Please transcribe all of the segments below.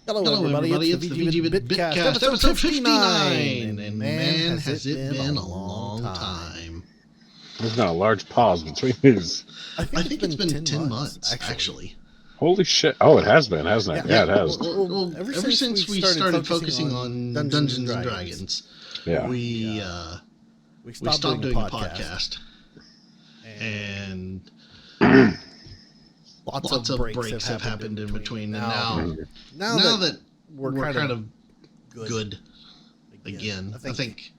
Hello everybody. It's the VGBits Bitcast, episode 59. And man, has it been a long time. There's been a large pause between these. I think it's been 10 months, actually. Holy shit. Oh, it has been, hasn't it? Yeah, it has. Well, ever since we started focusing on Dungeons and Dragons, we stopped doing a podcast. And lots of breaks have happened in between. And now that we're kind of good again, I think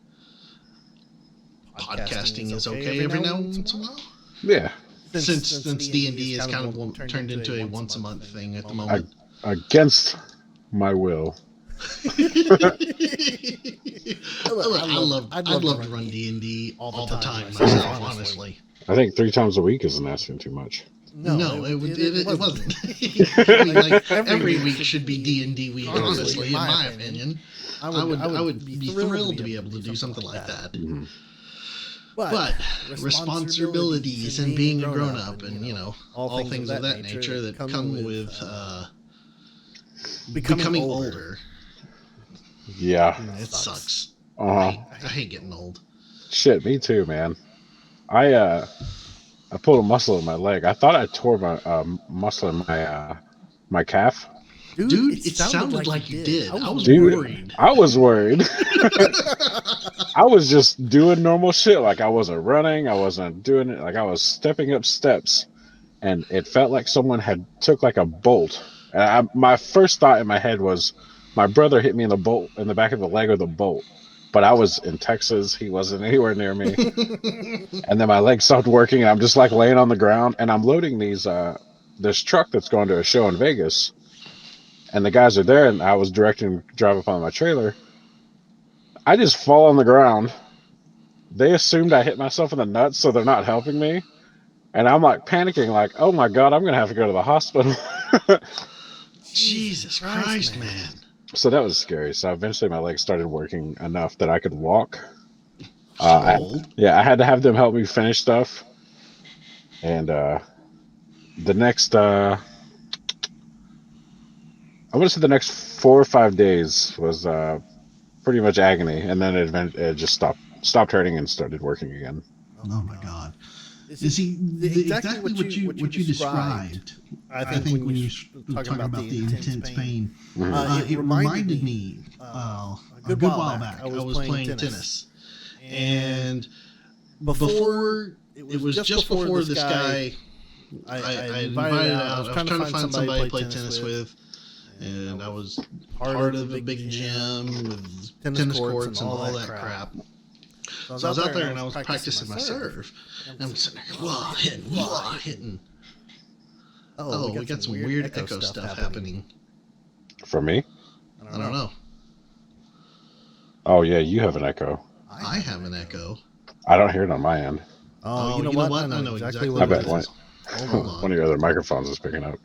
podcasting is okay every now and once in a while. Yeah. Since D&D is kind of turned into a once a month thing at the moment. Against my will. I'd love to run D&D all the time myself, honestly. I think 3 times a week isn't asking too much. No, it wasn't. I mean, like, every week should be D&D week, honestly, in my opinion. I would be thrilled to be able to do something like that. Mm-hmm. But responsibilities and being a grown-up and, all things of that nature that come with becoming older. Yeah. It sucks. I hate getting old. Shit, me too, man. I pulled a muscle in my leg. I thought I tore my muscle in my calf. Dude, it sounded like you did. I was worried. I was worried. I was just doing normal shit. Like, I wasn't running. I wasn't doing it. Like, I was stepping up steps. And it felt like someone had took like a bolt. And my first thought in my head was, my brother hit me in the back of the leg with a bolt. But I was in Texas. He wasn't anywhere near me. And then my leg stopped working. And I'm just like laying on the ground. And I'm loading this truck that's going to a show in Vegas. And the guys are there. And I was directing drive up on my trailer. I just fall on the ground. They assumed I hit myself in the nuts, so they're not helping me. And I'm like panicking, like, oh my God, I'm going to have to go to the hospital. Jesus Christ, man. So that was scary. So eventually my legs started working enough that I could walk. I had to have them help me finish stuff. And the next, I want to say the next 4 or 5 days was pretty much agony. And then it just stopped hurting and started working again. Oh my God. See, exactly what you described, I think when you were talking about the intense pain, it reminded me a good while back. I was playing tennis. And before, it was just before this guy, I invited out, I was trying to find somebody to play tennis with. And I was part of a big gym with tennis courts and all that crap. So I was out there and I was practicing my serve. And I'm sitting there, hitting. Oh, we got some weird echo stuff happening. For me? I don't know. Oh, yeah, you have an echo. I have an echo. I don't hear it on my end. Oh, you know what? I know exactly what it is. Hold on. One of your other microphones is picking up.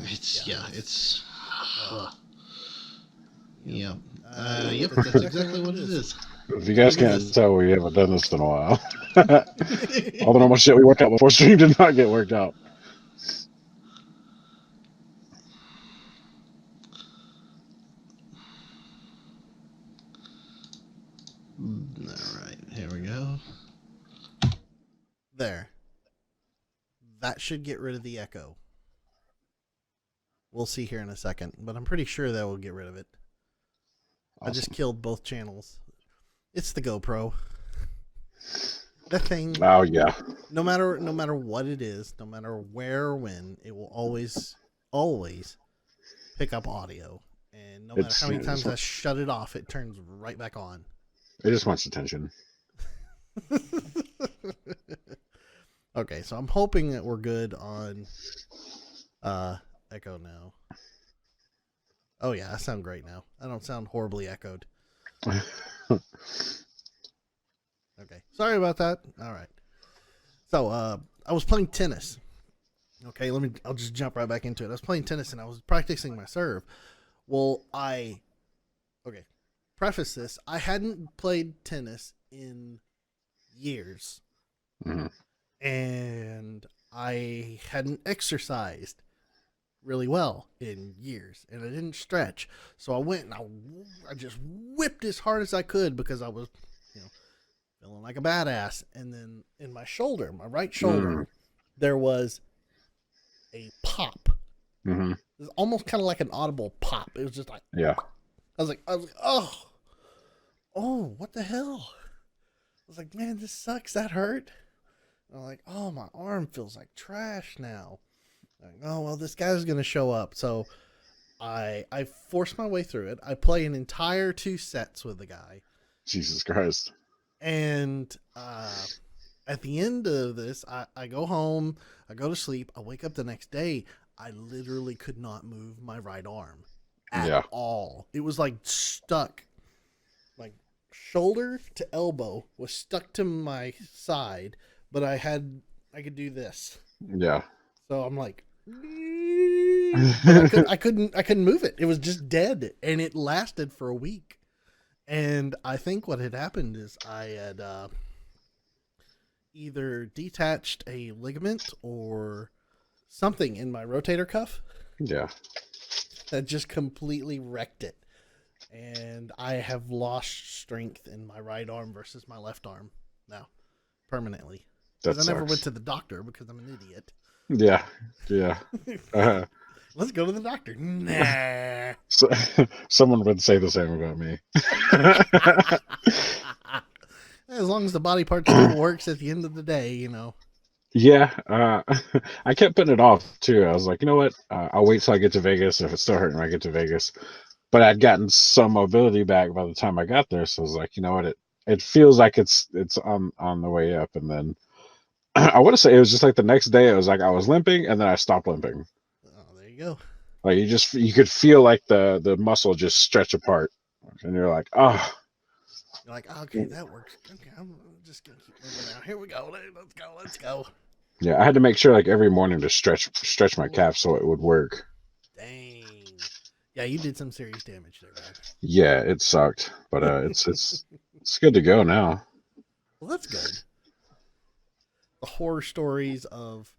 It's... Yep, that's exactly what it is. If you guys can't tell, we haven't done this in a while. All the normal shit we worked out before stream did not get worked out. Alright, here we go. There. That should get rid of the echo. We'll see here in a second, but I'm pretty sure that will get rid of it. Awesome. I just killed both channels. It's the GoPro. That thing. Oh yeah. No matter what it is, no matter where or when, it will always pick up audio. And no matter how many times I shut it off, it turns right back on. It just wants attention. Okay, so I'm hoping that we're good on echo now. Oh yeah, I sound great now. I don't sound horribly echoed. Okay, sorry about that. All right. So I was playing tennis. Okay, I'll just jump right back into it. I was playing tennis and I was practicing my serve. Well, preface this, I hadn't played tennis in years. Mm-hmm. And I hadn't exercised really well in years, and I didn't stretch. So I went and I just whipped as hard as I could because I was, feeling like a badass. And then in my shoulder, my right shoulder, there was a pop. Mm-hmm. It was almost kind of like an audible pop. It was just like, Yeah. I was like, oh, what the hell? I was like, man, this sucks. That hurt. And I'm like, oh, my arm feels like trash now. Like, oh well, this guy's gonna show up. So I forced my way through it. I play an entire 2 sets with the guy, Jesus Christ. and at the end of this, I go home, I go to sleep, I wake up the next day. I literally could not move my right arm at all. It was like stuck, like shoulder to elbow was stuck to my side, but I could do this. Yeah. So I'm like, but I couldn't move it. It was just dead, and it lasted for a week. And I think what had happened is I had either detached a ligament or something in my rotator cuff. Yeah. That just completely wrecked it. And I have lost strength in my right arm versus my left arm now, permanently. Because I never went to the doctor because I'm an idiot. Yeah. Yeah. Let's go to the doctor. Nah. So, someone would say the same about me. As long as the body part still works at the end of the day, Yeah, I kept putting it off too. I was like, you know what? I'll wait till I get to Vegas. If it's still hurting when I get to Vegas, but I'd gotten some mobility back by the time I got there, so I was like, you know what? It feels like it's on the way up, and then I want to say it was just like the next day. It was like I was limping, and then I stopped limping. Oh, there you go. Like you could feel like the muscle just stretch apart, and you're like, oh. You're like, okay, that works. Okay, I'm just gonna keep moving now. Here we go. Let's go. Yeah, I had to make sure like every morning to stretch my calf so it would work. Dang. Yeah, you did some serious damage there, man. Yeah, it sucked, but it's good to go now. Well, that's good. The horror stories of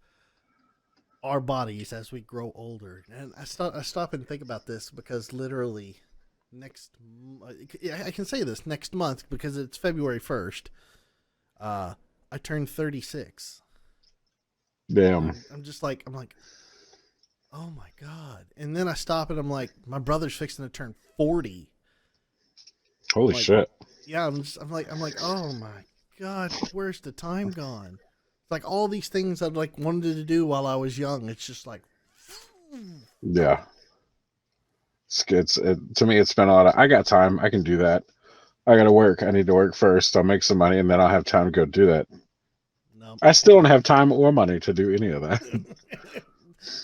our bodies as we grow older, and I stop and think about this because literally I can say this next month because it's February 1st. I turned 36. Damn. I'm like, oh my God. And then I stop and I'm like, my brother's fixing to turn 40. Holy shit. Yeah, I'm like, oh my God, where's the time gone? It's like all these things I like wanted to do while I was young. It's just like, yeah. To me, it's been a lot of, I got time. I can do that. I got to work. I need to work first. I'll make some money and then I'll have time to go do that. No. I still don't have time or money to do any of that.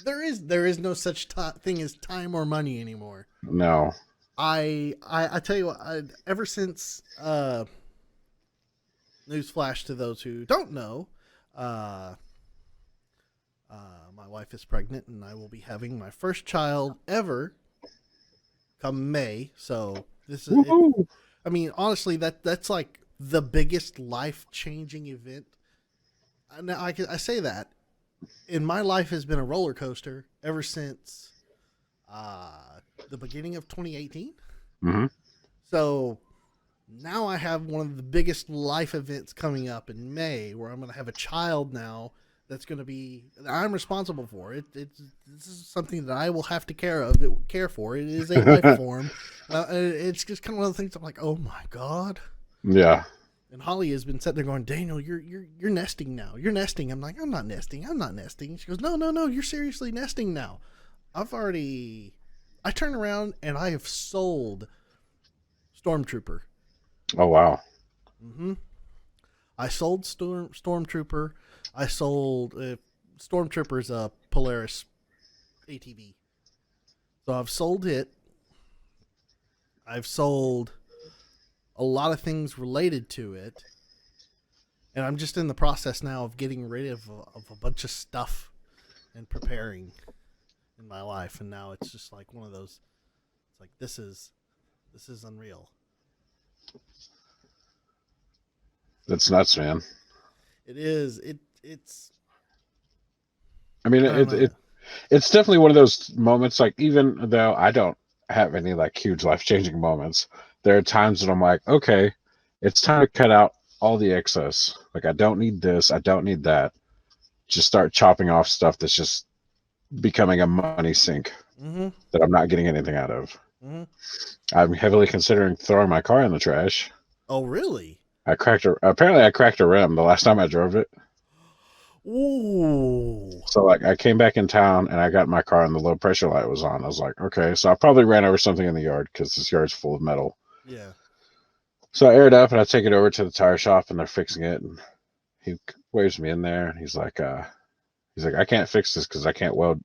There is no such thing as time or money anymore. No. I tell you what, ever since newsflash to those who don't know, my wife is pregnant and I will be having my first child ever come May. So this is I mean, honestly, that's like the biggest life-changing event. Now I say that in my life has been a roller coaster ever since the beginning of 2018. Mm-hmm. So now I have one of the biggest life events coming up in May, where I'm going to have a child now that's going to be I'm responsible for it. This is something that I will have to care for. It is a life form. It's just kind of one of the things I'm like, oh my God. Yeah. And Holly has been sitting there going, Daniel, you're nesting now. You're nesting. I'm like, I'm not nesting. She goes, no, you're seriously nesting now. I turn around and I have sold Stormtrooper. Oh, wow. Mm-hmm. I sold Stormtrooper. I sold Stormtrooper's a Polaris ATV. So I've sold it. I've sold a lot of things related to it. And I'm just in the process now of getting rid of a bunch of stuff and preparing in my life. And now it's just like one of those, it's like, this is unreal. That's nuts, man. It is. I mean, it's definitely one of those moments. Like, even though I don't have any like huge life changing moments, there are times that I'm like, okay, it's time to cut out all the excess. Like, I don't need this. I don't need that. Just start chopping off stuff that's just becoming a money sink that I'm not getting anything out of. I'm heavily considering throwing my car in the trash. Oh, really? Apparently I cracked a rim the last time I drove it. Ooh. So like I came back in town and I got my car and the low pressure light was on. I was like, okay, so I probably ran over something in the yard because this yard's full of metal. Yeah. So I air it up and I take it over to the tire shop and they're fixing it. And he waves me in there and he's like, I can't fix this because I can't weld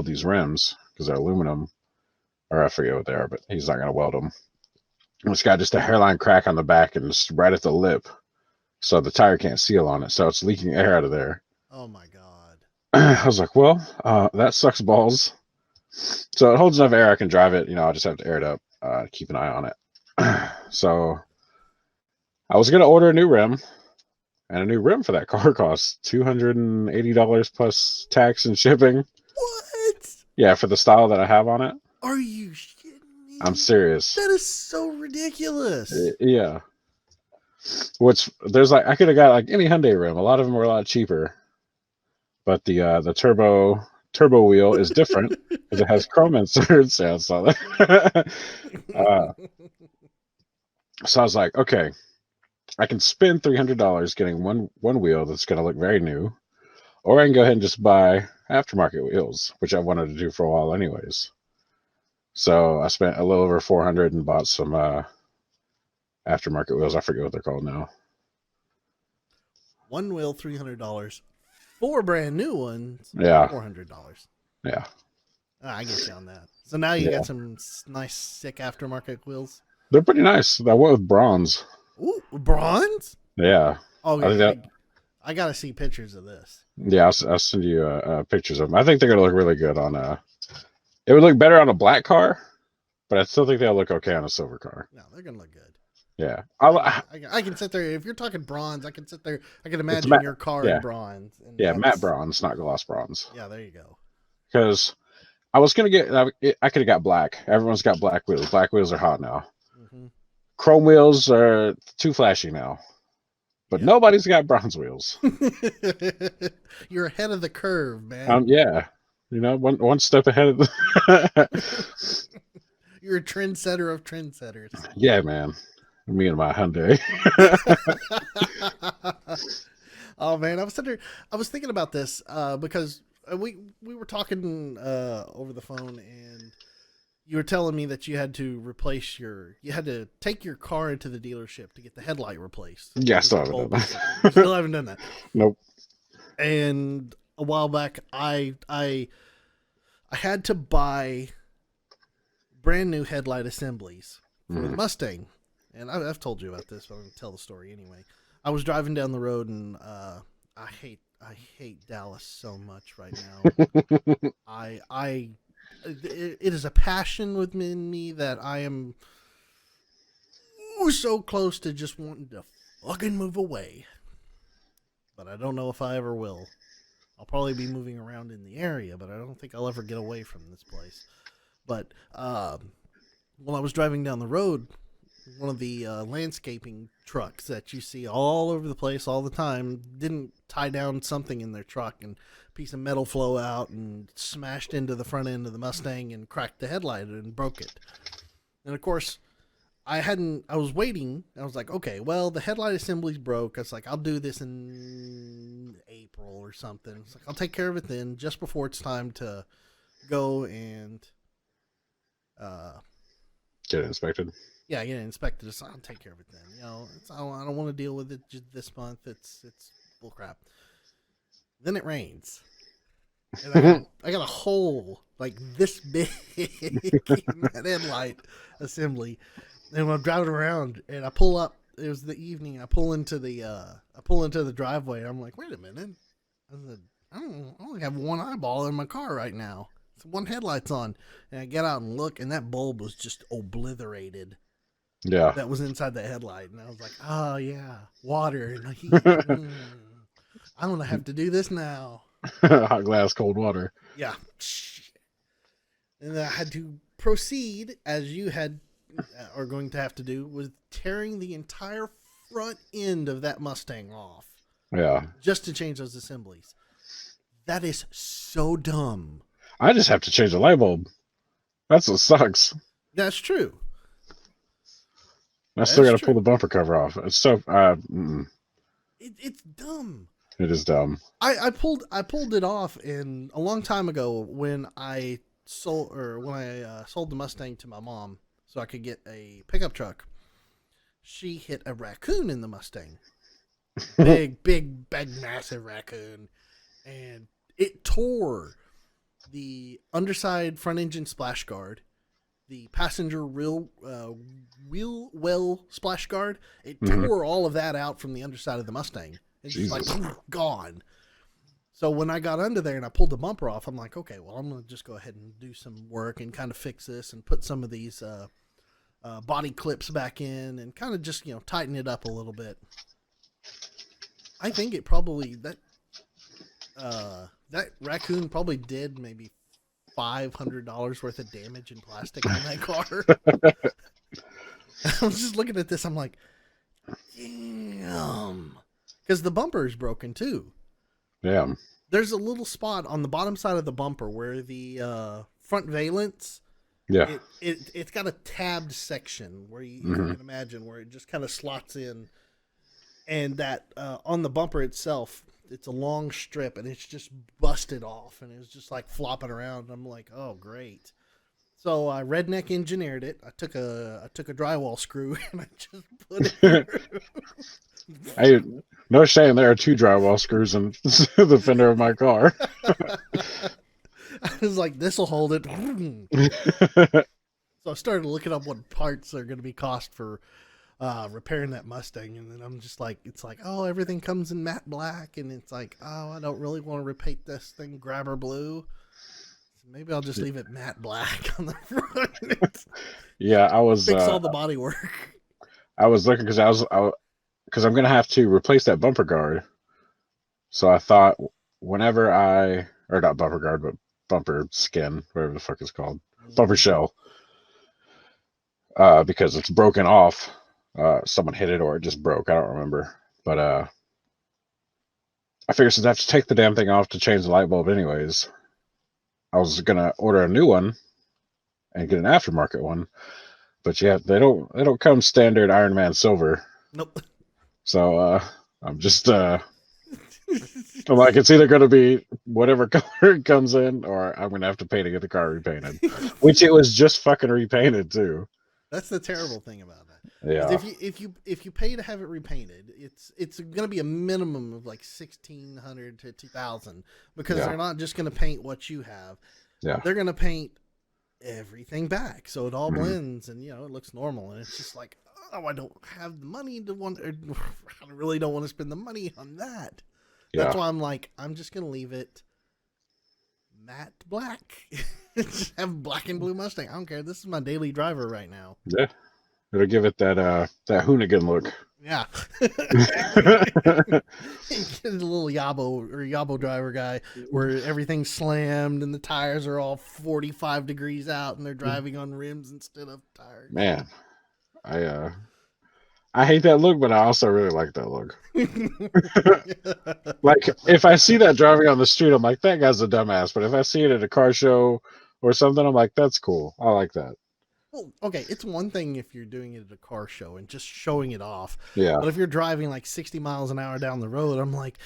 these rims because they're aluminum, or I forget what they are, but he's not gonna weld them. And it's got just a hairline crack on the back and it's right at the lip, so the tire can't seal on it, so it's leaking air out of there. Oh my god. I was like, well, that sucks balls. So it holds enough air I can drive it. I'll just have to air it up, keep an eye on it. So I was gonna order a new rim, and a new rim for that car costs $280 plus tax and shipping. What? Yeah, for the style that I have on it. Are you shitting me? I'm serious. That is so ridiculous. Yeah. There's like, I could have got like any Hyundai rim. A lot of them were a lot cheaper, but the turbo wheel is different because it has chrome inserts. Yeah, so I was like, okay, I can spend $300 getting one wheel that's going to look very new, or I can go ahead and just buy aftermarket wheels, which I wanted to do for a while anyways. So I spent a little over $400 and bought some aftermarket wheels. I forget what they're called now. One wheel, $300. 4 brand new ones, yeah, $400. Yeah. I get you on that. So now you got some nice, sick aftermarket wheels. They're pretty nice. I went with bronze. Ooh, bronze? Yeah. Oh, I got to see pictures of this. Yeah, I'll send you pictures of them. I think they're going to look really good on it would look better on a black car, but I still think they'll look okay on a silver car. No, they're going to look good. Yeah. I can sit there. If you're talking bronze, I can sit there. I can imagine your car in bronze. And matte bronze, not gloss bronze. Yeah, there you go. Because I was going to get, I could have got black. Everyone's got black wheels. Black wheels are hot now. Mm-hmm. Chrome wheels are too flashy now. But nobody's got bronze wheels. You're ahead of the curve, man. Yeah. One step ahead of the... You're a trendsetter of trendsetters. Yeah, man. Me and my Hyundai. Oh man, I was thinking about this because we were talking over the phone, and you were telling me that you had to take your car into the dealership to get the headlight replaced. Yeah, I still haven't done that. You still haven't done that. Nope. And a while back, I had to buy brand new headlight assemblies for the Mustang. And I've told you about this, but I'm going to tell the story anyway. I was driving down the road, and I hate Dallas so much right now. It is a passion within me that I am so close to just wanting to fucking move away. But I don't know if I ever will. I'll probably be moving around in the area, but I don't think I'll ever get away from this place. But while I was driving down the road, one of the landscaping trucks that you see all over the place all the time didn't tie down something in their truck, and a piece of metal flew out and smashed into the front end of the Mustang and cracked the headlight and broke it. And of course, I was waiting. I was like, okay, well, the headlight assembly's broke. I was like, I'll do this in April or something. It's like, I'll take care of it then, just before it's time to go and get it inspected. Yeah, get it inspected. So I'll take care of it then. I don't want to deal with it this month. It's bullcrap. Then it rains. And I got a hole like this big in that headlight assembly. And when I'm driving around and I pull up, it was the evening. I pull into the driveway. And I'm like, wait a minute. I said, I only have one eyeball in my car right now. So one headlight's on. And I get out and look, and that bulb was just obliterated. Yeah. That was inside the headlight. And I was like, oh yeah, water and heat. I'm going to have to do this now. Hot glass, cold water. Yeah. And I had to proceed, as you are going to have to do, with tearing the entire front end of that Mustang off. Yeah. Just to change those assemblies. That is so dumb. I just have to change the light bulb. That's what sucks. That's true. I still got to pull the bumper cover off. It's so it's dumb. It is dumb. I pulled it off a long time ago when I sold the Mustang to my mom so I could get a pickup truck. She hit a raccoon in the Mustang. big, massive raccoon, and it tore the underside front engine splash guard, the passenger wheel well splash guard. It tore all of that out from the underside of the Mustang. It's just like gone. So when I got under there and I pulled the bumper off, I'm like, okay, well, I'm going to just go ahead and do some work and kind of fix this and put some of these body clips back in and kind of just, tighten it up a little bit. I think it probably, that raccoon probably did maybe $500 worth of damage in plastic on that car. I was just looking at this. I'm like, damn. Because the bumper is broken too. Yeah. There's a little spot on the bottom side of the bumper where the front valence. Yeah. It's got a tabbed section where you can imagine where it just kind of slots in. And that on the bumper itself, it's a long strip and it's just busted off and it's just like flopping around. I'm like, oh, great. So I redneck engineered it. I took a drywall screw and I just put it Hey, no shame. There are 2 drywall screws in the fender of my car. I was like, this will hold it. So I started looking up what parts are going to be cost for repairing that Mustang, and then I'm just like, it's like, oh, everything comes in matte black, and it's like, oh, I don't really want to repaint this thing grabber blue. So maybe I'll just leave it matte black on the front. Yeah, I was fix all the body work. I was looking because I'm gonna have to replace that bumper guard. So I thought whenever or not bumper guard, but bumper skin, whatever the fuck it's called, bumper shell, because it's broken off. Someone hit it or it just broke. I don't remember, but I figured since I have to take the damn thing off to change the light bulb anyways, I was gonna order a new one and get an aftermarket one. But yeah, they don't come standard Iron Man silver. Nope. So I'm just I'm like, it's either gonna be whatever color it comes in, or I'm gonna have to pay to get the car repainted. Which it was just fucking repainted too. That's the terrible thing about that. Yeah. If you pay to have it repainted, it's gonna be a minimum of like $1,600 to $2,000 because they're not just gonna paint what you have. Yeah. They're gonna paint everything back so it all blends and it looks normal, and it's just like, oh, I don't have the money I really don't want to spend the money on that. Yeah. That's why I'm like, I'm just gonna leave it matte black. Just have black and blue Mustang. I don't care. This is my daily driver right now. Yeah. It'll give it that hoonigan look. Yeah. Get a little Yabo driver guy where everything's slammed and the tires are all 45 degrees out and they're driving on rims instead of tires. Man, I hate that look, but I also really like that look. Like, if I see that driving on the street, I'm like, that guy's a dumbass. But if I see it at a car show or something, I'm like, that's cool. I like that. Well, okay, it's one thing if you're doing it at a car show and just showing it off. Yeah. But if you're driving like 60 miles an hour down the road, I'm like,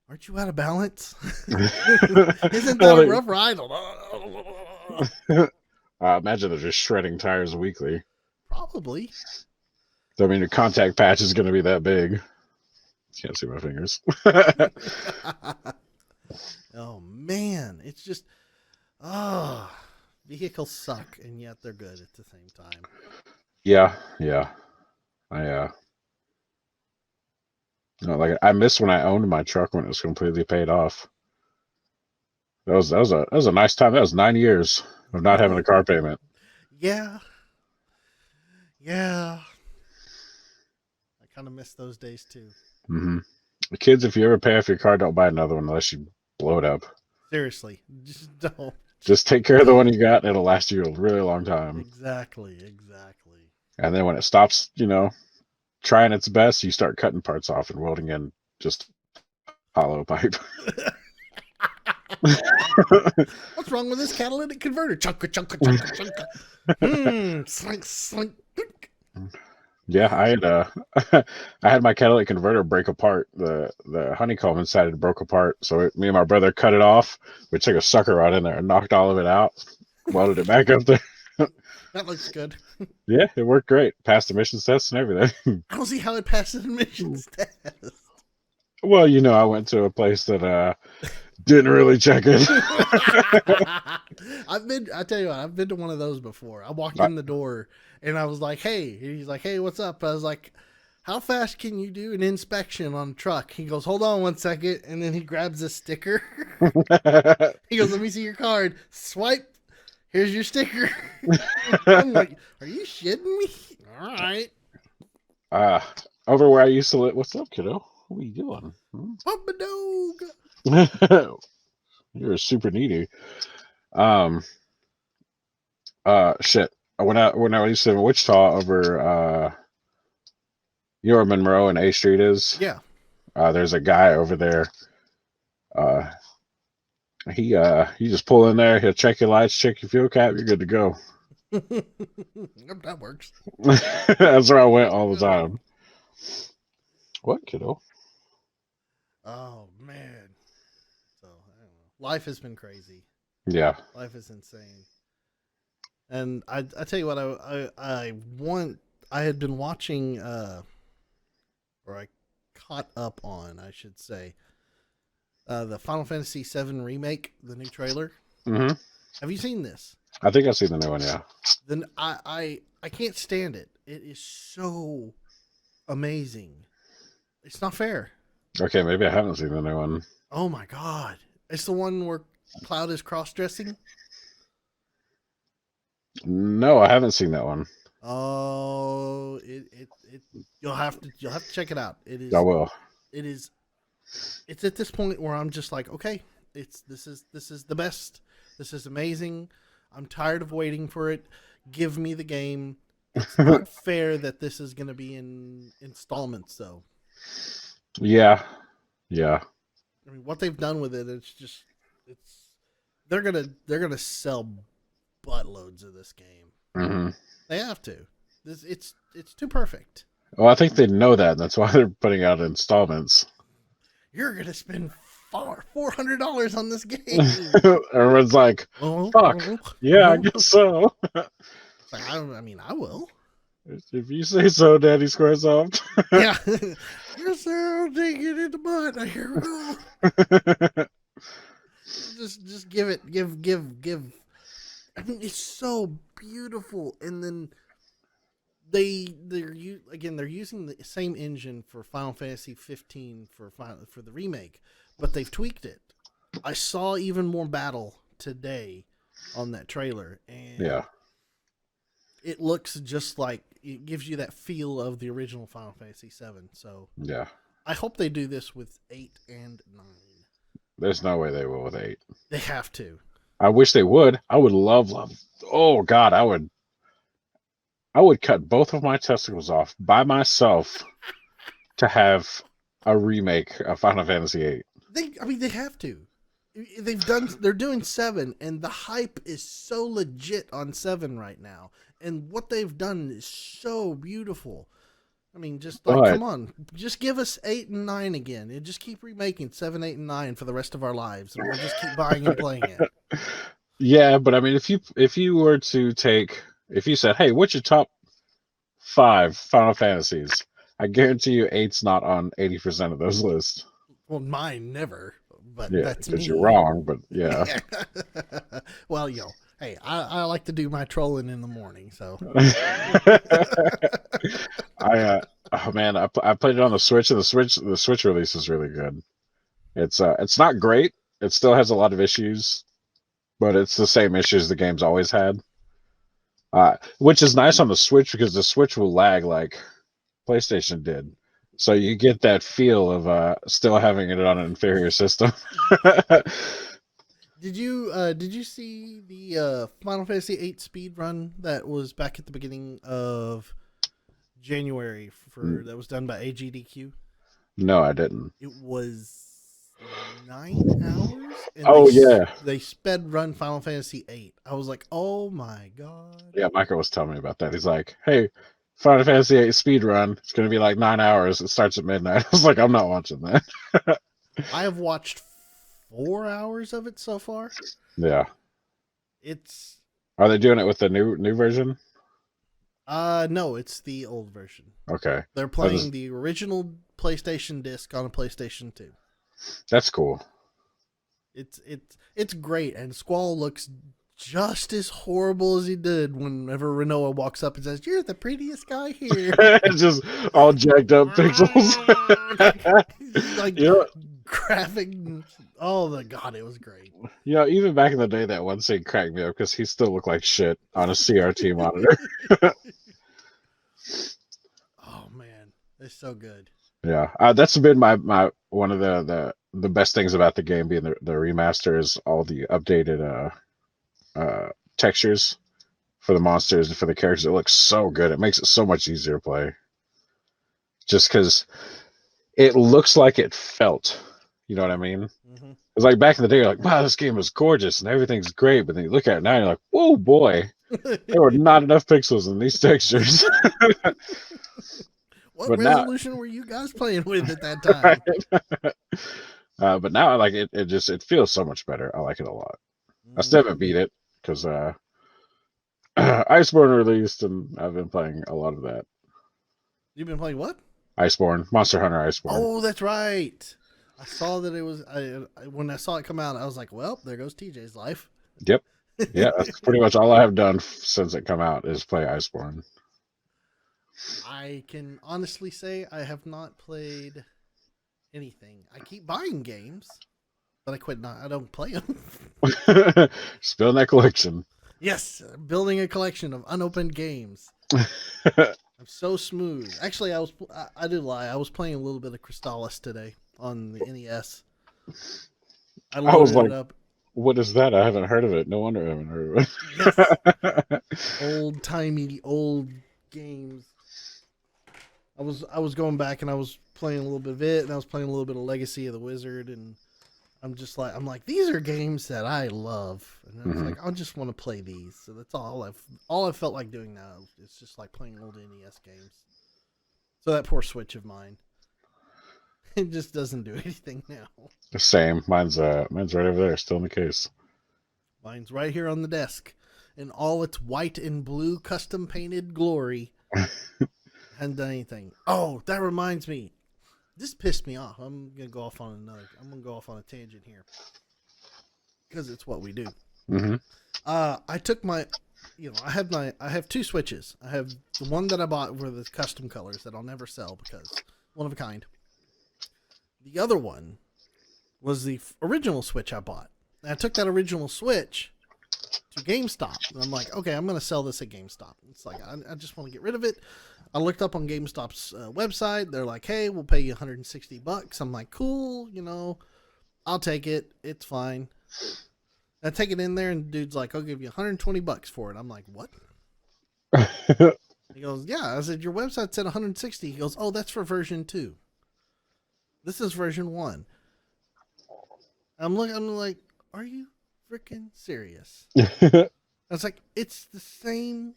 aren't you out of balance? Isn't that a rough ride? I imagine they're just shredding tires weekly. Probably. I mean, the contact patch is going to be that big. Can't see my fingers. Oh, man. It's just, vehicles suck, and yet they're good at the same time. Yeah. I miss when I owned my truck when it was completely paid off. That was a nice time. That was 9 years of not having a car payment. Yeah. I kind of miss those days too. Mm-hmm. Kids, if you ever pay off your car, don't buy another one unless you blow it up. Seriously, just don't. Just take care of the one you got, and it'll last you a really long time. Exactly. And then when it stops, trying its best, you start cutting parts off and welding in just hollow pipe. What's wrong with this catalytic converter? Chunka. Slink, slink. Yeah, I had my catalytic converter break apart. The honeycomb inside it broke apart. So me and my brother cut it off. We took a sucker rod in there and knocked all of it out. Welded it back up there. That looks good. Yeah, it worked great. Passed emissions tests and everything. I don't see how it passes emissions test. Well, I went to a place that didn't really check it. I tell you what, I've been to one of those before. I walked in the door and I was like, hey. He's like, hey, what's up? I was like, how fast can you do an inspection on a truck? He goes, hold on 1 second. And then he grabs a sticker. He goes, let me see your card. Swipe. Here's your sticker. I'm like, are you shitting me? All right. Over where I used to live. What's up, kiddo? What are you doing? Pump a dog. You're super needy. Shit. When I used to live in Wichita, over you know where Monroe and A Street is? Yeah. There's a guy over there. You just pull in there, he'll check your lights, check your fuel cap, you're good to go. That works. That's where I went all the time. What, kiddo? Oh man. So I don't know. Life has been crazy. Yeah. Life is insane. And I tell you what, I had been watching or I caught up on, I should say, the Final Fantasy VII remake, the new trailer. Mm-hmm. Have you seen this? I think I've seen the new one, yeah. Then I can't stand it. It is so amazing. It's not fair. Okay, maybe I haven't seen the new one. Oh my god. It's the one where Cloud is cross-dressing? No, I haven't seen that one. Oh, you'll have to check it out. It is. I will. It is. It's at this point where I'm just like, okay, this is the best. This is amazing. I'm tired of waiting for it. Give me the game. It's not fair that this is going to be in installments, though. Yeah. I mean, what they've done with it, they're gonna sell buttloads of this game. Mm-hmm. They have to. It's too perfect. Well, I think they know that. That's why they're putting out installments. You're gonna spend $400 on this game. Everyone's like, "Fuck, yeah, I guess so." It's like, I will. If you say so, Daddy Squaresoft. Yeah. Yes, sir. I'll take it in the butt. Here we go. Just give it. Give. I mean, it's so beautiful. And then they're using the same engine for Final Fantasy 15 for the remake, but they've tweaked it. I saw even more battle today on that trailer, and yeah, it looks just like, it gives you that feel of the original Final Fantasy 7. So yeah, I hope they do this with 8 and 9. There's no way they will with 8. They have to. I wish they would. I would love. Oh God, I would cut both of my testicles off by myself to have a remake of Final Fantasy 8. They have to. They're doing 7, and the hype is so legit on 7 right now. And what they've done is so beautiful. I mean, just like, come on, just give us 8 and 9 again, and just keep remaking 7, 8, and 9 for the rest of our lives, and we'll just keep buying and playing it. Yeah, but I mean, if you were to if you said, "Hey, what's your top 5 Final Fantasies?" I guarantee you, 8's not on 80% of those lists. Well, mine never, but yeah, that's me. Because you're wrong, but yeah. Well, hey, I like to do my trolling in the morning, so. I played it on the Switch, and the Switch release is really good. It's not great. It still has a lot of issues, but it's the same issues the game's always had. Which is nice on the Switch, because the Switch will lag like PlayStation did. So you get that feel of still having it on an inferior system. Did you see the Final Fantasy VIII speed run that was back at the beginning of January that was done by AGDQ? No, I didn't. It was 9 hours, and Oh yeah, they sped run Final Fantasy VIII. I was like, oh my god! yeah. Michael was telling me about that. He's like, "Hey, Final Fantasy VIII speed run. It's going to be like 9 hours. It starts at midnight." I was like, "I'm not watching that." I have watched 4 hours of it so far. Yeah. It's Are they doing it with the new version? no, it's the old version. Okay. They're playing the original PlayStation disc on a PlayStation 2. That's cool. It's great, and Squall looks just as horrible as he did whenever Renoa walks up and says, "You're the prettiest guy here." Just all jacked up pixels. Like You know, graphic. Oh my god, it was great. even back in the day, that one scene cracked me up because he still looked like shit on a CRT monitor. Oh man, it's so good. Yeah, that's been my one of the best things about the game being the remaster is all the updated textures for the monsters and for the characters. It looks so good. It makes it so much easier to play. Just because it looks like it felt. You know what I mean? Mm-hmm. It's like back in the day, you're like, wow, this game was gorgeous and everything's great. But then you look at it now and you're like, whoa, boy, there were not enough pixels in these textures. What but resolution were you guys playing with at that time? But now, like it feels so much better. I like it a lot. I still haven't beat it because Iceborne released, and I've been playing a lot of that. You've been playing what? Iceborne, Monster Hunter Iceborne. Oh, that's right. I saw that it was. When I saw it come out, I was like, "Well, there goes TJ's life." Yep. Yeah, that's pretty much all I have done since it come out is play Iceborne. I can honestly say I have not played anything. I keep buying games, but I don't play them. Just building that collection. Yes, building a collection of unopened games. I'm so smooth. Actually, I did lie. I was playing a little bit of Crystallis today on the NES. I loaded it up. What is that? I haven't heard of it. No wonder I haven't heard of it. Yes. old games. I was going back and I was playing a little bit of it, and I was playing a little bit of Legacy of the Wizard, and I'm like, these are games that I love, and I was like, I just want to play these. So that's all I've felt like doing now. It's just like playing old NES games. So that poor Switch of mine, it just doesn't do anything now. Same. Mine's right over there, still in the case. Mine's right here on the desk, in all its white and blue custom painted glory. Hadn't done anything. Oh, that reminds me. This pissed me off. I'm gonna go off on a tangent here because it's what we do. Mm-hmm. I took my, I have two Switches. I have the one that I bought with the custom colors that I'll never sell because one of a kind. The other one was the original Switch I bought. And I took that original Switch to GameStop, and I'm like, okay, I'm gonna sell this at GameStop. It's like I just want to get rid of it. I looked up on GameStop's website. They're like, hey, we'll pay you $160. I'm like, cool, I'll take it. It's fine. I take it in there, and the dude's like, I'll give you $120 for it. I'm like, what? He goes, yeah. I said, your website said $160. He goes, oh, that's for version 2. This is version 1. I'm like, are you freaking serious? I was like, it's the same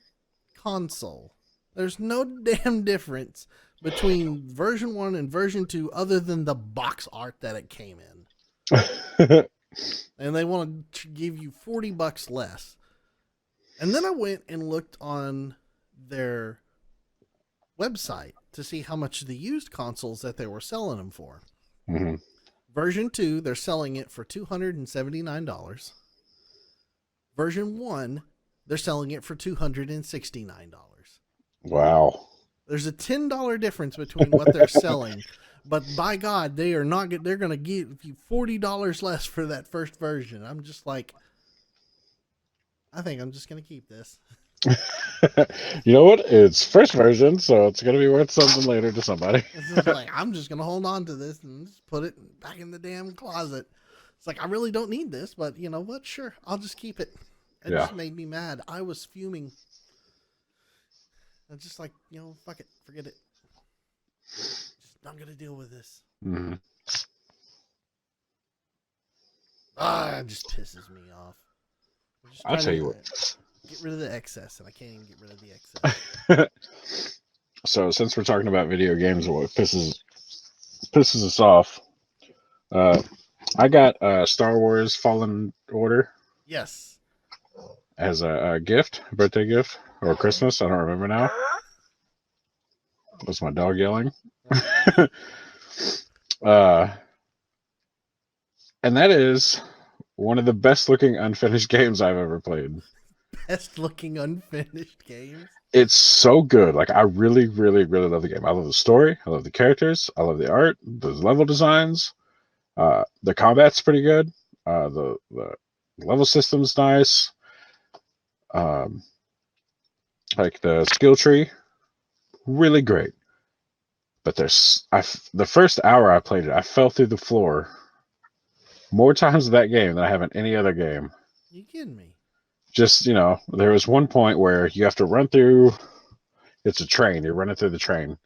console. There's no damn difference between version 1 and version 2 other than the box art that it came in. And they want to give you $40 less. And then I went and looked on their website to see how much the used consoles that they were selling them for. Mm-hmm. Version 2, they're selling it for $279. Version 1, they're selling it for $269. Wow. There's a $10 difference between what they're selling, but by God, they're going to give you $40 less for that first version. I'm just like, I think I'm just going to keep this. You know what? It's first version, so it's gonna be worth something later to somebody. It's just like, I'm just gonna hold on to this and just put it back in the damn closet. It's like, I really don't need this, but you know what? Sure, I'll just keep it. It Yeah. just made me mad. I was fuming. I'm just like, fuck it, forget it. Just not gonna deal with this. Mm-hmm. It just pisses me off. I'll tell you what. Get rid of the excess, and I can't even get rid of the excess. So since we're talking about video games, what pisses us off, I got Star Wars Fallen Order. Yes. As a gift, a birthday gift, or Christmas. I don't remember now. Was my dog yelling? And that is one of the best looking unfinished games I've ever played. Best looking unfinished games? It's so good. Like, I really, really, really love the game. I love the story. I love the characters. I love the art. The level designs. The combat's pretty good. The level system's nice. Like the skill tree, really great. But the first hour I played it, I fell through the floor more times in that game than I have in any other game. You kidding me? Just, there was one point where you have to run through. It's a train. You're running through the train.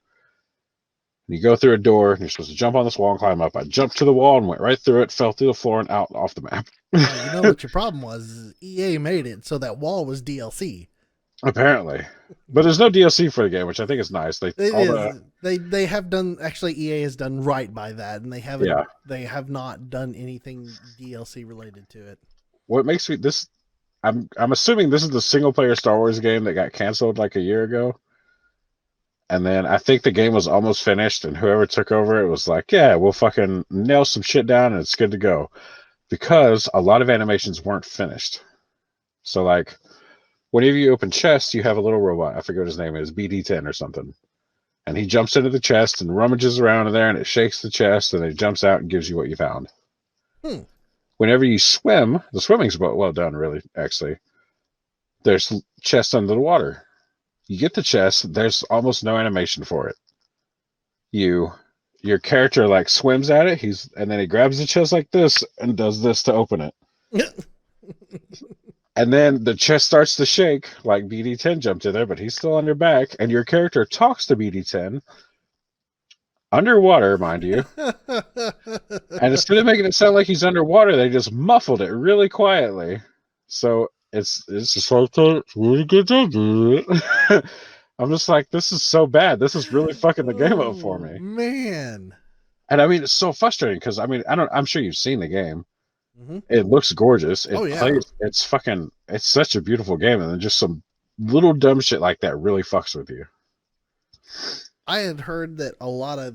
You go through a door, and you're supposed to jump on this wall and climb up. I jumped to the wall and went right through it, fell through the floor, and out off the map. You know what your problem was? Is EA made it so that wall was DLC. Apparently. But there's no DLC for the game, which I think is nice. They have done, actually EA has done right by that, and they have not done anything DLC related to it. What makes me I'm assuming this is the single player Star Wars game that got canceled like a year ago. And then I think the game was almost finished, and whoever took over it was like, yeah, we'll fucking nail some shit down and it's good to go. Because a lot of animations weren't finished. So, like, whenever you open chests, you have a little robot. I forget what his name is, BD10 or something. And he jumps into the chest and rummages around in there, and it shakes the chest, and it jumps out and gives you what you found. Whenever you swim, the swimming's well done, really, actually. There's chests under the water. You get the chest, there's almost no animation for it. Your character like swims at it, and then he grabs the chest like this and does this to open it. And then the chest starts to shake, like BD10 jumped in there, but he's still on your back, and your character talks to BD10 underwater, mind you. And instead of making it sound like he's underwater, they just muffled it really quietly. So it's just like really good job. I'm just like, this is so bad. This is really fucking the game up for me, man. And I mean, it's so frustrating because I'm sure you've seen the game. Mm-hmm. It looks gorgeous. It's such a beautiful game, and then just some little dumb shit like that really fucks with you. I had heard that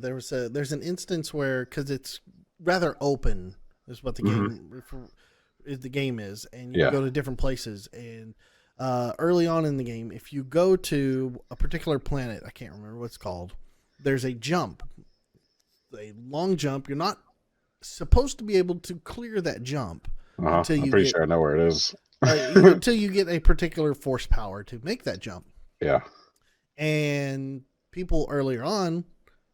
there's an instance where, because it's rather open, is what the game is, and you go to different places, and early on in the game, if you go to a particular planet, I can't remember what it's called, there's a long jump. You're not supposed to be able to clear that jump until I'm pretty sure I know where it is. Until you get a particular force power to make that jump. Yeah. And people earlier on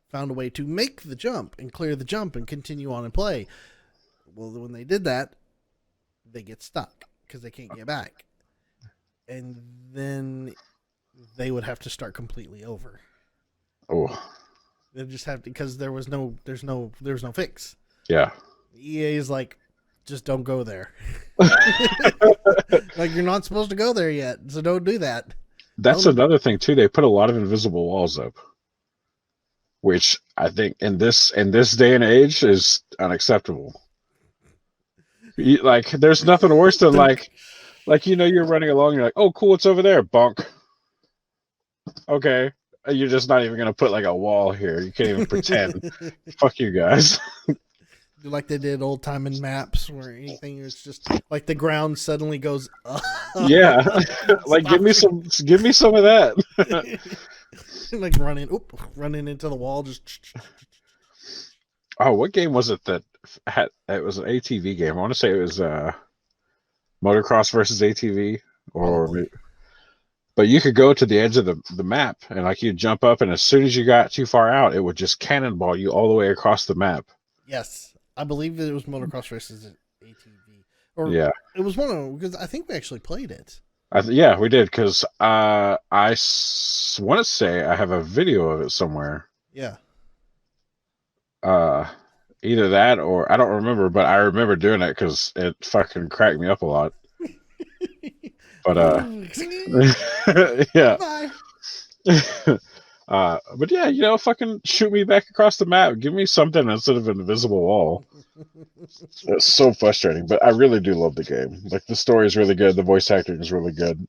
found a way to make the jump and clear the jump and continue on and play. Well, when they did that, they get stuck because they can't get back. And then they would have to start completely over. Oh. They just have to, because there's no fix. Yeah. EA is like, just don't go there. Like, you're not supposed to go there yet, so don't do that. That's another thing too. They put a lot of invisible walls up, which I think in this day and age is unacceptable. Like, there's nothing worse than like you're running along, you're like, oh cool, it's over there, bonk. Okay, you're just not even gonna put like a wall here. You can't even pretend. Fuck you guys. Like they did old time in maps where anything is just like the ground suddenly goes up. Yeah. Like give me some of that. Like running into the wall just. Oh, what game was it that it was an ATV game? I want to say it was Motocross versus ATV, but But you could go to the edge of the map, and like you jump up, and as soon as you got too far out, it would just cannonball you all the way across the map. Yes, I believe that it was Motocross Races at ATV, or Yeah, it was one of them because I think we actually played it. yeah, we did because I want to say I have a video of it somewhere. Yeah. Either that or I don't remember, but I remember doing it because it fucking cracked me up a lot. But yeah. Bye. But yeah, fucking shoot me back across the map. Give me something instead of an invisible wall. It's so frustrating, but I really do love the game. Like the story is really good, the voice acting is really good.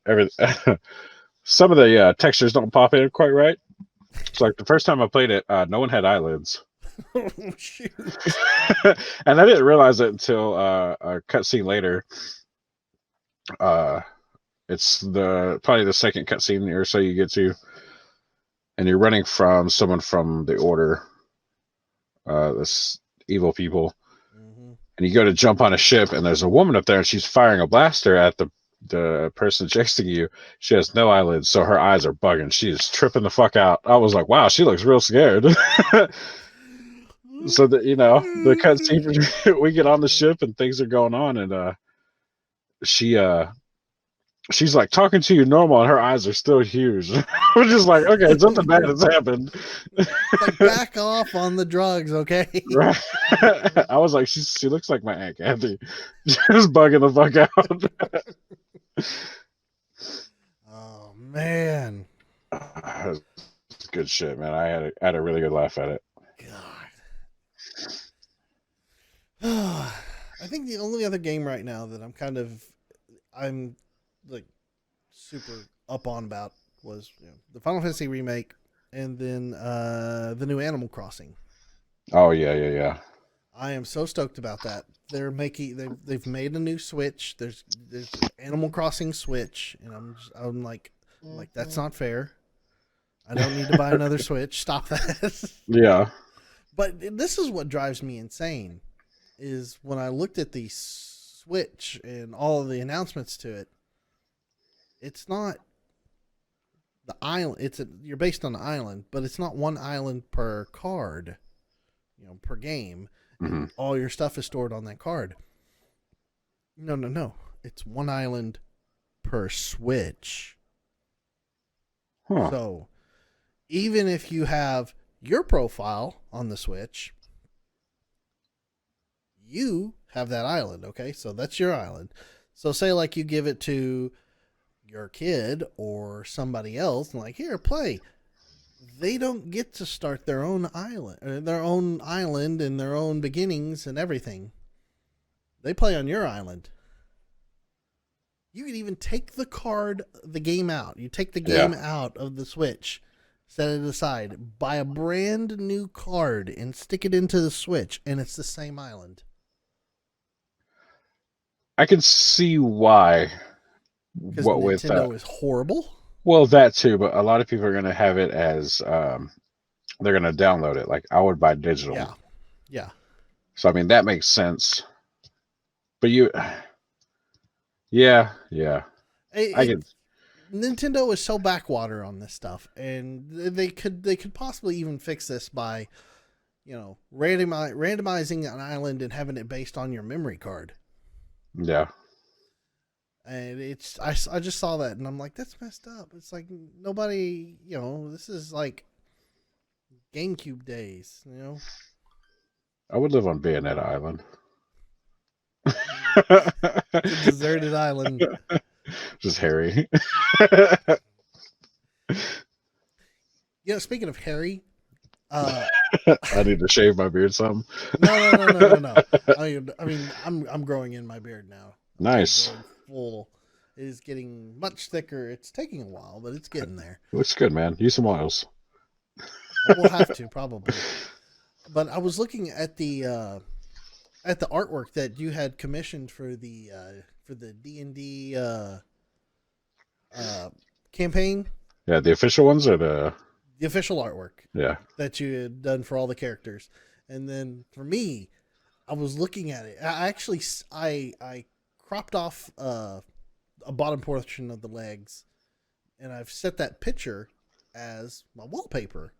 Some of the textures don't pop in quite right. So like the first time I played it, no one had eyelids. Oh, shoot. And I didn't realize it until a cutscene later. It's probably the second cutscene or so you get to, and you're running from someone from the Order, this evil people, and you go to jump on a ship, and there's a woman up there, and she's firing a blaster at the person chasing you. She has no eyelids, so her eyes are bugging. She is tripping the fuck out. I was like, wow, she looks real scared. So that the cutscene, we get on the ship and things are going on, and she's like talking to you normal, and her eyes are still huge. We're just like, okay, something bad has happened. Like, back off on the drugs, okay? Right. I was like, she looks like my Aunt Kathy, just bugging the fuck out. Oh man, it's good shit, man. I had a really good laugh at it. God. I think the only other game right now that I'm like super up on about was the Final Fantasy remake, and then the new Animal Crossing. Oh yeah. I am so stoked about that. They've made a new Switch. There's Animal Crossing Switch, and I'm like that's not fair. I don't need to buy another Switch. Stop that. Yeah. But this is what drives me insane. Is when I looked at the Switch and all of the announcements to it, it's not the island. You're based on the island, but it's not one island per card, per game. Mm-hmm. All your stuff is stored on that card. No. It's one island per Switch. Huh. So even if you have your profile on the Switch, you have that island, okay? So that's your island. So say like you give it to your kid or somebody else, and like, here, play. They don't get to start their own island, and their own beginnings and everything. They play on your island. You can even take the game out. You take the game out of the Switch, set it aside, buy a brand new card, and stick it into the Switch, and it's the same island. I can see why. Because Nintendo is horrible. Well, that too, but a lot of people are going to have it as they're going to download it. Like I would buy digital. Yeah. So I mean that makes sense. But Nintendo is so backwater on this stuff, and they could possibly even fix this by, randomizing an island and having it based on your memory card. Yeah. And I just saw that and I'm like, that's messed up. It's like nobody, this is like GameCube days, I would live on Bayonetta Island. It's a deserted island. Just hairy. Speaking of hairy, I need to shave my beard some. No. I mean, I'm growing in my beard now. Nice. Full. It is getting much thicker. It's taking a while, but it's getting there. It looks good, man. Use some oils. We'll have to probably. But I was looking at the artwork that you had commissioned for the D&D campaign. Yeah, the official ones or the official artwork. Yeah. That you had done for all the characters. And then for me, I was looking at it. I cropped off a bottom portion of the legs and I've set that picture as my wallpaper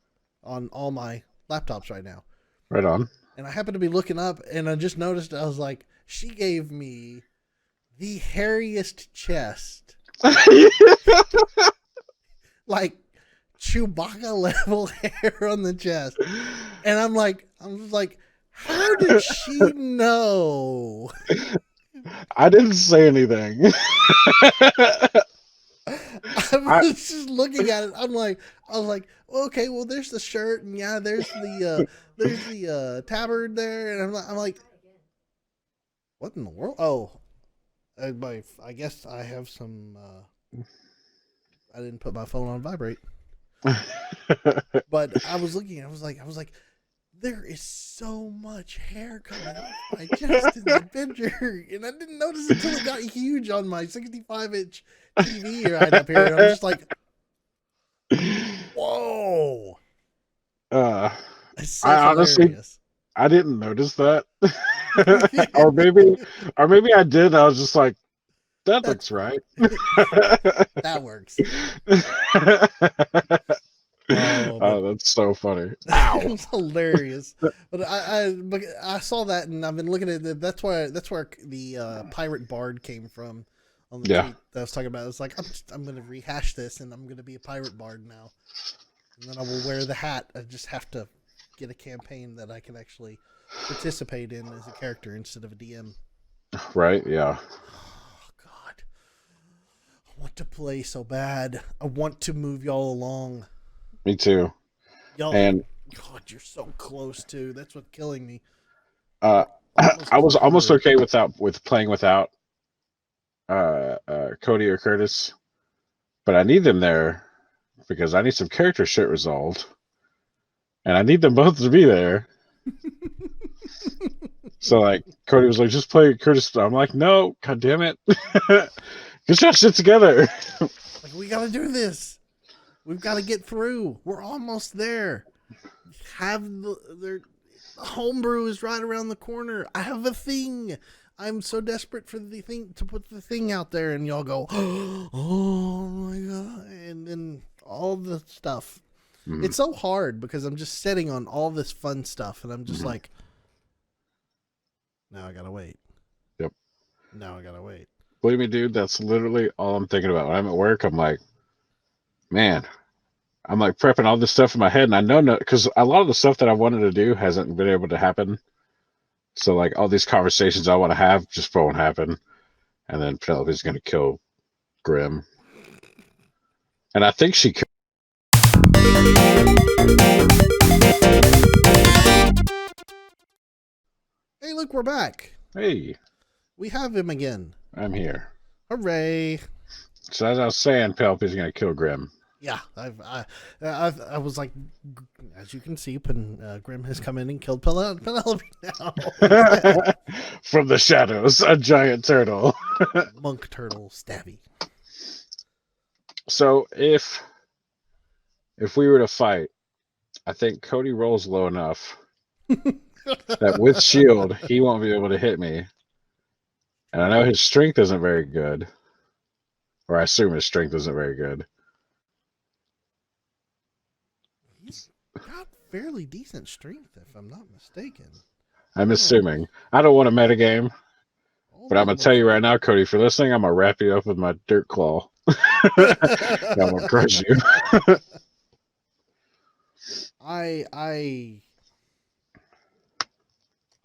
on all my laptops right now. Right on. And I happened to be looking up, and I just noticed, I was like, she gave me the hairiest chest. Like Chewbacca level hair on the chest. And I was like, how did she know? I didn't say anything. I was just looking at it. I was like, well, okay, well, there's the shirt, and yeah, there's the tabard there, and I'm like, what in the world? Oh, I guess I have some. I didn't put my phone on vibrate, but I was looking. I was like, there is so much hair coming off my chest in that picture, and I didn't notice it until it got huge on my 65-inch TV right up here. And I'm just like, whoa! It's so I hilarious. honestly, I didn't notice that, or maybe I did. I was just like, that looks right. That works. Oh, that's so funny. Ow. It was hilarious. But I saw that, and I've been looking at it. That's where the pirate bard came from on the tweet that I was talking about. It's like, I'm going to rehash this, and I'm going to be a pirate bard now, and then I will wear the hat. I just have to get a campaign that I can actually participate in as a character instead of a DM. Right? Yeah. Oh God, I want to play so bad. I want to move y'all along. Me too. Y'all, and God, you're so close to. That's what's killing me. I was almost okay with playing without Cody or Curtis, but I need them there because I need some character shit resolved, and I need them both to be there. So like Cody was like, just play Curtis. I'm like, no, god damn it, get your shit together. Like, we gotta do this. We've got to get through. We're almost there. The homebrew is right around the corner. I have a thing. I'm so desperate for the thing to put the thing out there, and y'all go, oh my God, and then all the stuff. Mm-hmm. It's so hard because I'm just sitting on all this fun stuff, and I'm just like, now I gotta wait. Yep. Now I gotta wait. Believe me, dude, that's literally all I'm thinking about. When I'm at work, I'm like, man, I'm like prepping all this stuff in my head, and I know because a lot of the stuff that I wanted to do hasn't been able to happen. So like all these conversations I want to have just won't happen, and then Penelope's going to kill Grim, and I think she could. Hey, look, we're back. Hey, we have him again. I'm here. Hooray! So as I was saying, Penelope's going to kill Grim. Yeah, I was like, as you can see, Grim has come in and killed Penelope now. From the shadows, a giant turtle. Monk turtle stabby. So if we were to fight, I think Cody rolls low enough that with shield, he won't be able to hit me. And I know his strength isn't very good. Or I assume his strength isn't very good. He's got fairly decent strength, if I'm not mistaken. I'm assuming. I don't want to metagame. But I'm going to tell you right now, Cody, if you're listening, I'm going to wrap you up with my dirt claw. I'm going to crush you.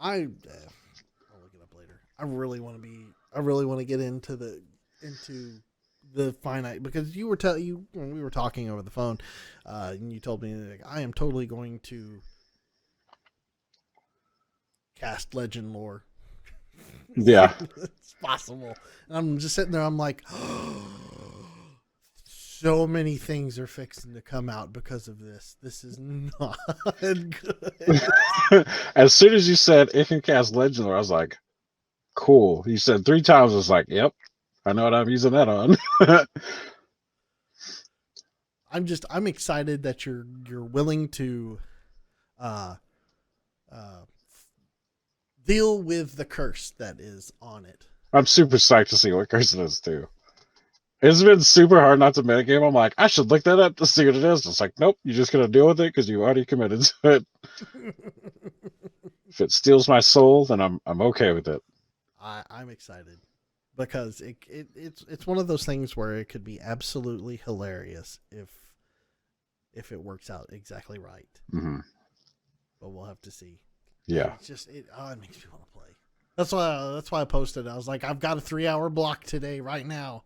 I'll look it up later. I really want to get into the finite, because you were when we were talking over the phone, and you told me, like, I am totally going to cast legend lore. Yeah. It's possible. And I'm just sitting there, I'm like, oh, so many things are fixing to come out because of this. This is not good. As soon as you said it can cast legend lore, I was like, cool. You said 3 times, I was like, yep, I know what I'm using that on. I'm excited that you're willing to deal with the curse that is on it. I'm super psyched to see what curse it is too. It's been super hard not to metagame. I'm like, I should look that up to see what it is. It's like, nope, you're just gonna deal with it because you already committed to it. If it steals my soul, then I'm okay with it. I'm excited because it's one of those things where it could be absolutely hilarious if it works out exactly right. Mm-hmm. But we'll have to see. Yeah, it's just it makes me want to play. That's why I posted. I was like, I've got a 3-hour block today, right now.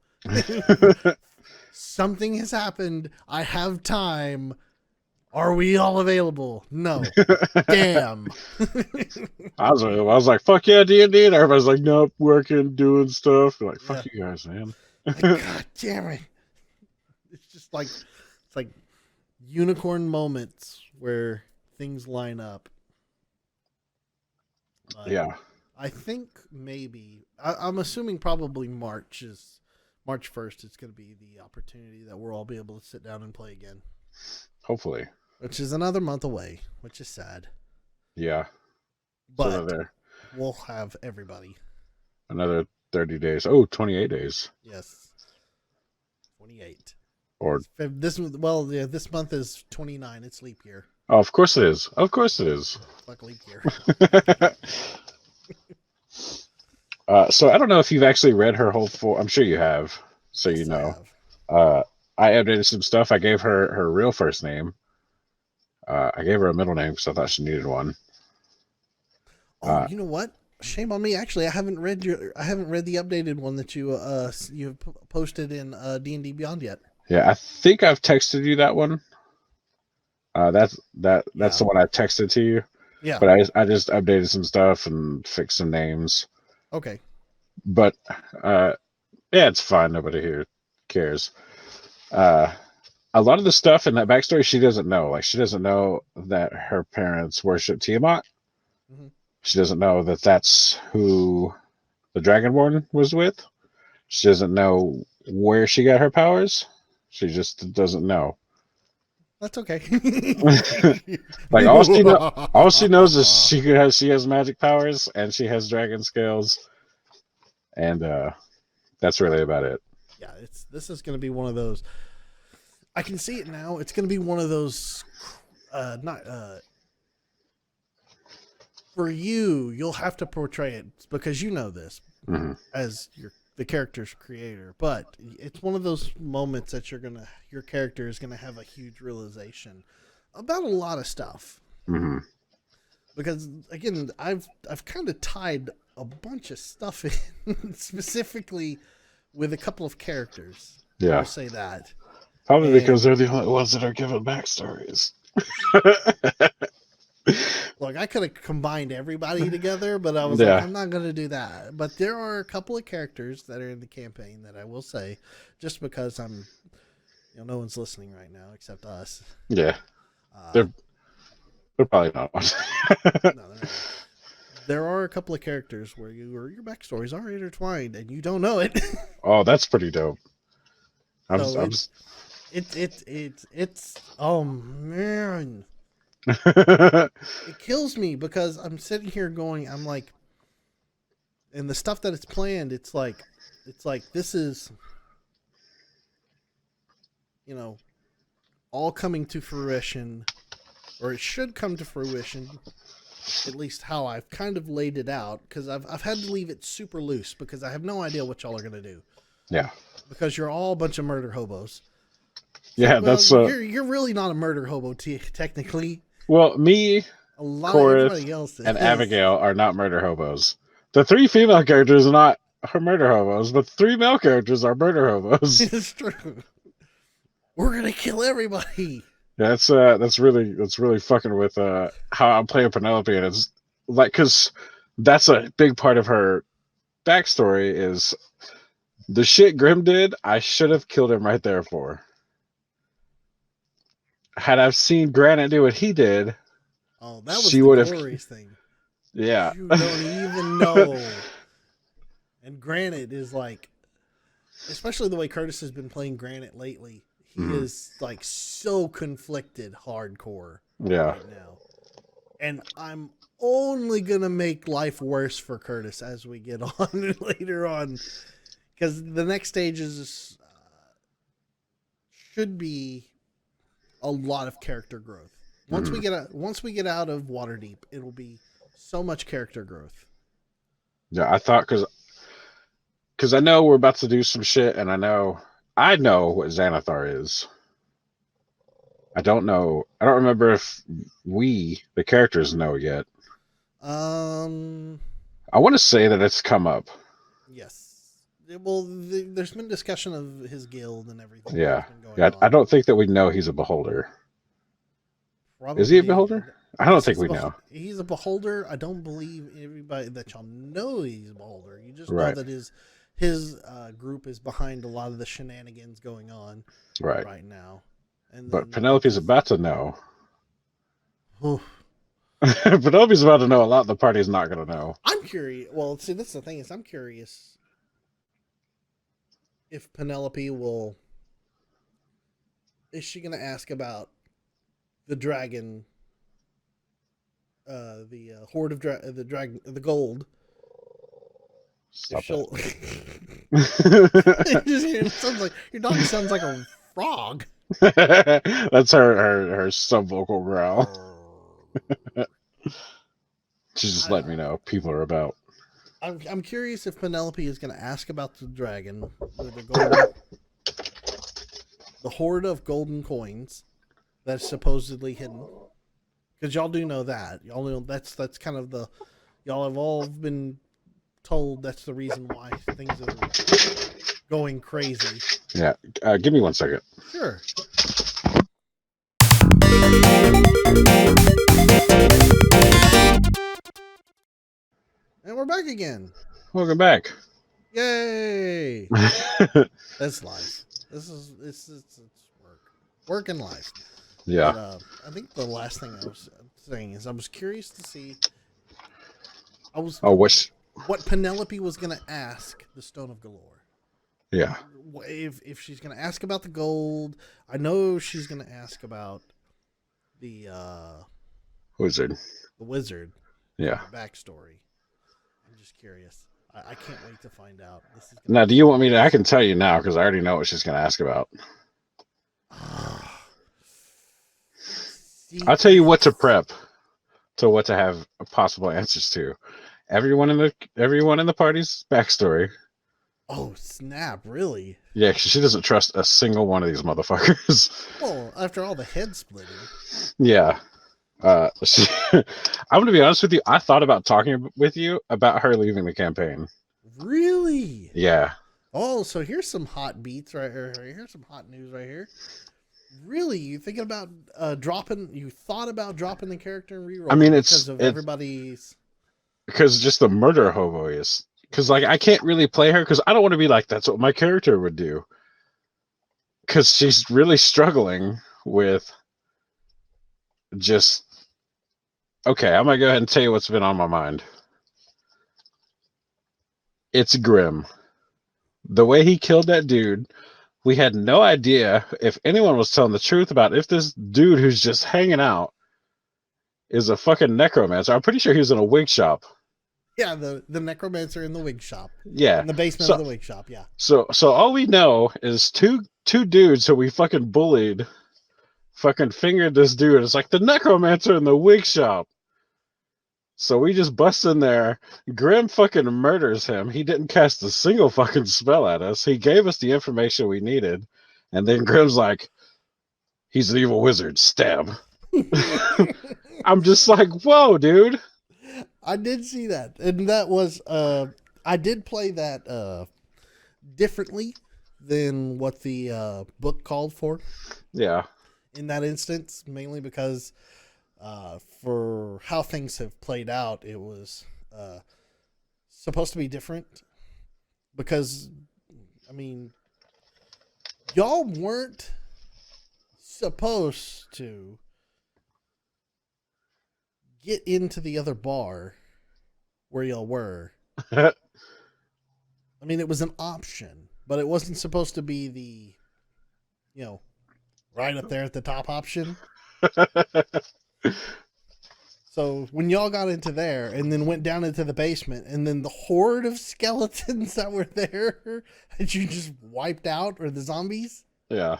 Something has happened. I have time. Are we all available? No. Damn. I was like, fuck yeah, D&D, and everybody's like, nope, working, doing stuff. Like, fuck you guys, man. God damn it. It's like unicorn moments where things line up. But yeah. I think maybe I'm assuming probably March 1st. It's going to be the opportunity that we'll all be able to sit down and play again. Hopefully. Which is another month away, which is sad. Yeah. But we'll have everybody. Another 30 days. Oh, 28 days. Yes. 28. Or this month is 29. It's leap year. Oh, of course it is. Of course it is. Fuck leap year. So I don't know if you've actually read her whole I'm sure you have. So yes, you know. I updated some stuff. I gave her real first name. I gave her a middle name because I thought she needed one. Oh, you know what? Shame on me. Actually, I haven't read the updated one that you posted in D&D Beyond yet. Yeah, I think I've texted you that one. That's the one I texted to you. Yeah. But I just updated some stuff and fixed some names. Okay. But yeah, it's fine. Nobody here cares. A lot of the stuff in that backstory she doesn't know. Like, she doesn't know that her parents worship Tiamat. Mm-hmm. She doesn't know that that's who the Dragonborn was with. She doesn't know where she got her powers. She just doesn't know. That's okay. Like, all she knows is she has magic powers and she has dragon scales, and that's really about it. Yeah, this is going to be one of those. I can see it now. It's going to be one of those. For you, you'll have to portray it because you know this mm-hmm. as the character's creator. But it's one of those moments that your character is gonna have a huge realization about a lot of stuff. Mm-hmm. Because again, I've kind of tied a bunch of stuff in specifically with a couple of characters. Yeah, I'll say that. Probably because they're the only ones that are given backstories. Look, I could have combined everybody together, but I was like, I'm not going to do that. But there are a couple of characters that are in the campaign that I will say, just because no one's listening right now except us. Yeah, they're probably not. No, they're not. There are a couple of characters where your backstories are intertwined and you don't know it. Oh, that's pretty dope. It's oh man. It kills me because I'm sitting here going, I'm like, and the stuff that it's planned, it's like this is, all coming to fruition, or it should come to fruition, at least how I've kind of laid it out, because I've had to leave it super loose because I have no idea what y'all are gonna do. Yeah. Because you're all a bunch of murder hobos. Yeah, that's you're really not a murder hobo technically. Well, me, Corith, and Abigail are not murder hobos. The 3 female characters are not murder hobos, but the 3 male characters are murder hobos. It's true. We're gonna kill everybody. That's really fucking with how I'm playing Penelope, and it's like, because that's a big part of her backstory is the shit Grim did. I should have killed him right there for. Had I seen Granite do what he did, that was the glorious thing. Yeah. You don't even know. And Granite is like, especially the way Curtis has been playing Granite lately, he is like so conflicted hardcore right now. And I'm only going to make life worse for Curtis as we get on later on. Because the next stage is should be a lot of character growth. Once we get out of Waterdeep, it'll be so much character growth. Yeah, I thought because I know we're about to do some shit, and I know what Xanathar is. I don't know. I don't remember if we, the characters, know yet. I want to say that it's come up. Yes. Well, there's been discussion of his guild and everything. Yeah. I don't think that we know he's a beholder. Probably, is he a beholder? I don't think we know. He's a beholder. I don't believe everybody that y'all know he's a beholder. You just know that his group is behind a lot of the shenanigans going on right now. But Penelope's about to know. Penelope's about to know a lot the party's not going to know. I'm curious. Well, see, that's the thing is I'm curious if Penelope is she going to ask about the dragon, the horde of the dragon, the gold. Stop it sounds like your dog sounds like a frog. That's her sub-vocal growl. She's just letting me know people are about. I'm curious if Penelope is going to ask about the dragon, the horde of golden coins that's supposedly hidden. Because y'all do know that. Y'all know that's kind of y'all have all been told that's the reason why things are going crazy. Yeah. Give me 1 second. Sure. And we're back again. Welcome back. Yay! That's life. It's work and life. Yeah. But, I think the last thing I was saying is I was curious to see. What Penelope was going to ask the Stone of Galore. Yeah. If she's going to ask about the gold, I know she's going to ask about the wizard. The wizard. Yeah. The backstory. I'm just curious. I can't wait to find out. Now, do you want me to? I can tell you now because I already know what she's going to ask about. I'll tell you what to prep, to what to have possible answers to. Everyone in the party's backstory. Oh snap! Really? Yeah, she doesn't trust a single one of these motherfuckers. Well, after all the head splitting. Yeah. I'm going to be honest with you. I thought about talking with you about her leaving the campaign. Really? Yeah. Oh, so here's some hot beats right here. Here's some hot news right here. Really? You thinking about you thought about dropping the character and reroll? I mean, everybody's. Because just the murder hobo is. Because, like, I can't really play her because I don't want to be like, that's what my character would do. Because she's really struggling with just. Okay, I'm going to go ahead and tell you what's been on my mind. It's grim. The way he killed that dude, we had no idea if anyone was telling the truth about if this dude who's just hanging out is a fucking necromancer. I'm pretty sure he was in a wig shop. Yeah, the necromancer in the wig shop. Yeah. In the basement of the wig shop, yeah. So all we know is two dudes who we fucking bullied fucking fingered this dude. It's like the necromancer in the wig shop. So we just bust in there. Grim fucking murders him. He didn't cast a single fucking spell at us. He gave us the information we needed. And then Grim's like, he's an evil wizard. Stab. I'm just like, whoa, dude. I did see that. And that was, I did play that differently than what the book called for. Yeah. In that instance, mainly because for how things have played out, it was supposed to be different. Because, I mean, y'all weren't supposed to get into the other bar where y'all were. I mean, it was an option, but it wasn't supposed to be the, right up there at the top option. So when y'all got into there and then went down into the basement and then the horde of skeletons that were there that you just wiped out, or the zombies. Yeah.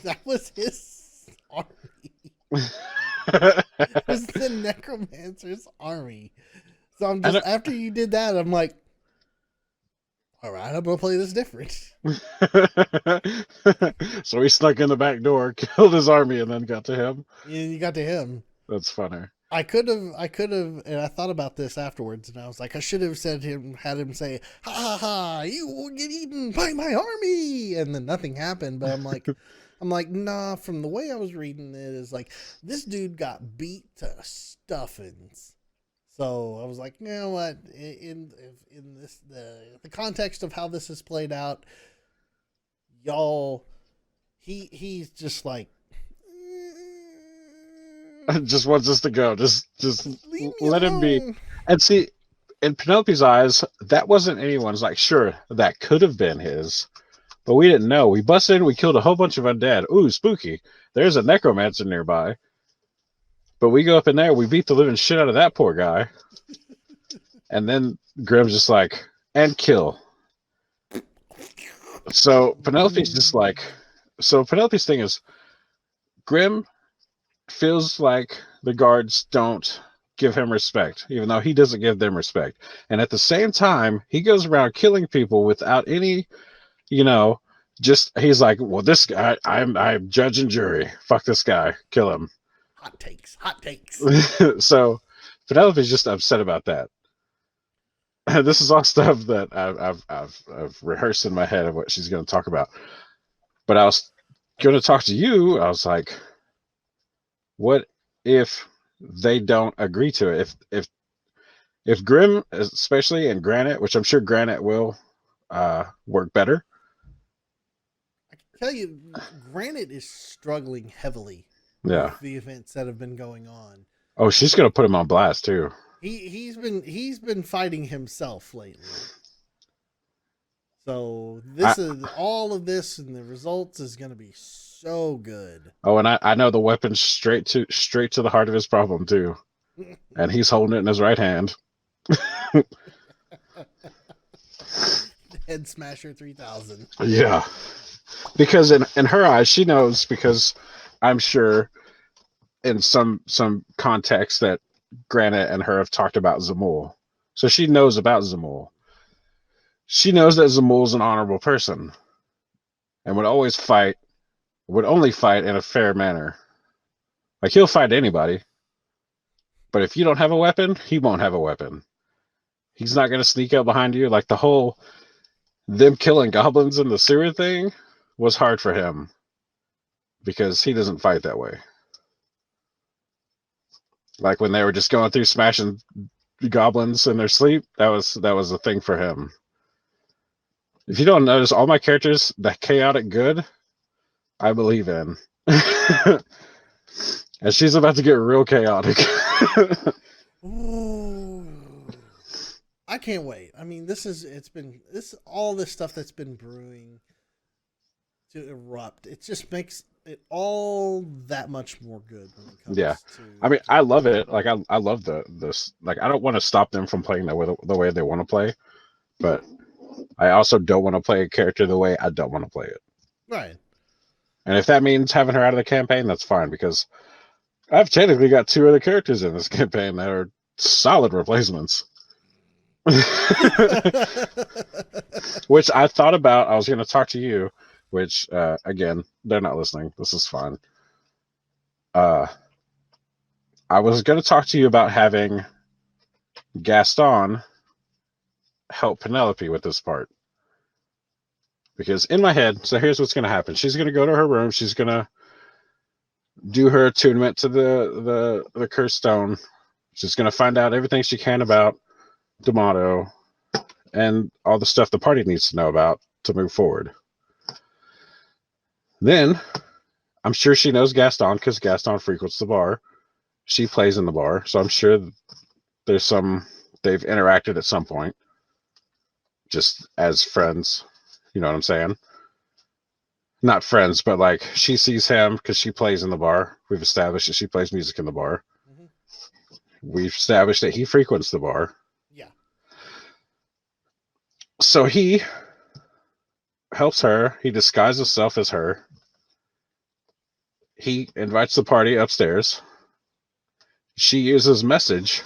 That was his army. It was the necromancer's army. So I'm just, after you did that, I'm like, all right, I'm going to play this different. So he snuck in the back door, killed his army, and then got to him. Yeah, you got to him. That's funny. I could have, and I thought about this afterwards, and I was like, I should have had him say, "Ha ha ha! You will get eaten by my army," and then nothing happened. But I'm like, nah. From the way I was reading it, is like this dude got beat to stuffings. So I was like, you know what? In this the context of how this has played out, y'all, he's just like. Just wants us to go. Just let him be. And see, in Penelope's eyes, that wasn't anyone's. Like, sure, that could have been his, but we didn't know. We busted in, we killed a whole bunch of undead. Ooh, spooky. There's a necromancer nearby. But we go up in there, we beat the living shit out of that poor guy. And then Grimm's just like, and kill. So Penelope's just like, Penelope's thing is, Grimm feels like the guards don't give him respect, even though he doesn't give them respect. And at the same time, he goes around killing people without any, just, he's like, well, this guy, I'm judge and jury. Fuck this guy. Kill him. Hot takes. So Penelope's just upset about that. This is all stuff that I've rehearsed in my head of what she's going to talk about. But I was going to talk to you. I was like, what if they don't agree to it? If Grimm, especially, and Granite, which I'm sure Granite will work better. I can tell you, Granite is struggling heavily. Yeah. With the events that have been going on. Oh, she's gonna put him on blast too. He's been fighting himself lately. So this is all of this, and the results is going to be so good. Oh, and I know the weapon's straight to the heart of his problem too, and he's holding it in his right hand. Head Smasher 3000. Yeah, because in her eyes, she knows, because I'm sure in some context that Granite and her have talked about Zamul, so she knows about Zamul. She knows that Zamul's an honorable person and would only fight in a fair manner. Like, he'll fight anybody, but if you don't have a weapon, he won't have a weapon. He's not going to sneak up behind you. Like, the whole them killing goblins in the sewer thing was hard for him because he doesn't fight that way. Like, when they were just going through smashing goblins in their sleep, that was a thing for him. If you don't notice, all my characters, that chaotic good, I believe in. And she's about to get real chaotic. Ooh. I can't wait. I mean, all this stuff that's been brewing to erupt. It just makes it all that much more good when it comes to... I mean, I love it. Like, I love this. Like, I don't want to stop them from playing the way they want to play, but I also don't want to play a character the way I don't want to play it. Right. And if that means having her out of the campaign, that's fine, because I've technically got 2 other characters in this campaign that are solid replacements. Which I thought about. I was going to talk to you, which, again, they're not listening. This is fine. I was going to talk to you about having Gaston help Penelope with this part. Because in my head, so here's what's going to happen. She's going to go to her room. She's going to do her attunement to the cursed stone. She's going to find out everything she can about D'Amato and all the stuff the party needs to know about to move forward. Then, I'm sure she knows Gaston, because Gaston frequents the bar. She plays in the bar, so I'm sure they've interacted at some point, just as friends. You know what I'm saying? Not friends, but like, she sees him because she plays in the bar. We've established that she plays music in the bar. Mm-hmm. We've established that he frequents the bar. Yeah. So he helps her. He disguises himself as her. he invites the party upstairs. She uses message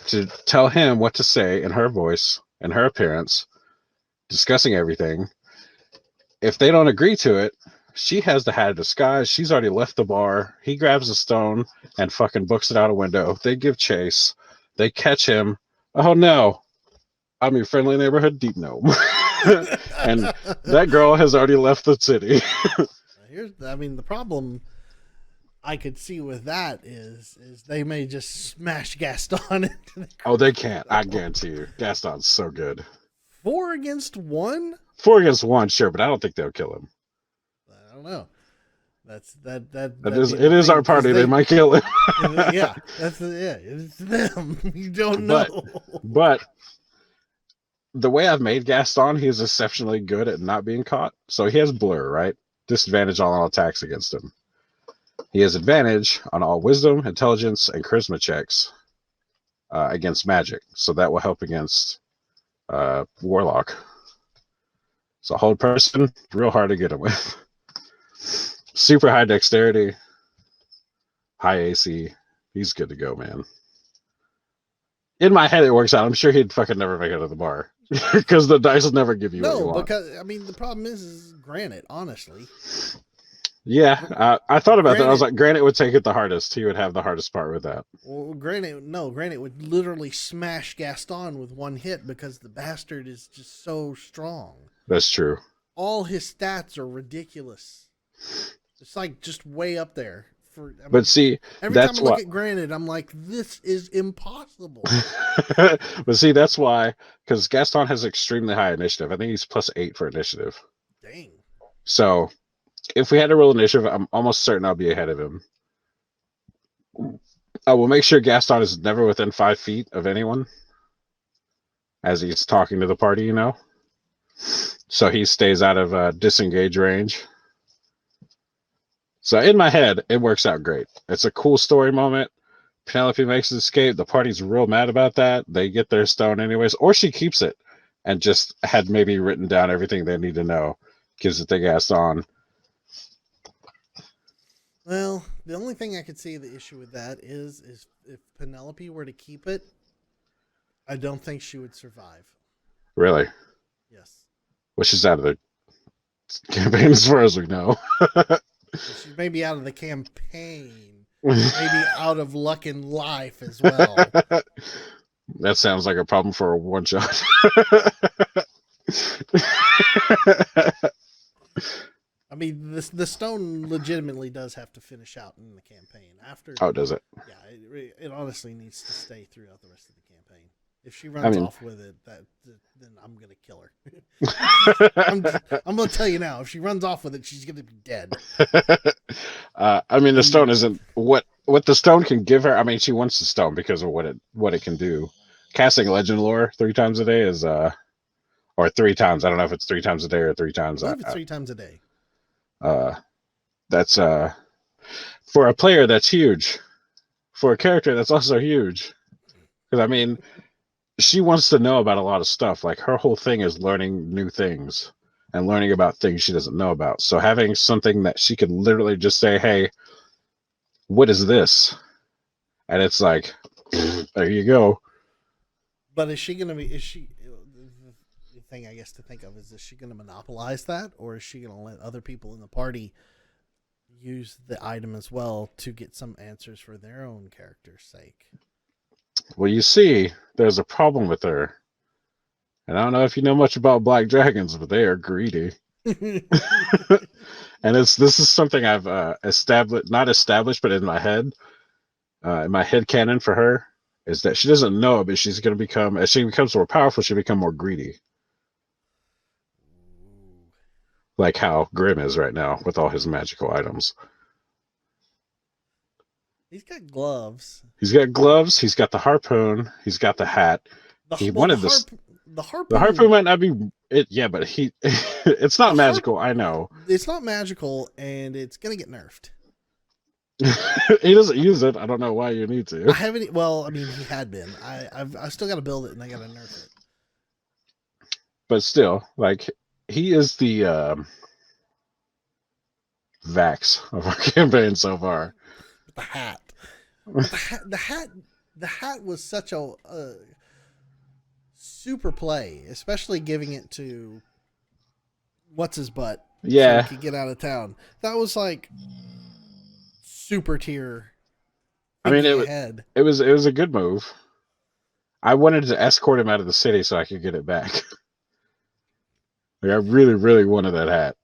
to tell him what to say in her voice and her appearance, discussing everything. If they don't agree to it, she has the hat of disguise. She's already left the bar. He grabs a stone and fucking books it out a window. They give chase. They catch him. Oh no, I'm your friendly neighborhood deep gnome. And that girl has already left the city. The problem I could see with that is they may just smash Gaston into the Oh, they can't. I guarantee you. Gaston's so good. 4 against 1? 4 against 1, sure, but I don't think they'll kill him. I don't know. It is our party. They might kill him. Yeah, it's them. You don't know. But the way I've made Gaston, he is exceptionally good at not being caught. So he has blur, right? Disadvantage on all attacks against him. He has advantage on all wisdom, intelligence, and charisma checks against magic. So that will help against Warlock. So hold person, real hard to get him with. Super high dexterity, high AC. He's good to go, man. In my head, it works out. I'm sure he'd fucking never make it to the bar because the dice will never give you what you want. Because the problem is Granite, honestly. Yeah, I thought about that. I was like, Granite would take it the hardest. He would have the hardest part with that. Well, Granite would literally smash Gaston with one hit because the bastard is just so strong. That's true. All his stats are ridiculous. It's like just way up there. But see, every time I look at Granite, I'm like, this is impossible. But see, that's why, because Gaston has extremely high initiative. I think he's +8 for initiative. Dang. So if we had to roll initiative, I'm almost certain I'll be ahead of him. I will make sure Gaston is never within 5 feet of anyone as he's talking to the party, you know? So he stays out of disengage range. So in my head, it works out great. It's a cool story moment. Penelope makes an escape. The party's real mad about that. They get their stone anyways. Or she keeps it and just had maybe written down everything they need to know. Gives it to Gaston. Well, the only thing I could see the issue with that is if Penelope were to keep it, I don't think she would survive. Really? Yes. Well, she's out of the campaign as far as we know. She's maybe out of the campaign. Maybe out of luck in life as well. That sounds like a problem for a one shot. I mean, the stone legitimately does have to finish out in the campaign. Oh, does it? Yeah, it honestly needs to stay throughout the rest of the campaign. If she runs off with it, then I'm gonna kill her. I'm gonna tell you now. If she runs off with it, she's gonna be dead. The stone isn't what the stone can give her. I mean, she wants the stone because of what it can do. Casting legend lore 3 times a day is or 3 times. I don't know if it's 3 times a day or 3 times. I believe it's 3 times a day. That's for a player that's huge. For a character that's also huge. Because I mean, she wants to know about a lot of stuff. Like her whole thing is learning new things and learning about things she doesn't know about. So having something that she could literally just say, "Hey, what is this?" And it's like, there you go. But is she the thing I guess to think of is she going to monopolize that, or is she going to let other people in the party use the item as well to get some answers for their own character's sake? Well, you see, there's a problem with her. And I don't know if you know much about black dragons, but they are greedy. And this is something I've not established, but in my head canon for her, is that she doesn't know, but she's going to become, as she becomes more powerful, she'll become more greedy. Like how Grim is right now with all his magical items. He's got gloves. He's got gloves. He's got the harpoon. He's got the hat. He wanted this. The harpoon. The harpoon might not be it. Yeah, but it's not magical. I know. It's not magical, and it's gonna get nerfed. He doesn't use it. I don't know why you need to. I haven't. Well, I mean, he had been. I still got to build it, and I got to nerf it. But still, like he is the vax of our campaign so far. The hat. But the hat was such a super play, especially giving it to what's his butt. Yeah. So he could get out of town. That was like super tier. I mean, it was a good move. I wanted to escort him out of the city so I could get it back. Like, I really, really wanted that hat.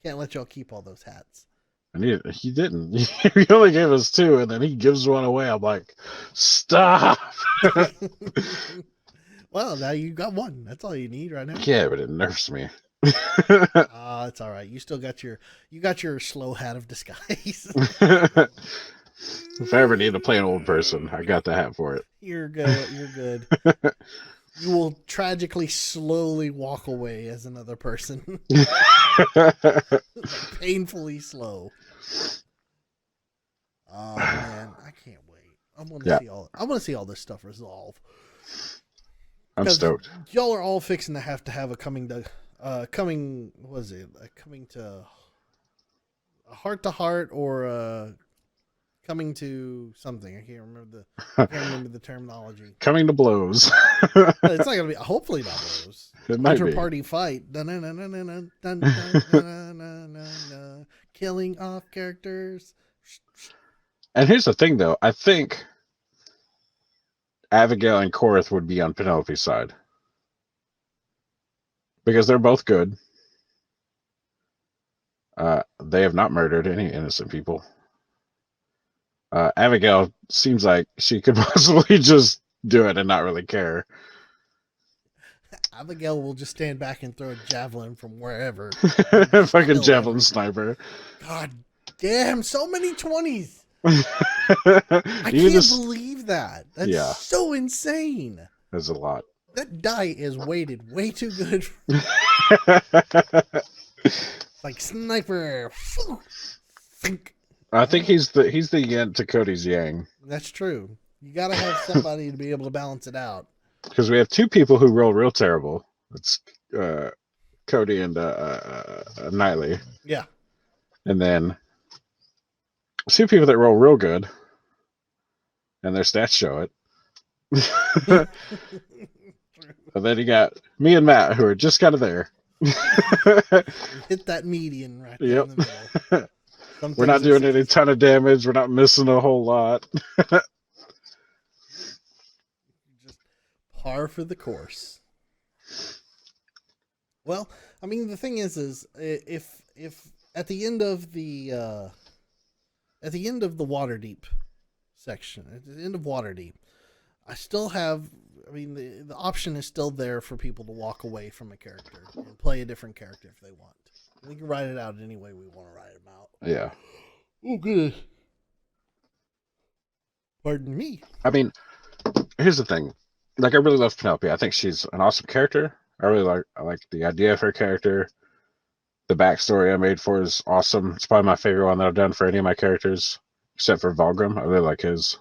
Can't let y'all keep all those hats. And he didn't. He only gave us 2, and then he gives one away. I'm like, stop. Well, now you got one. That's all you need right now. Yeah, but it nerfs me. It's all right. You still got your slow hat of disguise. If I ever need to play an old person, I got the hat for it. You're good. You're good. You will tragically slowly walk away as another person. Painfully slow. Oh man, I can't wait. I want to see all this stuff resolve. I'm stoked. Y'all are all fixing to have a coming to a heart to heart or coming to something. I can't remember the terminology. Coming to blows. It's not gonna be. Hopefully not blows. It might be. Inter-party fight. Killing off characters. And here's the thing, though. I think Abigail and Korath would be on Penelope's side because they're both good. They have not murdered any innocent people. Abigail seems like she could possibly just do it and not really care. Abigail will just stand back and throw a javelin from wherever. Fucking javelin sniper. God damn, so many 20s. I can't believe that. That's so insane. There's a lot. That die is weighted way too good. Like sniper. I think he's the yin to Cody's yang. That's true. You got to have somebody to be able to balance it out. Because we have 2 people who roll real terrible. It's Cody and Nightly. Yeah. And then 2 people that roll real good, and their stats show it. And then you got me and Matt, who are just kind of there. Hit that median right there in the middle. We're not doing any ton of damage. We're not missing a whole lot. Just par for the course. Well, I mean, the thing is if at the end of the Waterdeep section, at the end of Waterdeep, I still have. I mean, the option is still there for people to walk away from a character and play a different character if they want. We can write it out any way we want to write them out. Yeah. Oh, good. Pardon me. I mean, here's the thing. Like, I really love Penelope. I think she's an awesome character. I like the idea of her character. The backstory I made for her is awesome. It's probably my favorite one that I've done for any of my characters, except for Valgrim. I really like his.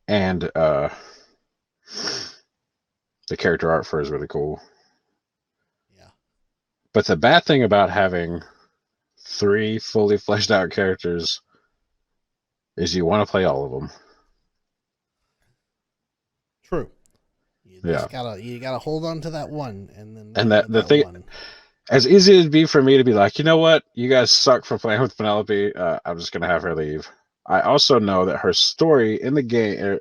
And the character art for her is really cool. Yeah. But the bad thing about having 3 fully fleshed out characters is you want to play all of them. True. You gotta hold on to that one, and that the thing, one. As easy as it'd be for me to be like, you know what, you guys suck for playing with Penelope. I'm just gonna have her leave. I also know that her story in the game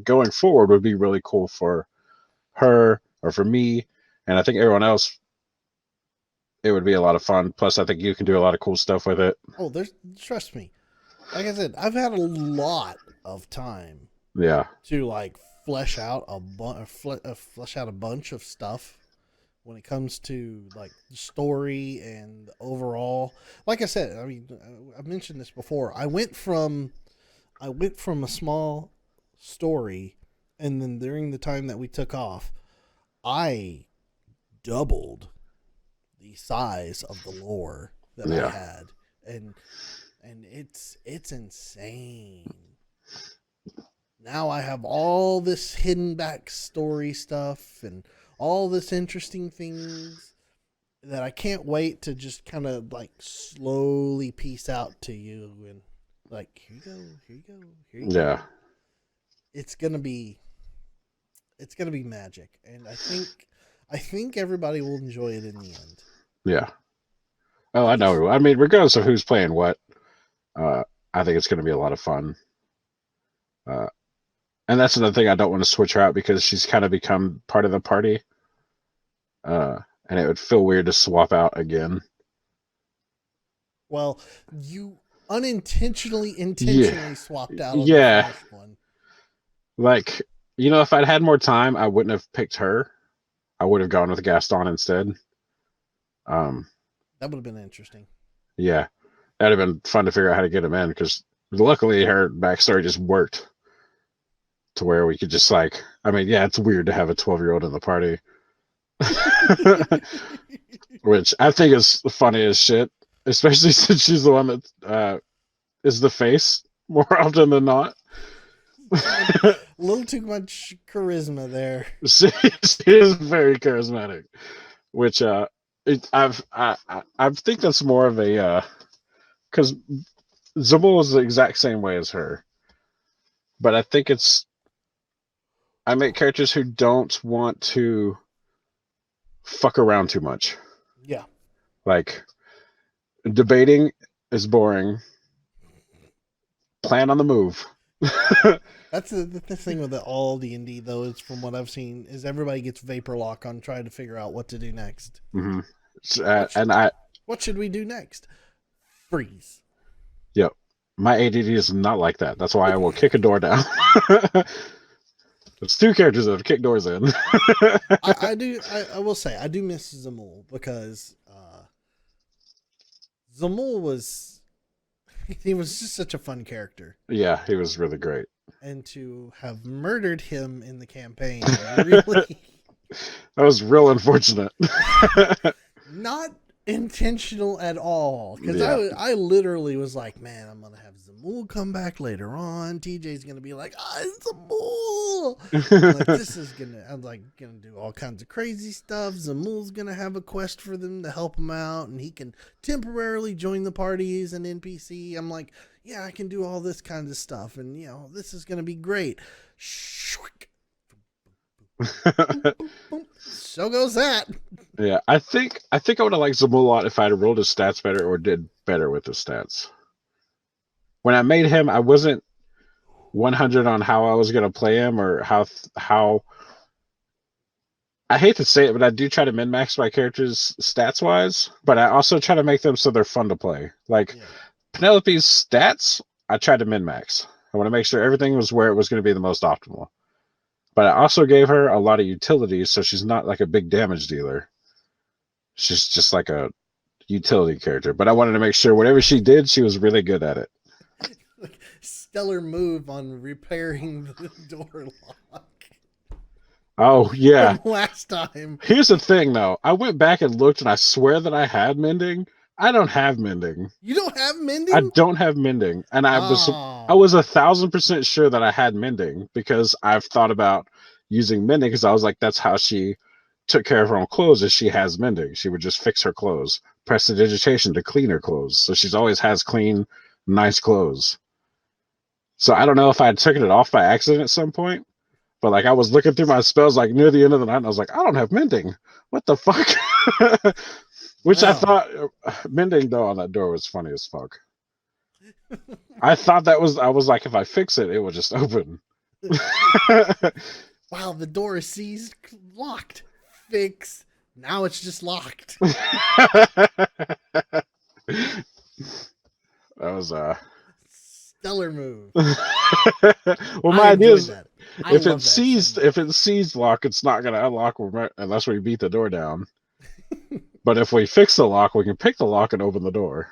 going forward would be really cool for her or for me, and I think everyone else. It would be a lot of fun. Plus, I think you can do a lot of cool stuff with it. Oh, trust me. Like I said, I've had a lot of time. Yeah. To like flesh out a bunch of stuff when it comes to like the story and overall. Like I said, I mean, I've mentioned this before. I went from a small story, and then during the time that we took off, I doubled the size of the lore that I had, and it's insane. Now I have all this hidden backstory stuff and all this interesting things that I can't wait to just kind of like slowly piece out to you and like here you go, here you go, here you go. It's gonna be magic, and I think everybody will enjoy it in the end. Yeah. Oh, I know. I mean, regardless of who's playing what, I think it's going to be a lot of fun. And that's another thing, I don't want to switch her out because she's kind of become part of the party. And it would feel weird to swap out again. Well, you intentionally swapped out on the first one. Like, if I'd had more time, I wouldn't have picked her. I would have gone with Gaston instead. That would have been interesting. Yeah. That'd have been fun to figure out how to get him in, because luckily her backstory just worked to where we could just it's weird to have a 12-year-old in the party. Which I think is funny as shit, especially since she's the one that is the face more often than not. A little too much charisma there. She is very charismatic, which I think that's more of a because Zamul is the exact same way as her, but I think I make characters who don't want to fuck around too much. Yeah. Like, debating is boring. Plan on the move. That's the thing with all D&D, though, is from what I've seen, is everybody gets vapor lock on trying to figure out what to do next. Mm-hmm. What should we do next? Freeze. Yep. My ADD is not like that. That's why I will kick a door down. It's two characters that have kicked doors in. I will say, I do miss Zamul, because Zamul was just such a fun character. Yeah, he was really great. And to have murdered him in the campaign, really... That was real unfortunate. Not intentional at all, because I literally was like, man, I'm gonna have Zamul come back later on. TJ's gonna be like, Zamul. I'm gonna do all kinds of crazy stuff. Zamul's gonna have a quest for them to help him out, and he can temporarily join the party as an NPC. I'm like, yeah, I can do all this kind of stuff, and this is gonna be great. So goes that. Yeah, I think I would have liked Zamul a lot if I had rolled his stats better or did better with his stats. When I made him, I wasn't 100 on how I was going to play him, or how I hate to say it, but I do try to min-max my characters stats-wise, but I also try to make them so they're fun to play. Like, Penelope's stats, I tried to min-max. I want to make sure everything was where it was going to be the most optimal. But I also gave her a lot of utilities, so she's not like a big damage dealer. She's just like a utility character. But I wanted to make sure whatever she did, she was really good at it. Stellar move on repairing the door lock. Oh, yeah. From last time. Here's the thing, though. I went back and looked, and I swear that I had mending. I don't have mending. You don't have mending? I don't have mending. And I was 1,000% sure that I had mending, because I've thought about using mending, because I was like, that's how she took care of her own clothes, is she has mending. She would just fix her clothes. Prestidigitation to clean her clothes. So she's always has clean, nice clothes. So I don't know if I had taken it off by accident at some point, but like I was looking through my spells like near the end of the night, and I was like, I don't have mending. What the fuck? Which I thought mending though on that door was funny as fuck. I thought I was like, if I fix it, it will just open. Wow, the door is seized, locked. Fix. Now it's just locked. That was stellar move. Well, my idea is if it's seized lock, it's not gonna unlock unless we beat the door down. But if we fix the lock, we can pick the lock and open the door.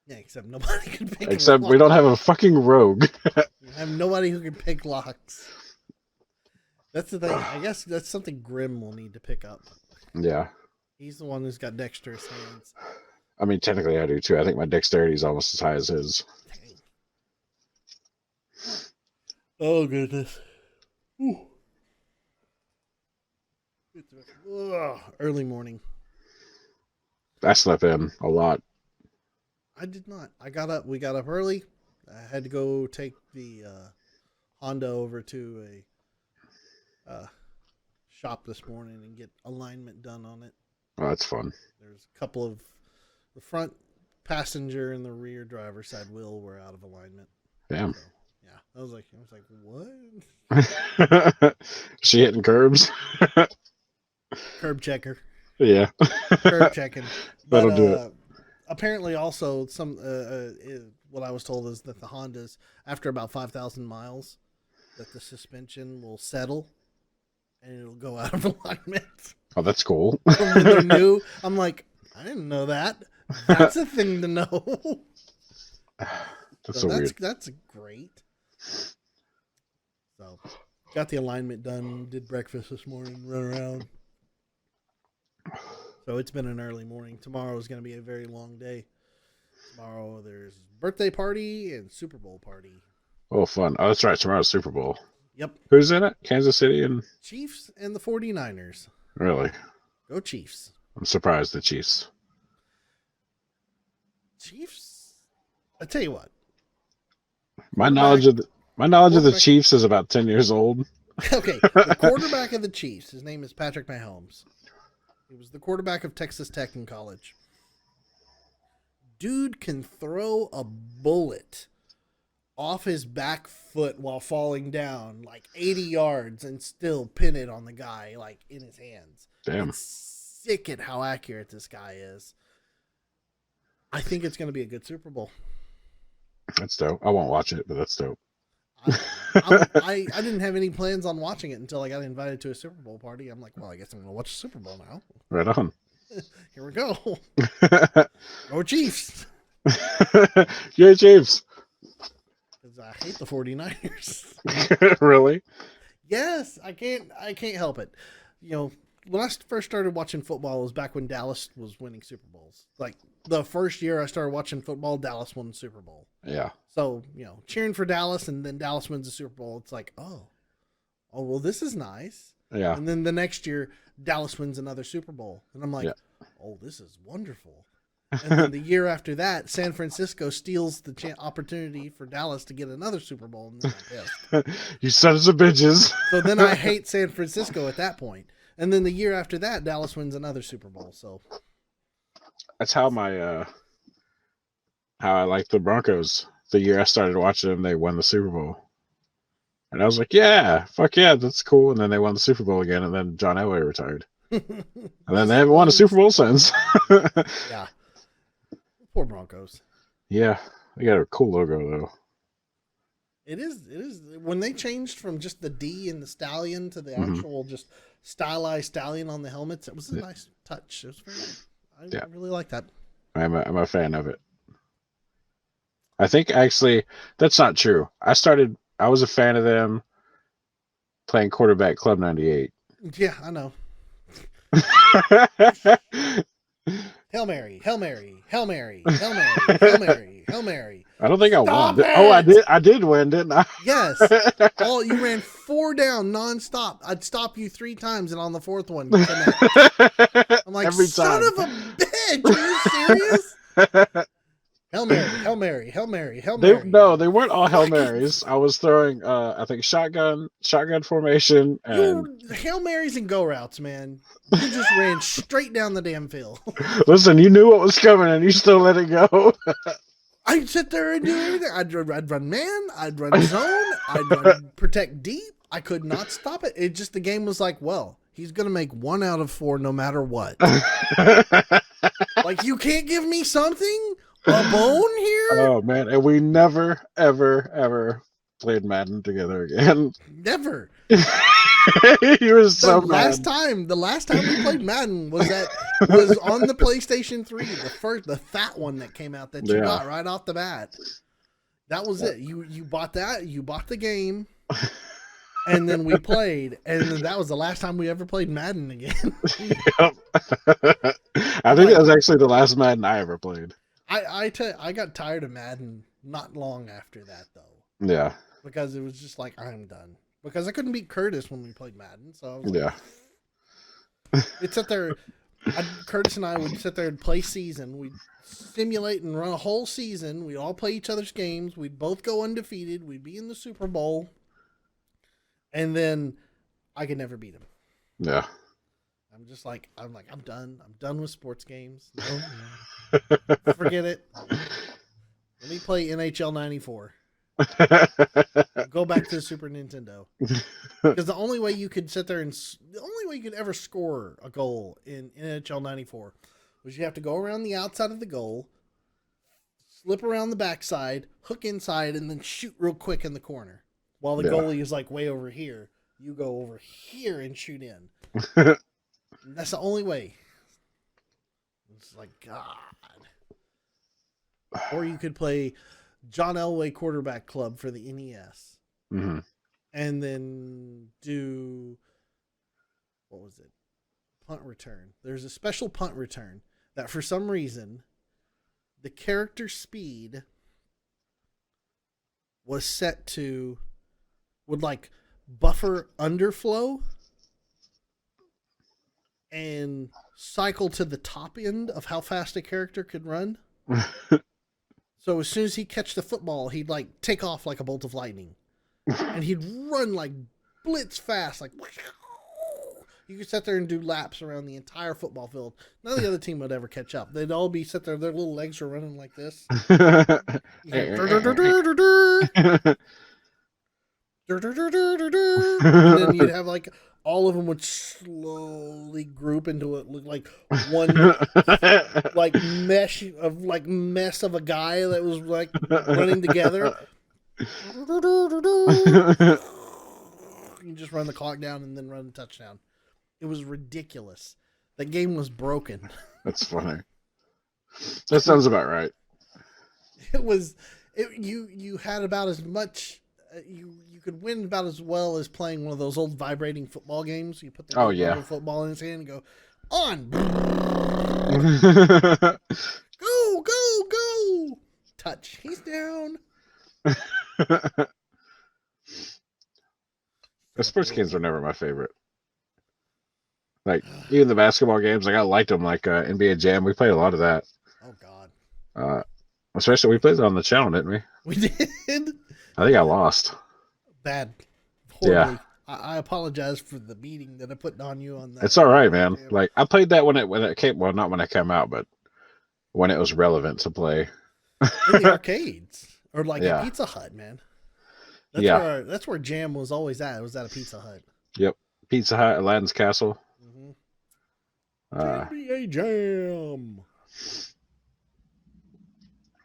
Yeah, except nobody can pick. Except we don't have a fucking rogue. We have nobody who can pick locks. That's the thing. I guess that's something Grim will need to pick up. Yeah. He's the one who's got dexterous hands. I mean, technically I do too. I think my dexterity is almost as high as his. Oh, goodness. Ooh. Early morning. I slept in a lot. I did not. We got up early. I had to go take the Honda over to a shop this morning and get alignment done on it. Oh, that's fun. There's a couple of the front passenger and the rear driver's side wheel were out of alignment. Damn. So, yeah, I was like, what? She hitting curbs. Curb checker. Yeah. Curb checking. But, That'll do it. Apparently, also what I was told is that the Hondas, after about 5,000 miles, that the suspension will settle and it'll go out of alignment. Oh, that's cool. When they're new, I'm like, I didn't know that. That's a thing to know. That's so weird. That's great. So, got the alignment done. Did breakfast this morning. Run around. So it's been an early morning. Tomorrow is going to be a very long day. Tomorrow there's birthday party and Super Bowl party. Oh, fun. Oh, that's right. Tomorrow's Super Bowl. Yep. Who's in it? Kansas City and... Chiefs and the 49ers. Really? Go Chiefs. I'm surprised the Chiefs. Chiefs? I tell you what. My knowledge of the Chiefs is about 10 years old. Okay. The quarterback of the Chiefs, his name is Patrick Mahomes. He was the quarterback of Texas Tech in college. Dude can throw a bullet off his back foot while falling down like 80 yards and still pin it on the guy like in his hands. Damn. It's sick at how accurate this guy is. I think it's going to be a good Super Bowl. That's dope. I won't watch it, but that's dope. I didn't have any plans on watching it until I got invited to a Super Bowl party. I'm like, well, I guess I'm going to watch the Super Bowl now. Right on. Here we go. Go Chiefs. Yay, Chiefs. Because I hate the 49ers. Really? Yes, I can't help it. You know, when I first started watching football, it was back when Dallas was winning Super Bowls. Like the first year I started watching football, Dallas won the Super Bowl. Yeah. So, you know, cheering for Dallas and then Dallas wins the Super Bowl. It's like, oh, well, this is nice. Yeah. And then the next year, Dallas wins another Super Bowl. And I'm like, oh, this is wonderful. And then the year after that, San Francisco steals the opportunity for Dallas to get another Super Bowl. And then I'm pissed. You sons of bitches. So then I hate San Francisco at that point. And then the year after that, Dallas wins another Super Bowl. So that's how how I like the Broncos. The year I started watching them, they won the Super Bowl. And I was like, yeah, fuck yeah, that's cool. And then they won the Super Bowl again, and then John Elway retired. And then they haven't won a Super Bowl since. Yeah. Poor Broncos. Yeah. They got a cool logo, though. It is. When they changed from just the D and the stallion to the actual just stylized stallion on the helmets, it was a nice touch. It was very, I really like that. I'm a fan of it. I think, actually, that's not true. I was a fan of them playing quarterback Club 98. Yeah, I know. Hail Mary, Hail Mary, Hail Mary, Hail Mary, Hail Mary, Hail Mary. I don't think I won. Oh, I did win, didn't I? Yes. You ran 4 down nonstop. I'd stop you 3 times, and on the 4th one, you connect. I'm like, every son time. of a bitch, are you serious? Hail Mary, Hail Mary, Hail Mary, Hail Mary. They weren't all Hail Marys. I was throwing, I think, shotgun formation. And... Hail Marys and go routes, man. You just ran straight down the damn field. Listen, you knew what was coming, and you still let it go. I'd sit there and do everything. I'd run man. I'd run zone. I'd run protect deep. I could not stop it. It just, the game was like, well, he's going to make 1 out of 4 no matter what. Like, you can't give me something? A bone here? Oh, man. And we never, ever, ever played Madden together again. Never. You were so mad. The last time we played Madden was on the PlayStation 3, the fat one that came out that you got right off the bat. That was it. You bought that, you bought the game, and then we played, and then that was the last time we ever played Madden again. Yep. I think that was actually the last Madden I ever played. I got tired of Madden not long after that, though. Yeah. Because it was just like, I'm done. Because I couldn't beat Curtis when we played Madden, so I was like, We'd sit there. Curtis and I would sit there and play season. We'd simulate and run a whole season. We'd all play each other's games. We'd both go undefeated. We'd be in the Super Bowl. And then I could never beat him. Yeah. I'm done. I'm done with sports games. No. Forget it. Let me play NHL 94. Go back to the Super Nintendo. Because the only way you could ever score a goal in NHL 94 was you have to go around the outside of the goal, slip around the backside, hook inside, and then shoot real quick in the corner. While the goalie is like way over here, you go over here and shoot in. That's the only way. It's like, God. Or you could play John Elway Quarterback Club for the NES. Mm-hmm. And then do, what was it? Punt return. There's a special punt return that for some reason, the character speed was set to, would like buffer underflow and cycle to the top end of how fast a character could run. So as soon as he catch the football, he'd like take off like a bolt of lightning, and he'd run like blitz fast, like you could sit there and do laps around the entire football field. None of the other team would ever catch up. They'd all be sit there, their little legs are running like this. And then you'd have like all of them would slowly group into it, look like one like mess of a guy that was like running together. You just run the clock down and then run the touchdown. It was ridiculous. The game was broken. That's funny. That sounds about right. You had about as much. You could win about as well as playing one of those old vibrating football games. You put the football in his hand and go, on. Go. Touch. He's down. The sports games were never my favorite. Like, even the basketball games, like I liked them, like NBA Jam. We played a lot of that. Oh, God. Especially, we played it on the channel, didn't we? We did. I think I lost. Bad. Horribly. Yeah. I apologize for the beating that I put on you on that. It's all right, man. Like, I played that when it came. Well, not when it came out, but when it was relevant to play. In the arcades. Or like a Pizza Hut, man. That's where Jam was always at. It was at a Pizza Hut. Yep. Pizza Hut, Aladdin's Castle. Mm-hmm. NBA Jam.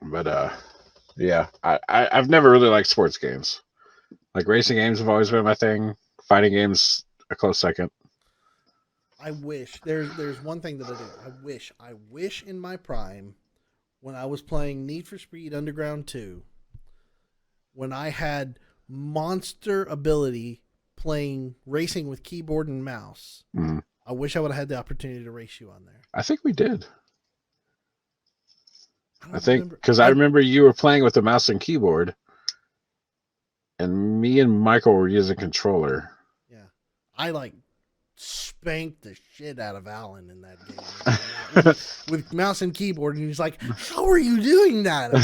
But yeah, I've never really liked sports games. Like racing games have always been my thing. Fighting games a close second. I wish there's one thing that I do. I wish in my prime when I was playing Need for Speed Underground 2, when I had monster ability playing racing with keyboard and mouse. Mm-hmm. I wish I would have had the opportunity to race you on there. I think we did. I think because I remember you were playing with the mouse and keyboard, and me and Michael were using controller. Yeah, I like spanked the shit out of Alan in that game with mouse and keyboard, and he's like, "How are you doing that?" Like,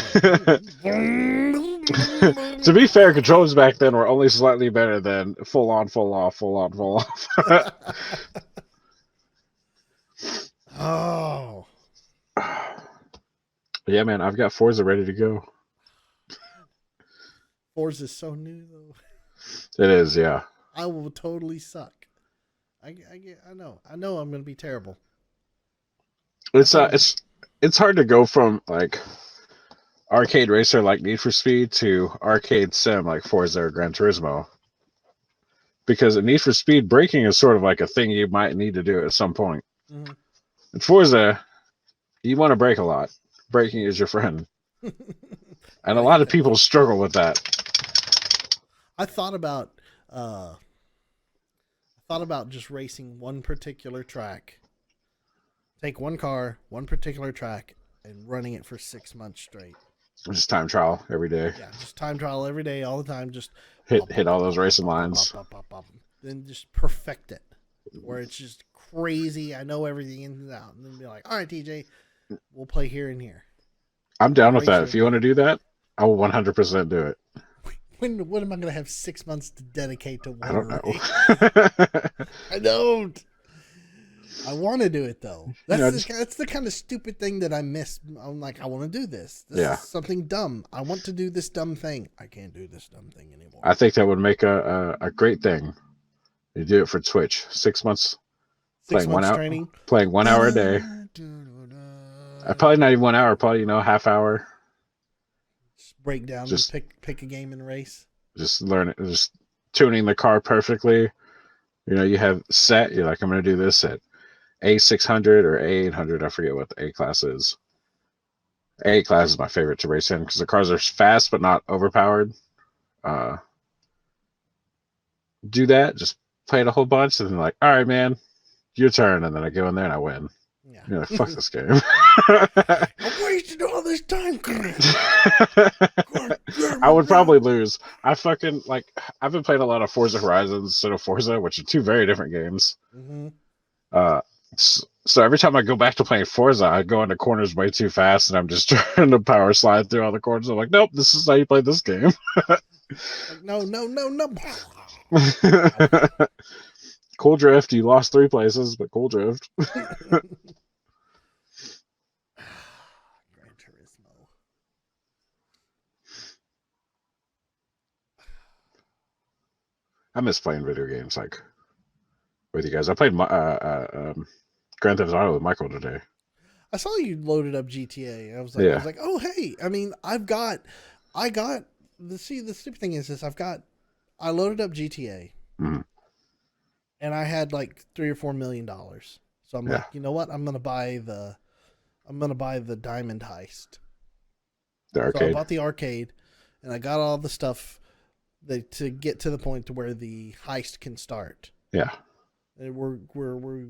to be fair, controllers back then were only slightly better than full on, full off, full on, full off. Oh. Yeah, man, I've got Forza ready to go. Forza's so new, though. It is, yeah. I will totally suck. I know I'm going to be terrible. It's hard to go from like arcade racer like Need for Speed to arcade sim like Forza or Gran Turismo. Because in Need for Speed, braking is sort of like a thing you might need to do at some point. Mm-hmm. In Forza, you want to brake a lot. Braking is your friend. And a lot of people struggle with that. I thought about just racing one particular track. Take one car, one particular track, and running it for 6 months straight. Just time trial every day. Yeah, just time trial every day, all the time. Just hit all those racing lines. Then just perfect it. where it's just crazy. I know everything in and out, and then be like, all right, TJ, we'll play here and here. I'm down with that. If you want to do that, I will 100% do it. When am I going to have 6 months to dedicate to one? I don't know. I don't. I want to do it though. That's the kind of stupid thing that I miss. I'm like, I want to do this. This is something dumb. I want to do this dumb thing. I can't do this dumb thing anymore. I think that would make a great thing. You do it for Twitch. 6 months. 6 months training. Playing 1 hour a day. Probably not even 1 hour. Probably half hour. Just break down. Just pick a game and race. Just learn it. Just tuning the car perfectly. You have set. You're like, I'm going to do this at A600 or A800. I forget what the A class is. A class is my favorite to race in because the cars are fast but not overpowered. Do that. Just play it a whole bunch and then like, all right, man, your turn. And then I go in there and I win. Yeah. You're like, fuck this game. I'm wasting all this time. I would probably lose. I've been playing a lot of Forza Horizon instead of Forza, which are two very different games. Mm-hmm. So every time I go back to playing Forza, I go into corners way too fast, and I'm just trying to power slide through all the corners. I'm like, nope, this is how you play this game. No. Cool drift. You lost 3 places, but cool drift. Gran Turismo. I miss playing video games with you guys. I played Grand Theft Auto with Michael today. I saw you loaded up GTA. I was like, oh hey. I mean, I got the stupid thing is I loaded up GTA. Mm-hmm. And I had like $3 or $4 million. So I'm like, you know what? I'm gonna buy the Diamond Heist. The arcade. So I bought the arcade, and I got all the stuff to get to the point to where the heist can start. Yeah. And we're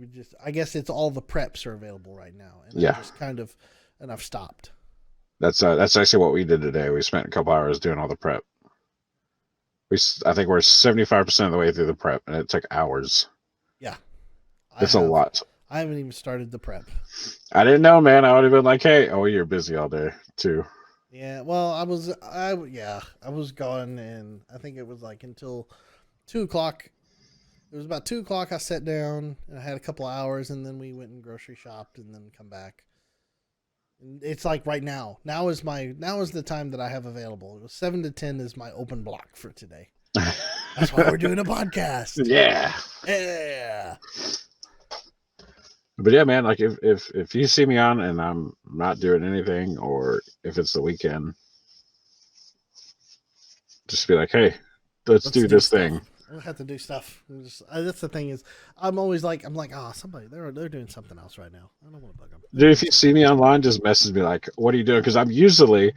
just, I guess it's all the preps are available right now. And yeah. And I've stopped. That's actually what we did today. We spent a couple hours doing all the prep. I think we're 75% of the way through the prep, and it took hours. Yeah. It's a lot. I haven't even started the prep. I didn't know, man. I would have been like, hey, you're busy all day, too. Yeah, well, I was gone, and I think it was like until 2 o'clock. It was about 2 o'clock. I sat down, and I had a couple of hours, and then we went and grocery shopped, and then come back. And it's like right now. Now is the time that I have available. It was 7 to 10 is my open block for today. That's why we're doing a podcast. Yeah. Yeah. But yeah, man, like if you see me on and I'm not doing anything, or if it's the weekend, just be like, hey, let's do this thing. I don't have to do stuff. That's the thing is, I'm always like, somebody they're doing something else right now. I don't want to bug them. Dude, if you see me online, just message me like, what are you doing? Because I'm usually,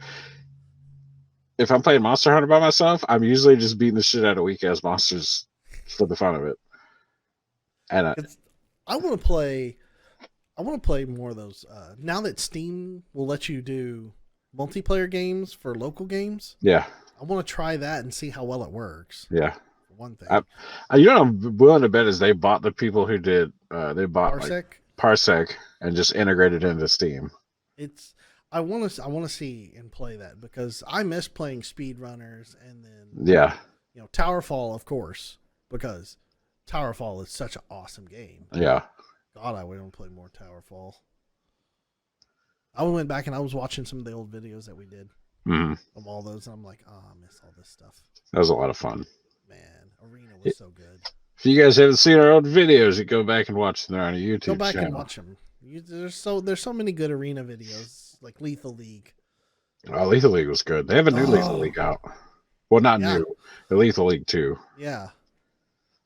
if I'm playing Monster Hunter by myself, I'm usually just beating the shit out of weak ass monsters for the fun of it. And I want to play more of those. Now that Steam will let you do multiplayer games for local games. Yeah. I want to try that and see how well it works. Yeah. One thing. I'm willing to bet is they bought the people who did. They bought Parsec and just integrated into Steam. I want to see and play that because I miss playing speedrunners and then Towerfall, of course, because Towerfall is such an awesome game. Yeah. God, I want to play more Towerfall. I went back and I was watching some of the old videos that we did of all those, and I'm like, I miss all this stuff. That was a lot of fun. Man, Arena was so good. If you guys haven't seen our old videos, you go back and watch them. They're on a YouTube channel. Go back and watch them. There's so many good Arena videos, like Lethal League. Oh, Lethal League was good. They have a new Lethal League out. Well, not new. The Lethal League 2. Yeah.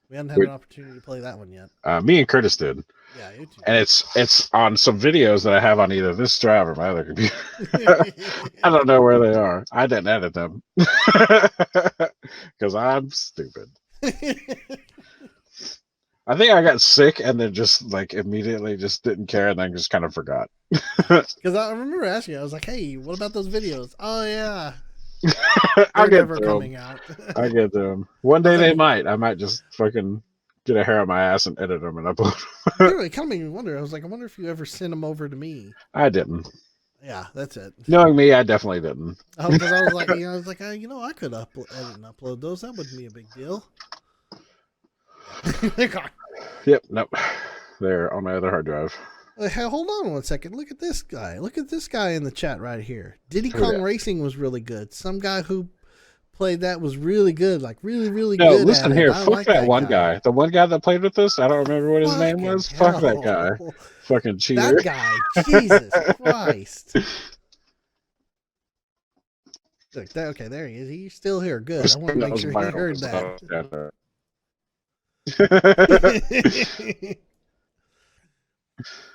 We haven't had an opportunity to play that one yet. Me and Curtis did. Yeah, YouTube. And it's on some videos that I have on either this drive or my other computer. I don't know where they are. I didn't edit them. Because I'm stupid. I think I got sick and then just like immediately just didn't care and then just kind of forgot. Because I remember asking you, I was like, hey, what about those videos? Oh, yeah. I'll get never coming out. I get them. One day they might. I might just fucking get a hair on my ass and edit them and upload them. Literally, kind of made me wonder. I was like, I wonder if you ever sent them over to me. I didn't. Yeah, that's it. Knowing me, I definitely didn't. Because I was like, I could edit and upload those. That wouldn't be a big deal. Yep, nope. They're on my other hard drive. Hey, hold on one second. Look at this guy. Look at this guy in the chat right here. Diddy Kong Racing was really good. Some guy who played that was really good. Like, really, really good. No, listen here. Fuck that one guy. The one guy that played with us, I don't remember what his name was. Fuck that guy. Fucking cheater. That guy. Jesus Christ. Look, okay, there he is. He's still here. Good. I want to make sure he heard that.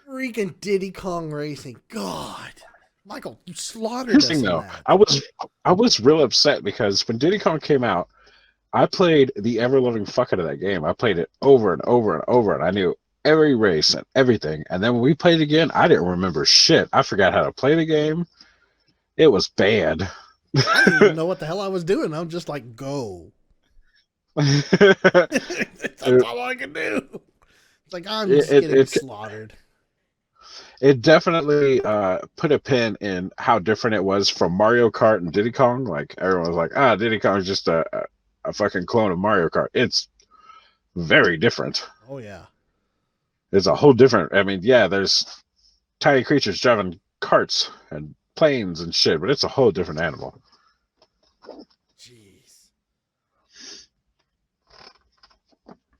Freaking Diddy Kong Racing. God. Michael, you slaughtered us in that. I was real upset because when Diddy Kong came out, I played the ever-loving fuck out of that game. I played it over and over and over, and I knew every race and everything. And then when we played again, I didn't remember shit. I forgot how to play the game. It was bad. I didn't even know what the hell I was doing. I'm just like, go. That's all I can do. It's like, I'm just getting slaughtered. It definitely put a pin in how different it was from Mario Kart and Diddy Kong. Like, everyone was like, Diddy Kong is just a fucking clone of Mario Kart. It's very different. Oh, yeah. It's a whole different... I mean, yeah, there's tiny creatures driving carts and planes and shit, but it's a whole different animal. Jeez.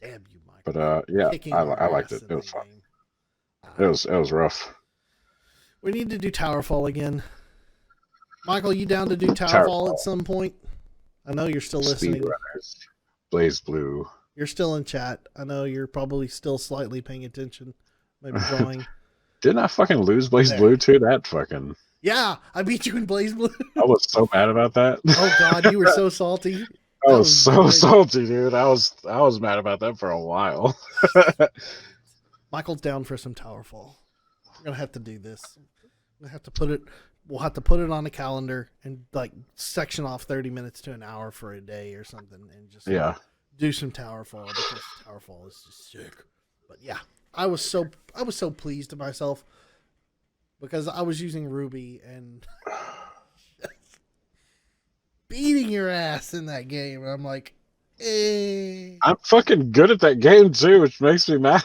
Damn you, Michael. But, yeah, I liked it. It was fun. It was rough. We need to do Towerfall again. Michael, you down to do Towerfall at some point? I know you're still listening. Speedrunners. Blaze Blue. You're still in chat. I know you're probably still slightly paying attention. Maybe drawing. Didn't I fucking lose Blaze Blue too? That fucking... Yeah, I beat you in Blaze Blue. I was so mad about that. Oh, God, you were so salty. I was so salty, dude. I was mad about that for a while. Michael's down for some Towerfall. We're gonna have to do this. We'll have to put it on a calendar and like section off 30 minutes to an hour for a day or something, and just do some Towerfall, because Towerfall is just sick. But yeah, I was so pleased with myself because I was using Ruby and beating your ass in that game, and I'm like, hey. I'm fucking good at that game too, which makes me mad.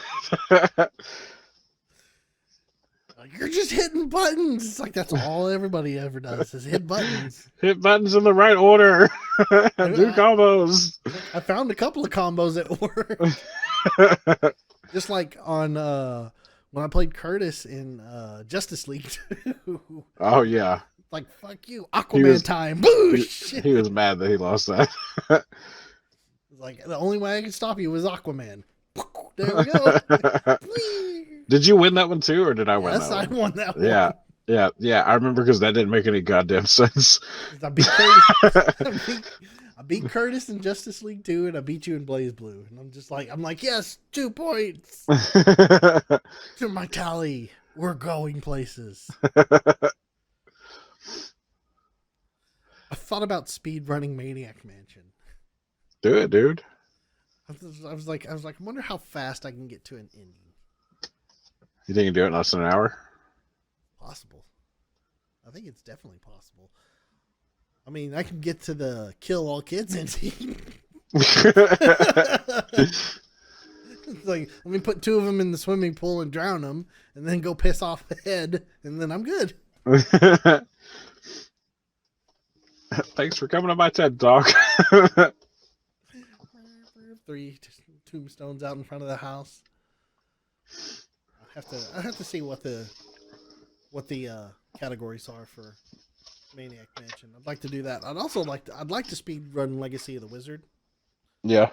You're just hitting buttons. It's like that's all everybody ever does is hit buttons. Hit buttons in the right order. Do combos. I found a couple of combos that work. Just like on when I played Curtis in Justice League 2. Oh yeah. Like fuck you, Aquaman time. Boosh! He was mad that he lost that. Like the only way I could stop you was Aquaman. There we go. Did you win that one too, or did I win that one? Yes, I won that one. Yeah. I remember because that didn't make any goddamn sense. I beat Curtis. I beat Curtis in Justice League 2, and I beat you in Blaze Blue. And I'm like, yes, 2 points to my tally. We're going places. I thought about speed running Maniac Mansion. Do it, dude. I was like, I wonder how fast I can get to an ending. You think you can do it in less than an hour? Possible. I think it's definitely possible. I mean, I can get to the kill all kids ending. It's like, let me put 2 of them in the swimming pool and drown them, and then go piss off the head, and then I'm good. Thanks for coming to my TED Talk. 3 tombstones out in front of the house. I have to see what the categories are for Maniac Mansion. I'd like to do that. I'd like to speed run Legacy of the Wizard. Yeah.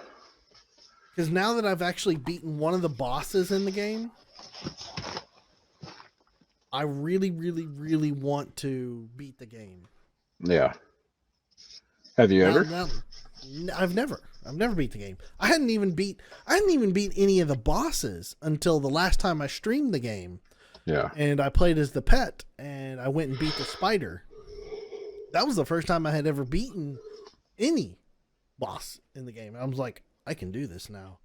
Because now that I've actually beaten one of the bosses in the game, I really, really, really want to beat the game. Yeah. Have you ever? I've never beat the game. I hadn't even beat any of the bosses until the last time I streamed the game. Yeah. And I played as the pet, and I went and beat the spider. That was the first time I had ever beaten any boss in the game. I was like, I can do this now.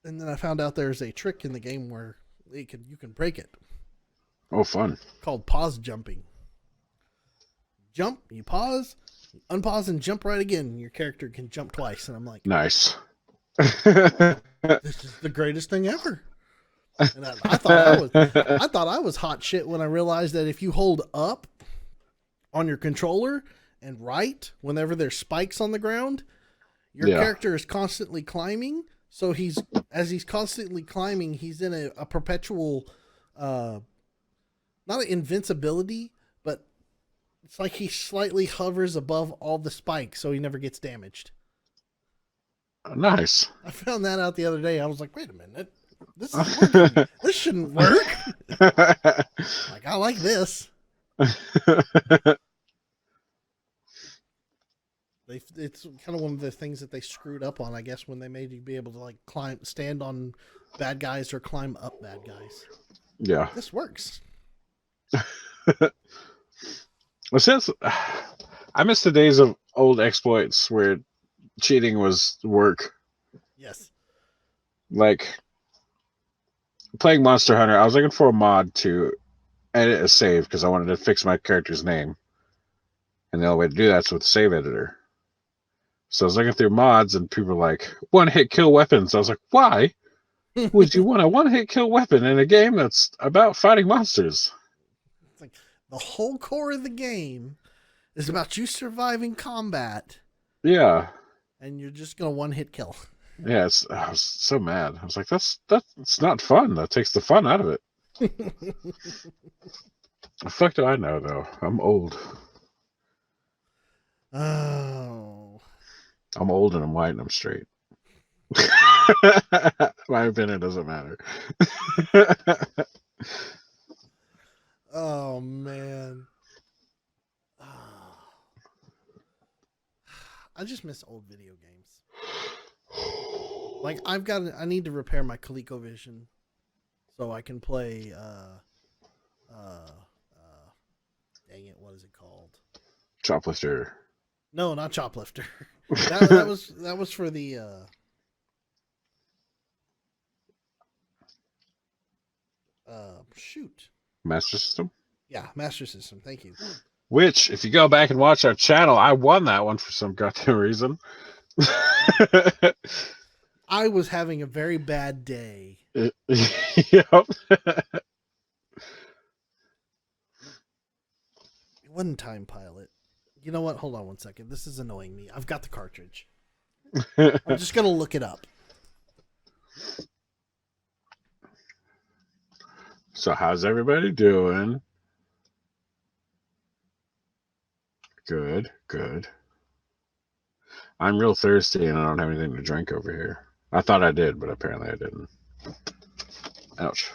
And then I found out there's a trick in the game where you can break it. Oh, fun. Called pause jumping. Jump, you pause, you unpause, and jump right again. Your character can jump twice. And I'm like, nice. This is the greatest thing ever. And I thought I was hot shit when I realized that if you hold up on your controller and right whenever there's spikes on the ground, your character is constantly climbing. So as he's constantly climbing, he's in a perpetual, not an invincibility, but it's like he slightly hovers above all the spikes, so he never gets damaged. Nice. I found that out the other day. I was like, wait a minute, this is working. This shouldn't work. Like, I like this. It's kind of one of the things that they screwed up on, I guess, when they made you be able to like stand on bad guys or climb up bad guys. Yeah, this works. Well, since I miss the days of old exploits where cheating was work. Yes. Like playing Monster Hunter, I was looking for a mod to edit a save because I wanted to fix my character's name, and the only way to do that's with the save editor. So I was looking through mods, and people were like, one-hit kill weapons. I was like, why would you want a one-hit kill weapon in a game that's about fighting monsters? It's like the whole core of the game is about you surviving combat. Yeah. And you're just going to one-hit kill. Yeah, I was so mad. I was like, that's not fun. That takes the fun out of it. The fuck do I know, though? I'm old. Oh. I'm old and I'm white and I'm straight. My opinion doesn't matter. Oh, man. I just miss old video games. Like, I need to repair my ColecoVision so I can play, dang it, what is it called? Choplifter. No, not Choplifter. that was for the, shoot. Master System? Yeah, Master System. Thank you. Which, if you go back and watch our channel, I won that one for some goddamn reason. I was having a very bad day. Yep. It wasn't Time Pilot. You know what? Hold on one second. This is annoying me. I've got the cartridge. I'm just going to look it up. So how's everybody doing? Good. I'm real thirsty and I don't have anything to drink over here. I thought I did, but apparently I didn't. Ouch.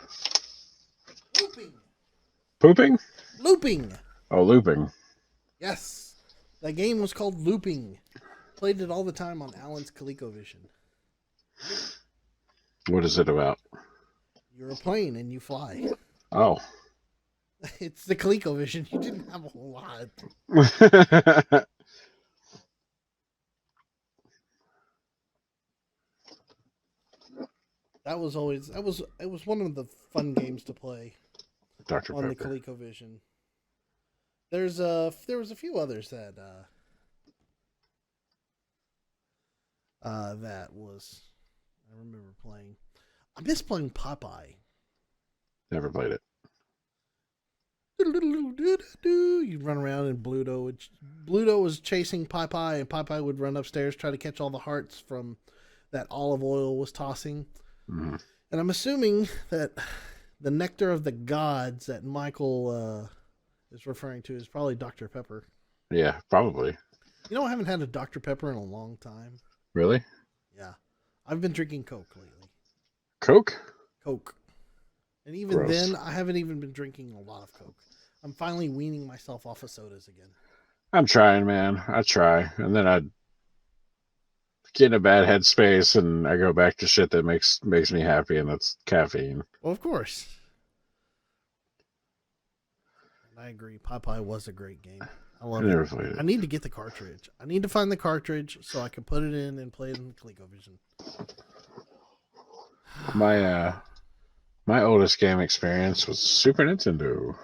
Pooping? Looping. Oh, looping. Yes. That game was called Looping. Played it all the time on Alan's ColecoVision. What is it about? You're a plane and you fly. Oh. It's the ColecoVision. You didn't have a whole lot. It was one of the fun games to play. Dr. On Pepper. the ColecoVision. There was a few others that I remember playing. I miss playing Popeye. Never played it. You'd run around and Bluto was chasing Popeye, and Popeye would run upstairs, try to catch all the hearts from that olive oil was tossing. Mm-hmm. And I'm assuming that the nectar of the gods that Michael is referring to is probably Dr. Pepper. Yeah, probably. You know, I haven't had a Dr. Pepper in a long time. Really? Yeah. I've been drinking Coke lately. Coke? Coke. And even then, I haven't even been drinking a lot of Coke. I'm finally weaning myself off of sodas again. I'm trying, man. I try. And then I get in a bad headspace and I go back to shit that makes me happy, and that's caffeine. Well, of course. And I agree. Popeye was a great game. I love never it. played it. I need to get the cartridge. I need to find the cartridge so I can put it in and play it in ColecoVision. My oldest game experience was Super Nintendo.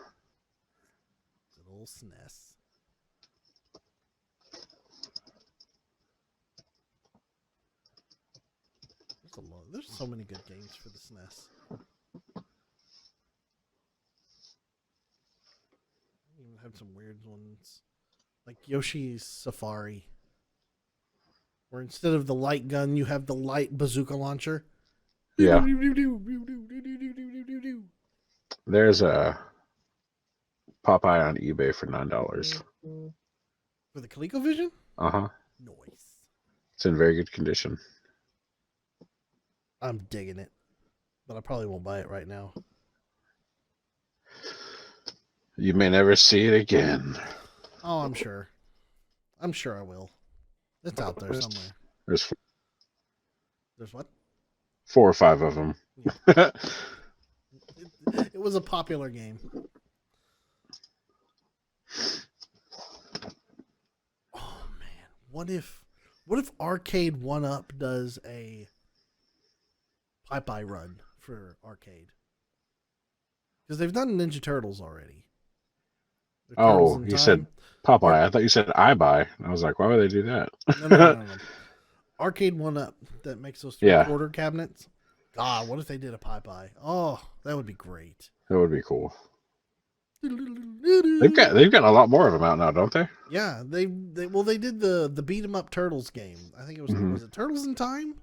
Good old SNES. There's so many good games for the SNES. You have some weird ones, like Yoshi's Safari, where instead of the light gun, you have the light bazooka launcher. Yeah. There's a Popeye on eBay for $9. For the ColecoVision? Uh-huh. Nice. It's in very good condition. I'm digging it, but I probably won't buy it right now. You may never see it again. Oh, I'm sure. I'm sure I will. It's out there somewhere. There's what? 4 or 5 of them. Yeah. It was a popular game. Oh man, what if Arcade 1-Up does a Popeye run for arcade? Because they've done Ninja Turtles already. Oh, you said Popeye. I thought you said I buy. I was like, why would they do that? No. Arcade 1-Up that makes those 3/4 cabinets. God, what if they did a Popeye? Oh, that would be great. That would be cool. They've got a lot more of them out now, don't they? Yeah, they did the beat 'em up Turtles game. I think it was was it Turtles in Time?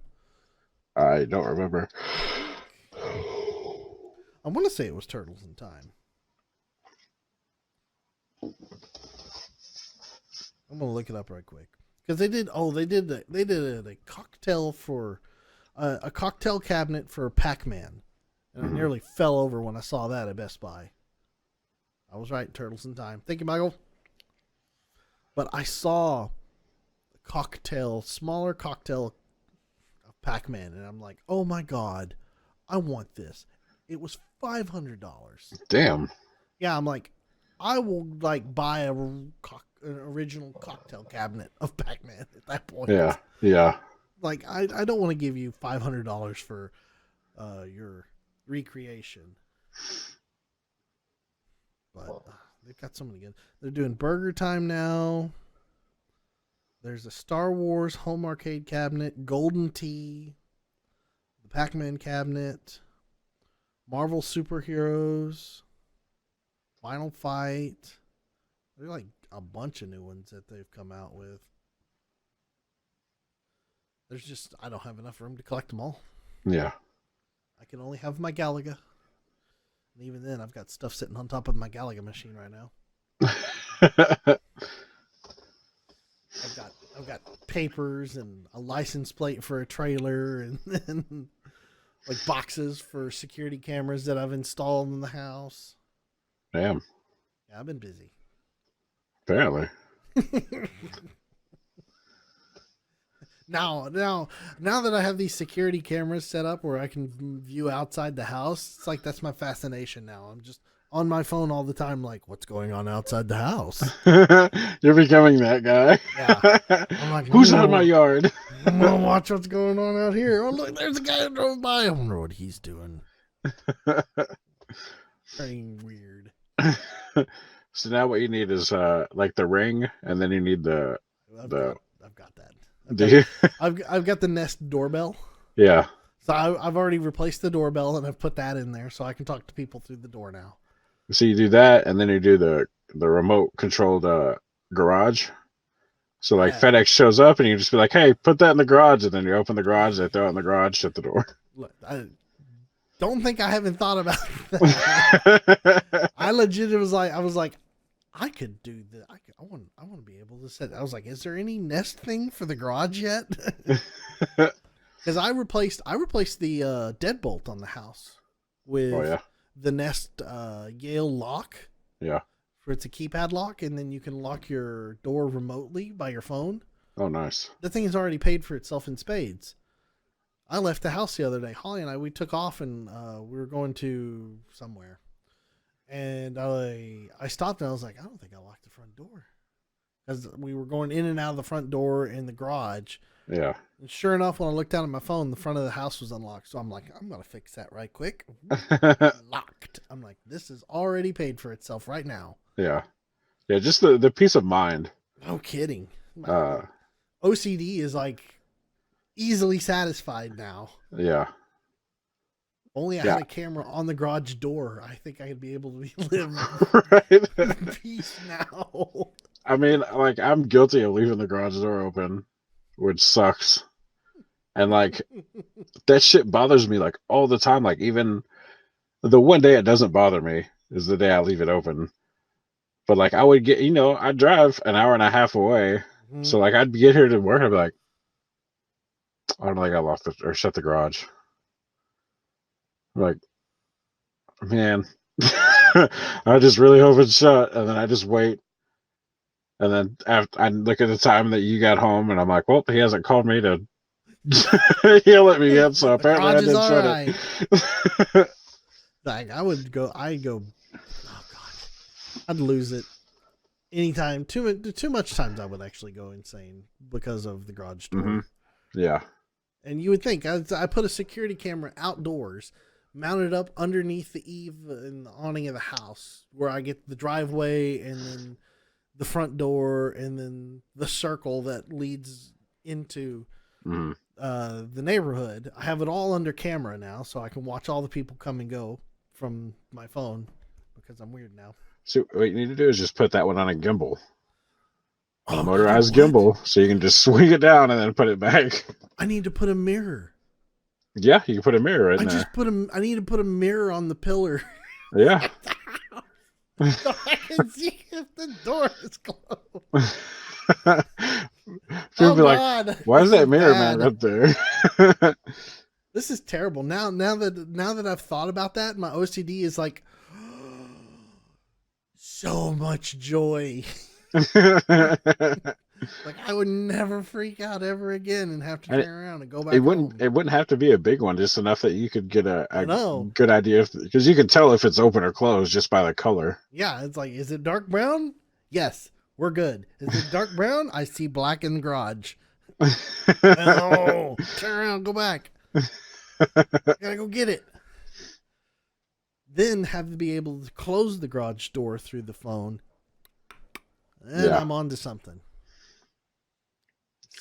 I don't remember. I want to say it was Turtles in Time. I'm gonna look it up right quick because they did a cocktail for a cocktail cabinet for Pac-Man, and I nearly fell over when I saw that at Best Buy. I was right, Turtles in Time. Thank you, Michael. But I saw a smaller cocktail of Pac-Man, and I'm like, oh my god, I want this. It was $500. Damn. Yeah, I'm like, I will buy an original cocktail cabinet of Pac-Man at that point. Yeah. Like, I don't want to give you $500 for your recreation. But they've got so many good. They're doing Burger Time now. There's a Star Wars home arcade cabinet, Golden Tee, the Pac-Man cabinet, Marvel Superheroes, Final Fight. There's like a bunch of new ones that they've come out with. I don't have enough room to collect them all. Yeah. I can only have my Galaga. And even then, I've got stuff sitting on top of my Galaga machine right now. I've got papers and a license plate for a trailer and then like boxes for security cameras that I've installed in the house. Damn. Yeah, I've been busy. Apparently. Now that I have these security cameras set up where I can view outside the house, it's like that's my fascination now. I'm just on my phone all the time, like, what's going on outside the house? You're becoming that guy. Yeah. I'm like, who's out of my yard? I'm gonna watch what's going on out here. Oh look, there's a guy who drove by. I wonder what he's doing. Pretty weird. So now what you need is like the Ring, and then you need the. I've got that. I've got the Nest doorbell. Yeah. So I've already replaced the doorbell and I've put that in there so I can talk to people through the door now. So you do that, and then you do the remote controlled garage. So like FedEx shows up, and you just be like, "Hey, put that in the garage," and then you open the garage, they throw it in the garage, shut the door. Look, I don't think I haven't thought about that. I legit was like, I could do that. I want to be able to set. I was like, is there any Nest thing for the garage yet? Because I replaced the deadbolt on the house with the Nest Yale lock. Yeah. For it's a keypad lock, and then you can lock your door remotely by your phone. Oh, nice. The thing has already paid for itself in spades. I left the house the other day. Holly and we took off, and we were going to somewhere. And I stopped, and I was like, I don't think I locked the front door. because we were going in and out of the front door in the garage. Yeah. And sure enough, when I looked down at my phone, the front of the house was unlocked. So I'm like, I'm going to fix that right quick. Locked. I'm like, this is already paid for itself right now. Yeah. Yeah, just the peace of mind. No kidding. OCD is like easily satisfied now. Yeah. Only I had a camera on the garage door. I think I'd be able to live right. in peace now. I mean, like, I'm guilty of leaving the garage door open, which sucks. And like, that shit bothers me like all the time. Like, even the one day it doesn't bother me is the day I leave it open. But like, I would get, I'd drive an hour and a half away. Mm-hmm. So like, I'd get here to work. I'd be like, I don't think I locked or shut the garage. I'm like, man, I just really hope it's shut. And then I just wait. And then after I look at the time that you got home, and I'm like, well, he hasn't called me to yell at me yet, so apparently I didn't shut it. Like, I'd go, oh God, I'd lose it anytime. Too much times I would actually go insane because of the garage door. Mm-hmm. Yeah. And you would think I put a security camera outdoors, mounted up underneath the eave and the awning of the house, where I get the driveway and then the front door and then the circle that leads into the neighborhood. I have it all under camera now, so I can watch all the people come and go from my phone because I'm weird now. So what you need to do is just put that one on a gimbal. A motorized gimbal, so you can just swing it down and then put it back. I need to put a mirror. Yeah, you can put a mirror right there. I need to put a mirror on the pillar. Yeah. So I can see if the door is closed. People be God, like, why is that mirror man up there? This is terrible. Now that I've thought about that, my OCD is like so much joy. Like, I would never freak out ever again and have to turn around and go back. It wouldn't have to be a big one, just enough that you could get a good idea, because you can tell if it's open or closed just by the color. Yeah, it's like, is it dark brown? Yes, we're good. Is it dark brown? I see black in the garage. Oh, turn around, go back. Gotta go get it. Then have to be able to close the garage door through the phone. And I'm on to something.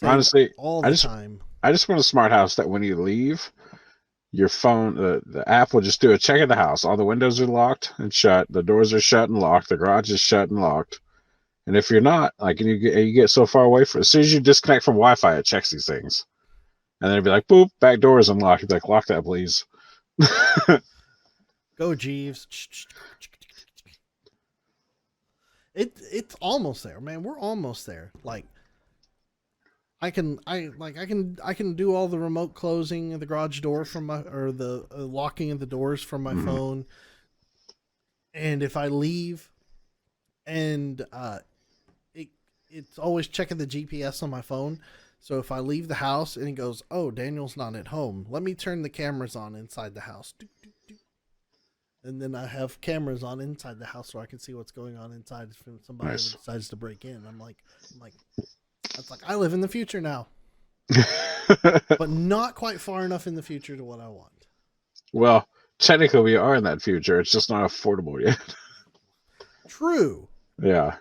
Honestly, all the time. I just want a smart house that when you leave, your phone, the app will just do a check of the house. All the windows are locked and shut. The doors are shut and locked. The garage is shut and locked. And if you're not, like, and you get so far away from, as soon as you disconnect from Wi-Fi, it checks these things. And then it'd be like, boop, back door is unlocked. You'd be like, lock that, please. Go, Jeeves. It's almost there, man. We're almost there. Like, I can do all the remote closing of the garage door from the locking of the doors from my phone. And if I leave, and it's always checking the GPS on my phone. So if I leave the house and it goes, oh, Daniel's not at home, let me turn the cameras on inside the house. And then I have cameras on inside the house so I can see what's going on inside if somebody decides to break in. I'm like, that's like, I live in the future now, but not quite far enough in the future to what I want. Well, technically we are in that future. It's just not affordable yet. True. Yeah.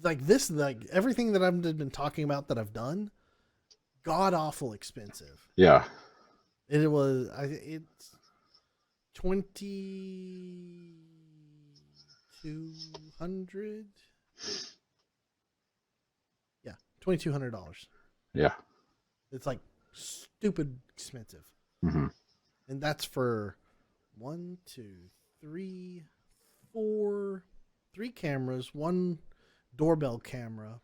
Like this, like everything that I've been talking about that I've done, god awful expensive. Yeah. It's $2,200. Yeah, $2,200. Yeah. It's like stupid expensive. Mm-hmm. And that's for 1, 2, 3, 4, 3 cameras, 1 doorbell camera,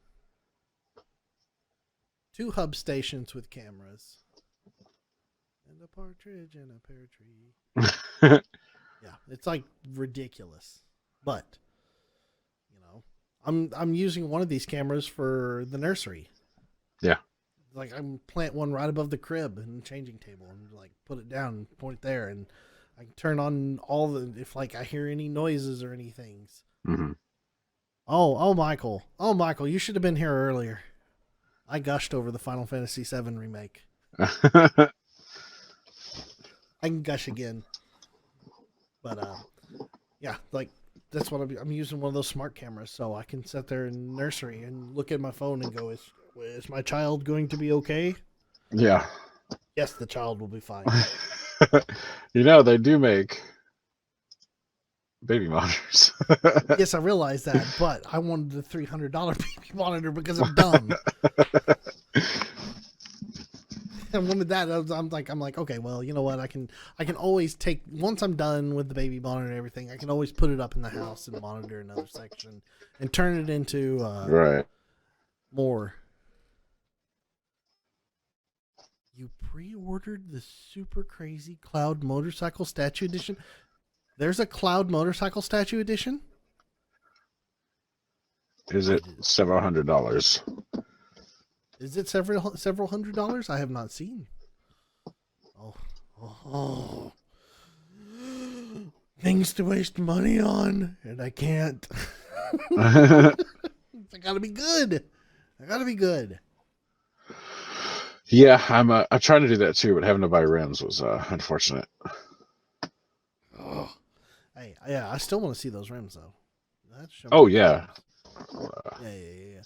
2 hub stations with cameras, and a partridge in a pear tree. Yeah, it's like ridiculous. But I'm using one of these cameras for the nursery. Yeah. Like, I'm plant one right above the crib and the changing table, and like put it down and point it there, and I can turn on all if like I hear any noises or anything. Mm-hmm. Oh, Michael. Oh, Michael, you should have been here earlier. I gushed over the Final Fantasy VII remake. I can gush again. But, yeah, like, that's what I'm using one of those smart cameras, so I can sit there in nursery and look at my phone and go, is my child going to be okay? Yeah. Yes, the child will be fine. They do make baby monitors. Yes, I realize that, but I wanted the $300 baby monitor because I'm dumb. I wanted that. I'm like, okay, well, you know what? I can always take, once I'm done with the baby monitor and everything, I can always put it up in the house and monitor another section and turn it into right. more. You pre-ordered the super crazy Cloud Motorcycle Statue Edition? There's a Cloud Motorcycle Statue Edition? Is it several $100s? Is it several $100s? I have not seen. Oh. Things to waste money on, and I can't. I gotta be good. Yeah, I tried to do that too, but having to buy rims was unfortunate. Oh. Hey, yeah, I still want to see those rims though. Oh yeah. Yeah.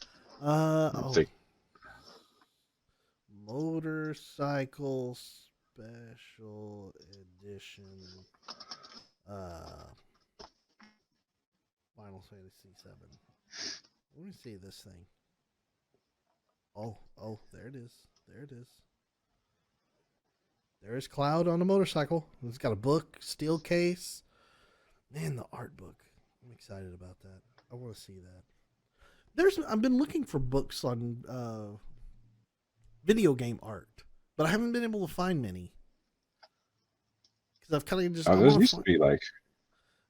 Motorcycle Special Edition. Final Fantasy VII. Let me see this thing. Oh, there it is. There is Cloud on a motorcycle. It's got a book, steel case. Man, the art book. I'm excited about that. I want to see that. I've been looking for books on video game art, but I haven't been able to find many. Because I've kind of just. There used to be like.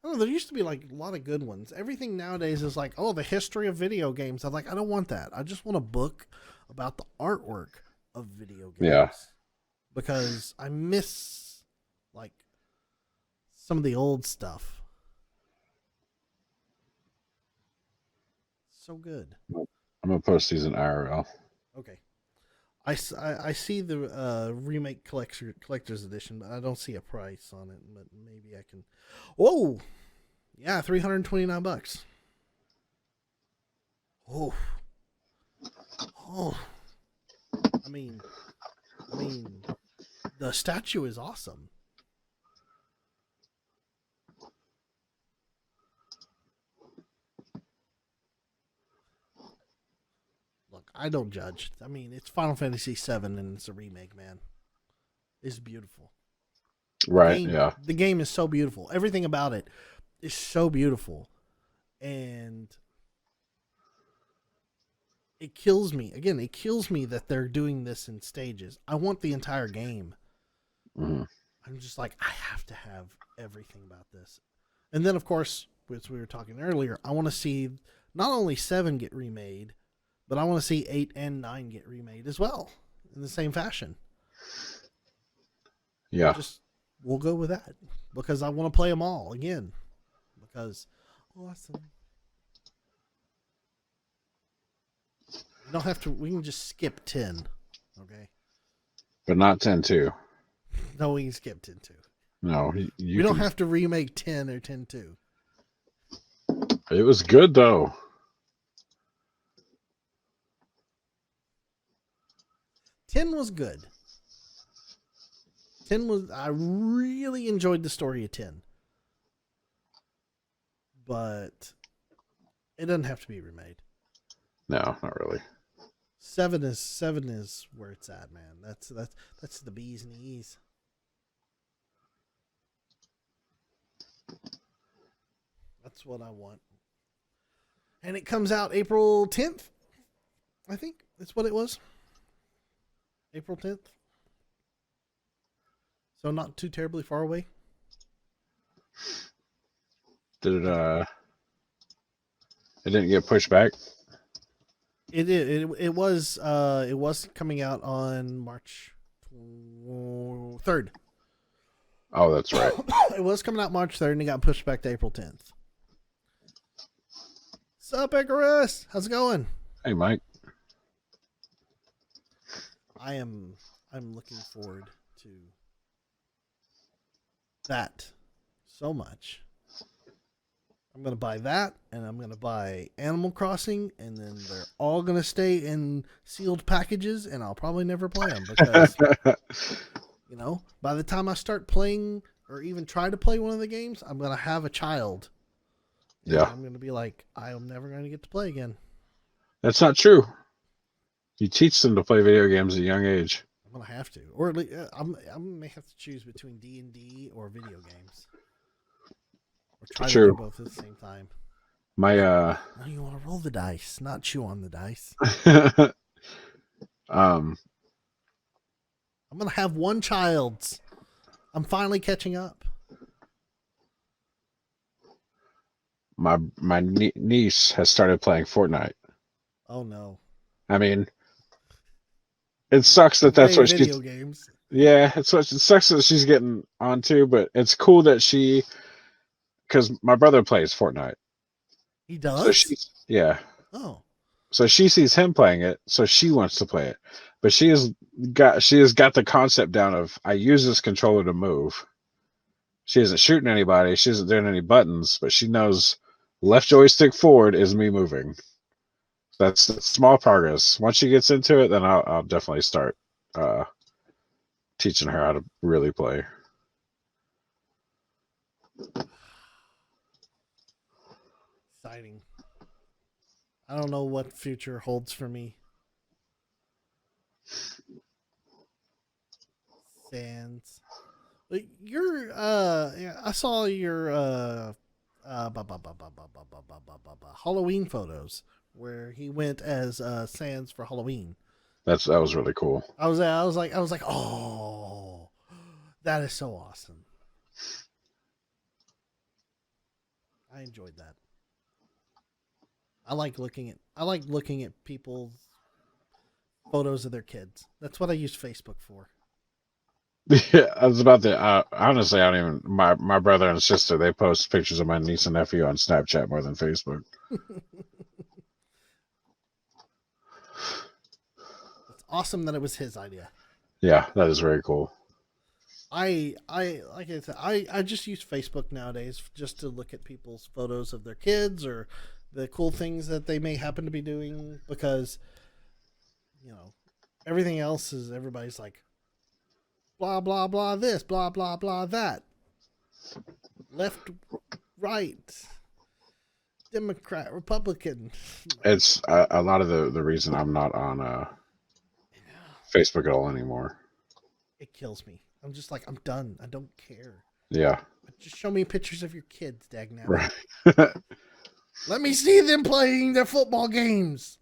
I don't know, there used to be like a lot of good ones. Everything nowadays is like, the history of video games. I'm like, I don't want that. I just want a book about the artwork of video games. Yeah. Because I miss like some of the old stuff. So good. I'm gonna post these in IRL. Okay. I see the remake collector's edition, but I don't see a price on it. But maybe I can. Whoa, yeah, $329. Oh. I mean, the statue is awesome. Look, I don't judge. I mean, it's Final Fantasy VII and it's a remake, man. It's beautiful. Right, yeah. The game is so beautiful. Everything about it is so beautiful. And it kills me. Again, it kills me that they're doing this in stages. I want the entire game. Mm-hmm. I'm just like, I have to have everything about this. And then, of course, as we were talking earlier, I want to see not only 7 get remade, but I want to see 8 and 9 get remade as well in the same fashion. Yeah. We'll go with that because I want to play them all again. Because awesome. We don't have to. We can just skip 10. Okay. But not 10-2. No, we can skip 10-2. No, we don't have to remake 10 or 10-2. It was good though. 10 was good. 10 was. I really enjoyed the story of 10. But it doesn't have to be remade. No, not really. 7 is where it's at, man. That's the B's and the E's. That's what I want. And it comes out April 10th. I think that's what it was. April 10th. So not too terribly far away. Did it didn't get pushed back? It did. It was coming out on March 3rd. Oh, that's right. It was coming out March 3rd and it got pushed back to April 10th. Sup, Icarus? How's it going? Hey, Mike. I'm looking forward to that so much. I'm going to buy that, and I'm going to buy Animal Crossing, and then they're all going to stay in sealed packages, and I'll probably never play them because, by the time I start playing or even try to play one of the games, I'm going to have a child. Yeah. I'm going to be like, I am never going to get to play again. That's not true. You teach them to play video games at a young age. I'm going to have to. Or at least, I may have to choose between D&D or video games. Or try to do both at the same time. No, you want to roll the dice, not chew on the dice. I'm going to have one child. I'm finally catching up. My niece has started playing Fortnite. Oh no! I mean, it sucks that that's what video games. Yeah, it sucks that she's getting onto, but it's cool that because my brother plays Fortnite. He does. So yeah. Oh. So she sees him playing it, so she wants to play it, but she has got the concept down of I use this controller to move. She isn't shooting anybody. She isn't doing any buttons, but she knows left joystick forward is me moving. That's small progress. Once she gets into it, then I'll definitely start teaching her how to really play. Exciting. I don't know what future holds for me. Sans. I saw your Halloween photos where he went as Sans for Halloween. That was really cool. I was like, oh, that is so awesome. I enjoyed that. I like looking at people's photos of their kids. That's what I use Facebook for. Yeah, I was about to. Honestly, I don't even. My brother and sister, they post pictures of my niece and nephew on Snapchat more than Facebook. It's awesome that it was his idea. Yeah, that is very cool. I like I said, I just use Facebook nowadays just to look at people's photos of their kids or the cool things that they may happen to be doing because everything else is everybody's like blah blah blah this, blah blah blah that. Left, right, Democrat, Republican. It's a lot of the reason I'm not on Facebook at all anymore. It kills me. I'm just like, I'm done. I don't care. Yeah. Just show me pictures of your kids, dagnabbit. Right. Let me see them playing their football games.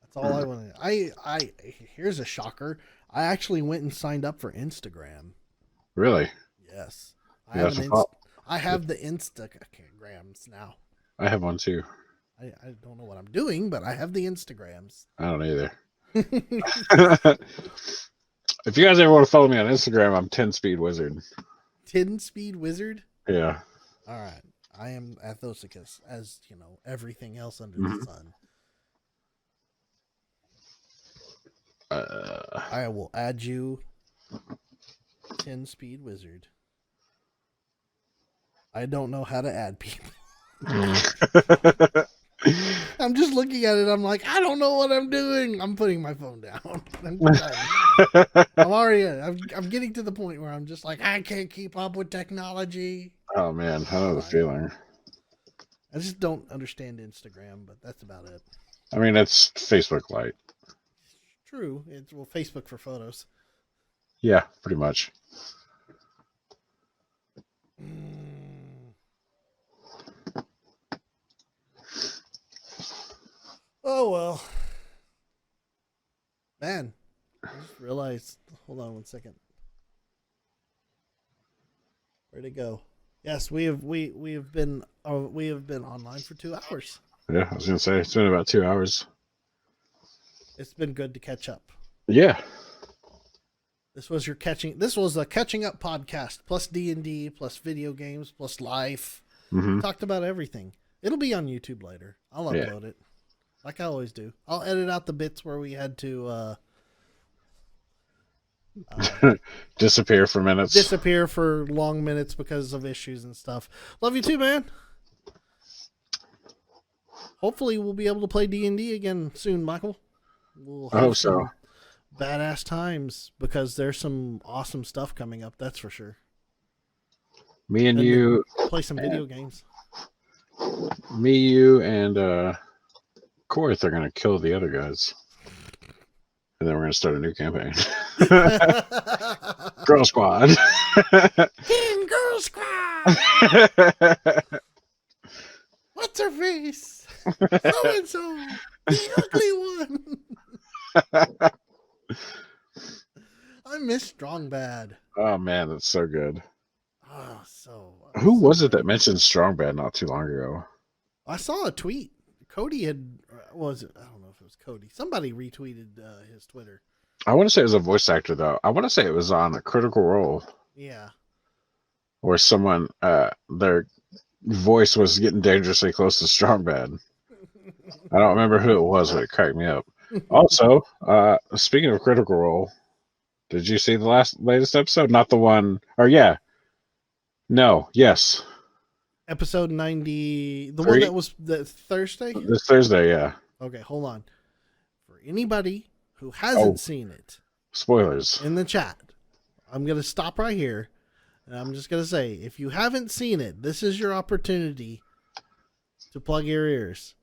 That's all I want to. Here's a shocker. I actually went and signed up for Instagram. Really? Yes. I have the Instagrams now. I have one too. I don't know what I'm doing, but I have the Instagrams. I don't either. If you guys ever want to follow me on Instagram, I'm 10 Speed Wizard. 10 Speed Wizard? Yeah. All right. I am Athosicus, as everything else under the sun. I will add you 10 Speed Wizard. I don't know how to add people. I'm just looking at it. I'm like, I don't know what I'm doing. I'm putting my phone down. I'm done. I'm getting to the point where I'm just like, I can't keep up with technology. Oh man, I know the feeling. I just don't understand Instagram, but that's about it. I mean, it's Facebook Lite. True. It's Facebook for photos. Yeah, pretty much. Oh, well. Man, I just realized. Hold on one second. Where'd it go? Yes, we have been online for 2 hours. Yeah, I was gonna say it's been about 2 hours. It's been good to catch up. Yeah. This was a catching up podcast plus D&D plus video games plus life. Mm-hmm. We talked about everything. It'll be on YouTube later. I'll upload it, like I always do. I'll edit out the bits where we had to disappear for minutes. Disappear for long minutes because of issues and stuff. Love you too, man. Hopefully we'll be able to play D&D again soon, Michael. We'll I hope so. Badass times, because there's some awesome stuff coming up, that's for sure. Me and you play some video games. Me, you, and Korth are gonna kill the other guys. And then we're gonna start a new campaign. Girl Squad. Team Girl Squad. What's her face? So and so, the ugly one. I miss Strong Bad. Oh man, that's so good. Oh, who was it that mentioned Strong Bad not too long ago? I saw a tweet. Cody had, was it? I don't know if it was Cody. Somebody retweeted his Twitter. I want to say it was a voice actor though. I want to say it was on a Critical Role. Yeah. Or someone, their voice was getting dangerously close to Strong Bad. I don't remember who it was, but it cracked me up. Also, speaking of Critical Role, did you see the latest episode? Not the one, or yeah. No, yes. Episode 90, the one that was the Thursday? This Thursday, yeah. Okay, hold on. For anybody who hasn't seen it, spoilers in the chat, I'm going to stop right here. And I'm just going to say, if you haven't seen it, this is your opportunity to plug your ears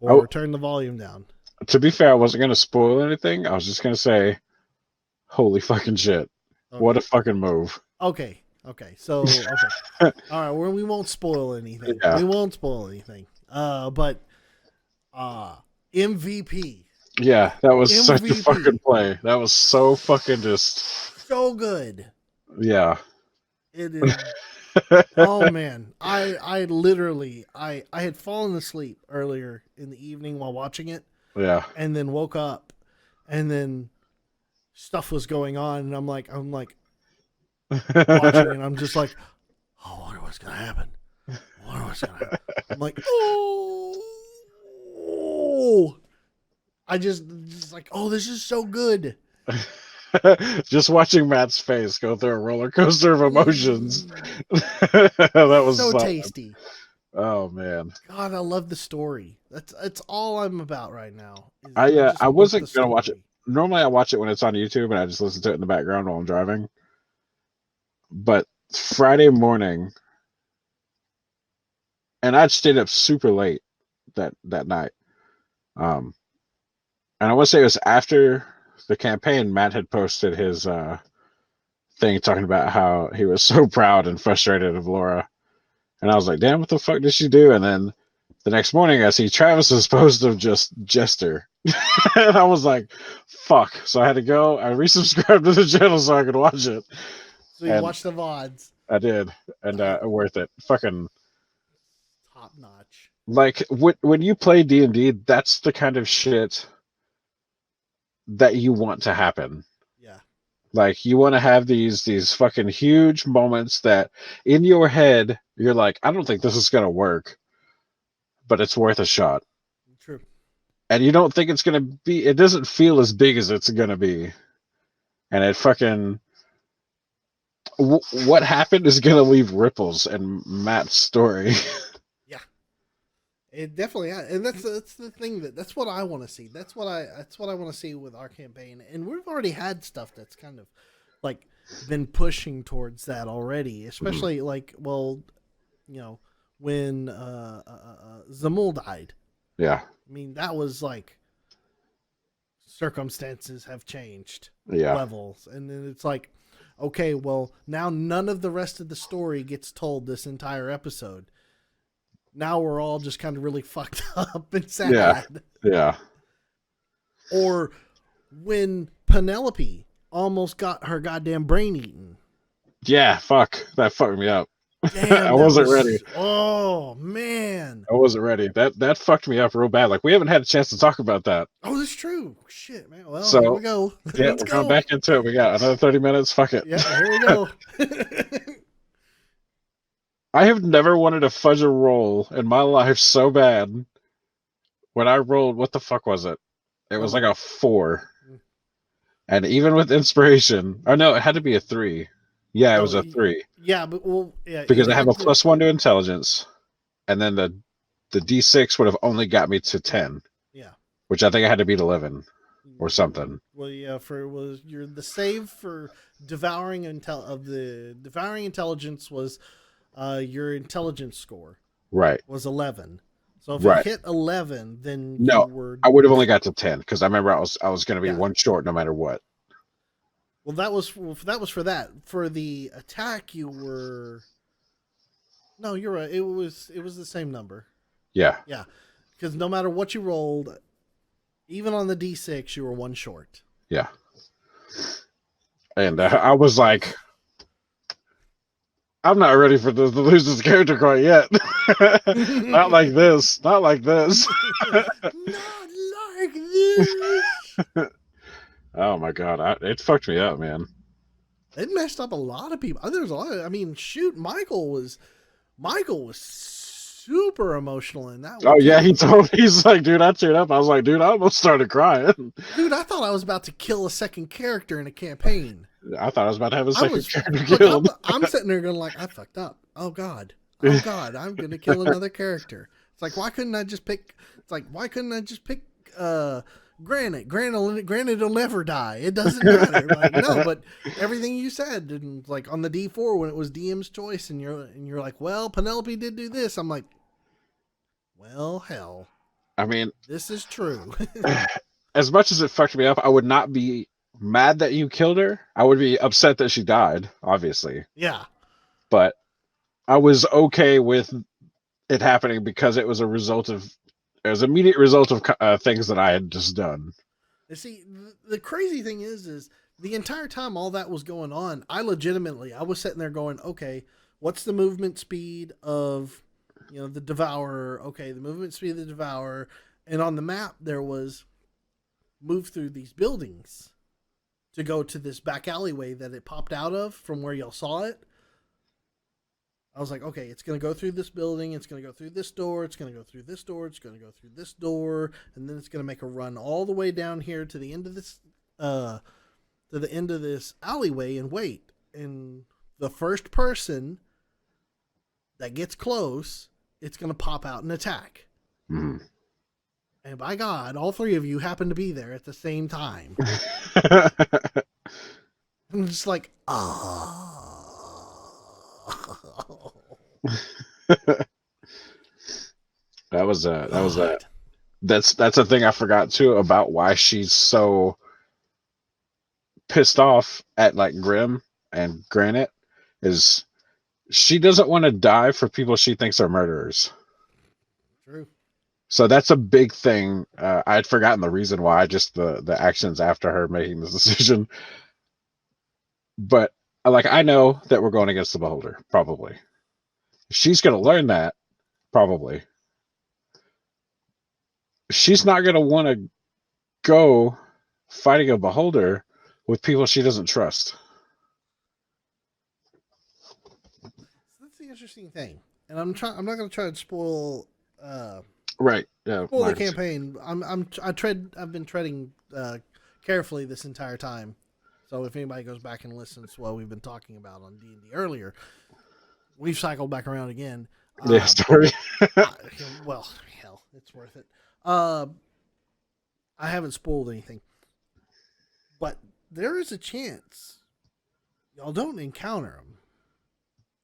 or turn the volume down. To be fair, I wasn't going to spoil anything. I was just going to say, holy fucking shit. Okay. What a fucking move. Okay. So, all right, we won't spoil anything. Yeah. We won't spoil anything. But MVP. Yeah, that was MVP. Such a fucking play. That was so fucking just... so good. Yeah. It is. Oh man, I literally I had fallen asleep earlier in the evening while watching it. Yeah. And then woke up, and then stuff was going on, and I'm like watching, and I'm just like, oh, I wonder what's gonna happen. I'm like, oh, I just like, oh, this is so good. Just watching Matt's face go through a roller coaster of emotions. That was so tasty. Oh man, God, I love the story. That's all I'm about right now. I wasn't gonna watch it. Normally I watch it when it's on YouTube and I just listen to it in the background while I'm driving. But Friday morning, and I'd stayed up super late that night. And I want to say it was after the campaign. Matt had posted his thing talking about how he was so proud and frustrated of Laura. And I was like, damn, what the fuck did she do? And then the next morning I see Travis's post of just Jester. And I was like, fuck. So I had to go. I resubscribed to the channel so I could watch it. So you watched the VODs. I did. And worth it. Fucking top notch. Like when you play D&D, that's the kind of shit that you want to happen. Yeah. Like you want to have these fucking huge moments that in your head you're like, I don't think this is gonna work, but it's worth a shot. True. And you don't think it's gonna be. It doesn't feel as big as it's gonna be, and it fucking. What happened is gonna leave ripples in Matt's story. Yeah, it definitely, and that's the thing that's what I want to see. That's what I want to see with our campaign, and we've already had stuff that's kind of like been pushing towards that already, especially like, well, you know, when Zamul died. Yeah, I mean that was like circumstances have changed, yeah, levels, and then it's like, okay, well, now none of the rest of the story gets told this entire episode. Now we're all just kind of really fucked up and sad. Yeah. Yeah. Or when Penelope almost got her goddamn brain eaten. Yeah, fuck. That fucked me up. Damn, I wasn't ready. Oh, man. I wasn't ready. That fucked me up real bad. Like, we haven't had a chance to talk about that. Oh, that's true. Shit, man. Well, so, here we go. Yeah, we're going back into it. We got another 30 minutes. Fuck it. Yeah, here we go. I have never wanted to fudge a roll in my life so bad. When I rolled, what the fuck was it? It was like a 4. And even with inspiration, or no, it had to be a 3. Yeah, it was a 3. Yeah, but yeah, because I have a +1 to intelligence, and then the D6 would have only got me to 10. Yeah. Which I think I had to beat 11 or something. Well, yeah, the save for devouring intelligence was your intelligence score. Right. Was 11. So if it hit 11, then no, you were. I would have only got to 10 because I remember I was going to be one short no matter what. Well, that was for that. For the attack, you were. No, you're right. It was the same number. Yeah. Yeah, because no matter what you rolled, even on the D6, you were one short. Yeah. And I was like, I'm not ready to lose this character quite yet. Not like this. Not like this. Not like this. Oh my god, it fucked me up, man. It messed up a lot of people. There's a lot. I mean, shoot, Michael was super emotional in that one. Oh yeah, he's like, dude, I teared up. I was like, dude, I almost started crying. Dude, I thought I was about to kill a second character in a campaign. I thought I was about to have a second character killed. I'm sitting there going like, I fucked up. Oh god, I'm gonna kill another character. It's like, why couldn't I just pick? Granite will never die. It doesn't matter. Like, no, but everything you said, and like on the D4 when it was DM's choice, and you're like, well, Penelope did do this. I'm like, well, hell. I mean, this is true. As much as it fucked me up, I would not be mad that you killed her. I would be upset that she died, obviously. Yeah. But I was okay with it happening because it was immediate result of things that I had just done. You see, the crazy thing is the entire time all that was going on, I was sitting there going, okay, what's the movement speed of, the Devourer? Okay, the movement speed of the Devourer. And on the map, there was move through these buildings to go to this back alleyway that it popped out of from where y'all saw it. I was like, okay, it's going to go through this building. It's going to go through this door. It's going to go through this door. It's going to go through this door. And then it's going to make a run all the way down here to the end of this, alleyway and wait. And the first person that gets close, it's going to pop out and attack. Mm. And by God, all three of you happen to be there at the same time. I'm just like, That's a thing I forgot too about why she's so pissed off at like Grim and Granite is she doesn't want to die for people she thinks are murderers. True. So that's a big thing. I had forgotten the reason why, just the actions after her making this decision. But like, I know that we're going against the Beholder, probably. She's going to learn that, probably. She's not going to want to go fighting a Beholder with people she doesn't trust. So that's the interesting thing. And I'm not going to try to spoil right. Yeah. Spoil the campaign. I've been treading carefully this entire time. So if anybody goes back and listens to what we've been talking about on D&D earlier, we've cycled back around again. Yeah, story. Well, hell, it's worth it. I haven't spoiled anything, but there is a chance y'all don't encounter them.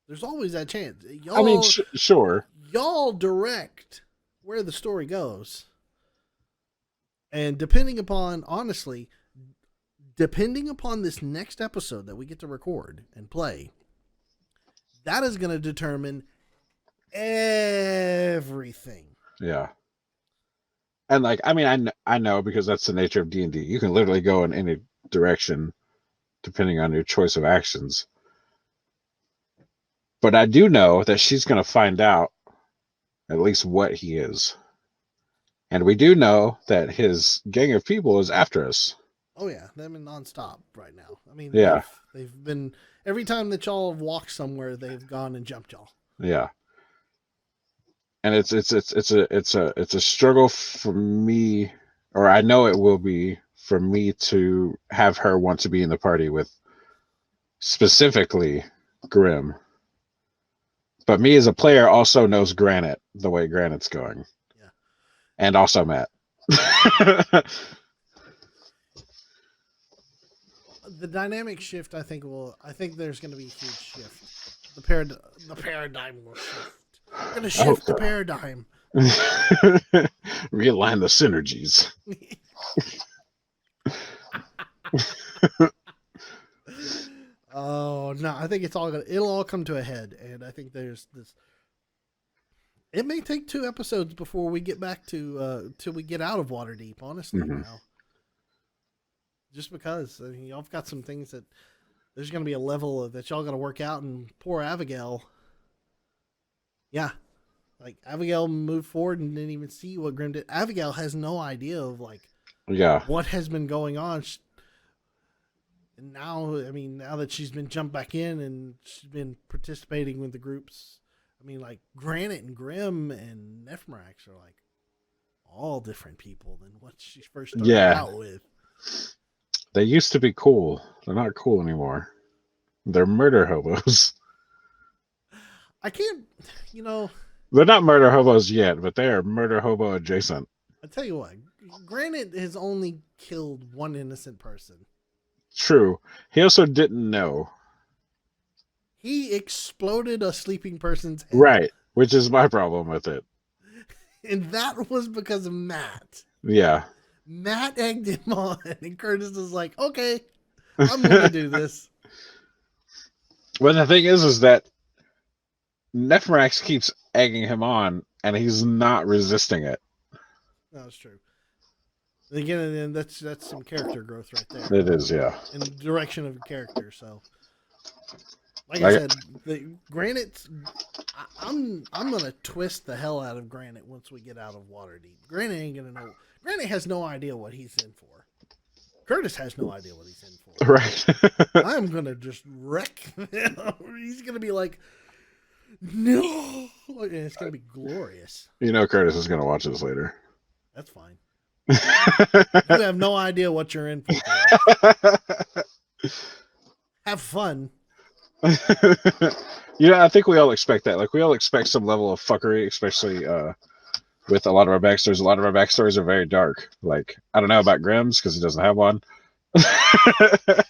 There's always that chance. Y'all, I mean, sure. Y'all direct where the story goes, and depending upon this next episode that we get to record and play, that is going to determine everything. Yeah. And like, I mean, I know because that's the nature of D&D. You can literally go in any direction depending on your choice of actions. But I do know that she's going to find out at least what he is. And we do know that his gang of people is after us. Oh yeah, they've been nonstop right now. I mean, yeah, they've been, every time that y'all have walked somewhere, they've gone and jumped y'all. Yeah. And it's a struggle for me, or I know it will be for me to have her want to be in the party with specifically Grim. But me as a player also knows Granite, the way Granite's going. Yeah. And also Matt. The dynamic shift, I think there's going to be a huge shift. The paradigm will shift. We're going to shift the paradigm. Realign the synergies. Oh no, I think it'll all come to a head, and I think there's this. It may take 2 episodes before we get back to till we get out of Waterdeep. Honestly, now, just because y'all have got some things that there's going to be a level that y'all got to work out, and poor Abigail. Yeah, like Abigail moved forward and didn't even see what Grim did. Abigail has no idea of what has been going on. And now, now that she's been jumped back in and she's been participating with the groups, Granite and Grim and Nephmarax are all different people than what she first started out with. They used to be cool. They're not cool anymore. They're murder hobos. I can't, They're not murder hobos yet, but they are murder hobo adjacent. I tell you what, Granite has only killed one innocent person. True. He also didn't know. He exploded a sleeping person's head. Right, which is my problem with it. And that was because of Matt. Yeah. Matt egged him on, and Curtis was like, okay, I'm going to do this. Well, the thing is that Nephmarax keeps egging him on, and he's not resisting it. That's true. Again, that's some character growth right there. It is, yeah. In the direction of a character, so. Like I said, Granite's. I'm gonna twist the hell out of Granite once we get out of Waterdeep. Granite ain't gonna know. Granite has no idea what he's in for. Curtis has no idea what he's in for. Right. I'm gonna just wreck him. He's gonna be like, no, and it's gonna be glorious. Curtis is gonna watch this later. That's fine. You have no idea what you're in for. Have fun. I think we all expect that. We all expect some level of fuckery, especially with a lot of our backstories. A lot of our backstories are very dark. I don't know about Grimm's because he doesn't have one. The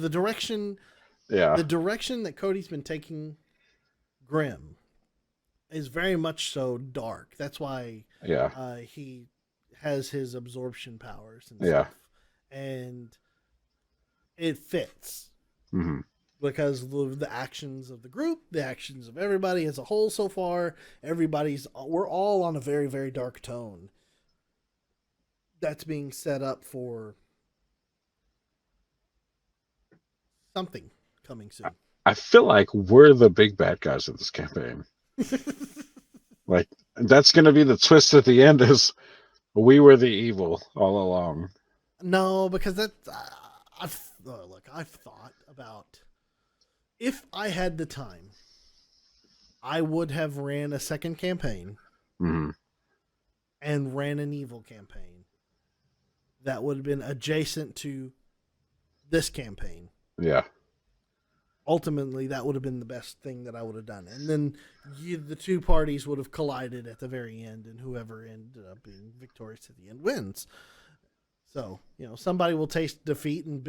direction. Yeah. The direction that Cody's been taking Grimm is very much so dark. That's why he has his absorption powers and stuff. And it fits. Mm-hmm. Because of the actions of the group, the actions of everybody as a whole so far, we're all on a very, very dark tone. That's being set up for something coming soon. I feel like we're the big bad guys of this campaign. That's going to be the twist at the end is we were the evil all along. No, because I've thought about if I had the time, I would have ran a second campaign and ran an evil campaign that would have been adjacent to this campaign. Yeah. Ultimately, that would have been the best thing that I would have done. And then the two parties would have collided at the very end, and whoever ended up being victorious at the end wins. So, somebody will taste defeat and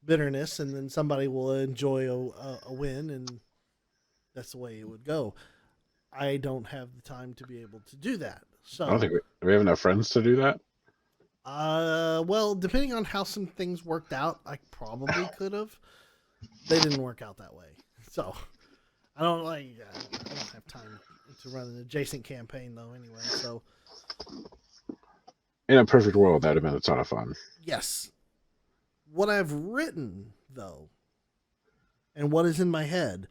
bitterness, and then somebody will enjoy a win, and that's the way it would go. I don't have the time to be able to do that. So I don't think we have enough friends to do that. Well, depending on how some things worked out, I probably could have. They didn't work out that way, so I don't have time to run an adjacent campaign though. Anyway, so in a perfect world, that would have been a ton of fun. Yes. What I've written, though, and what is in my head,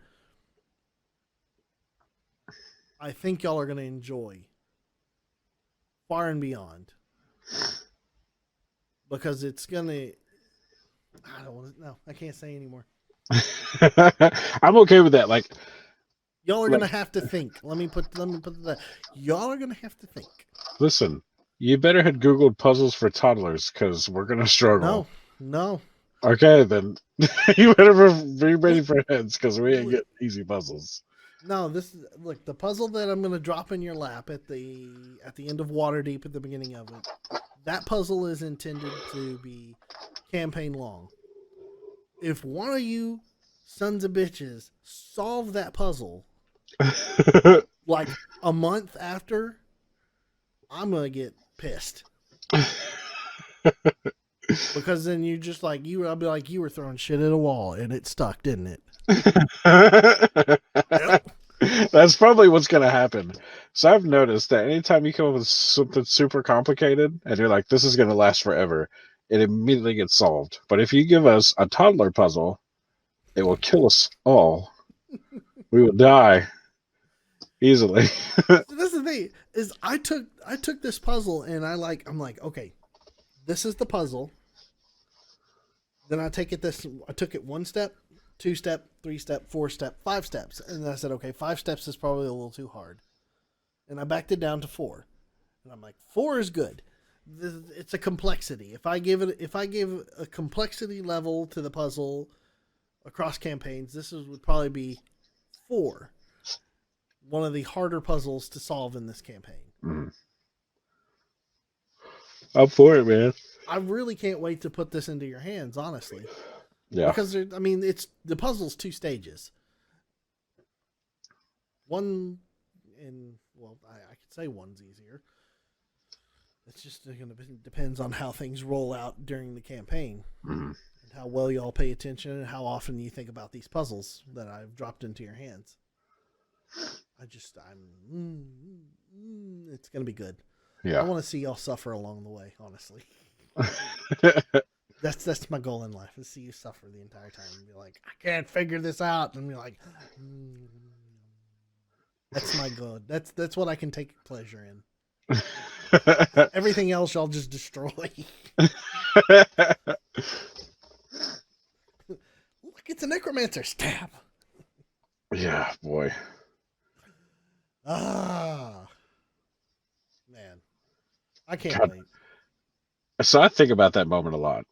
I think y'all are going to enjoy far and beyond. Because it's going to... I can't say anymore. I'm okay with that. Like, y'all are gonna have to think. Let me put that. Y'all are gonna have to think. Listen, you better had Googled puzzles for toddlers because we're gonna struggle. No. Okay, then you better be ready for heads because we ain't getting easy puzzles. No, look, the puzzle that I'm gonna drop in your lap at the end of Waterdeep at the beginning of it. That puzzle is intended to be campaign long. If one of you sons of bitches solve that puzzle like a month after, I'm gonna get pissed. Because then you just like I'll be like, you were throwing shit at a wall and it stuck, didn't it? Yep. That's probably what's gonna happen. So I've noticed that anytime you come up with something super complicated and you're like, this is gonna last forever, it immediately gets solved. But if you give us a toddler puzzle, it will kill us all. We will die easily. So that's the thing is I took this puzzle and I'm like, okay, this is the puzzle. Then I took it 1 step, 2 step, 3 step, 4 step, 5 steps. And then I said, okay, 5 steps is probably a little too hard. And I backed it down to 4. And I'm like, 4 is good. It's a complexity. If I give a complexity level to the puzzle across campaigns, would probably be 4. One of the harder puzzles to solve in this campaign. Mm. Up for it, man. I really can't wait to put this into your hands, honestly. Yeah. Because it's the puzzle's 2 stages. One, I could say one's easier. It's just going to depends on how things roll out during the campaign, and how well y'all pay attention, and how often you think about these puzzles that I've dropped into your hands. It's going to be good. Yeah. I want to see y'all suffer along the way, honestly. That's my goal in life, is see you suffer the entire time and be like, I can't figure this out, and be like, that's my goal. That's what I can take pleasure in. Everything else y'all just destroy. Look, it's a necromancer. Stab. Yeah, boy. Man, I can't wait. So I think about that moment a lot.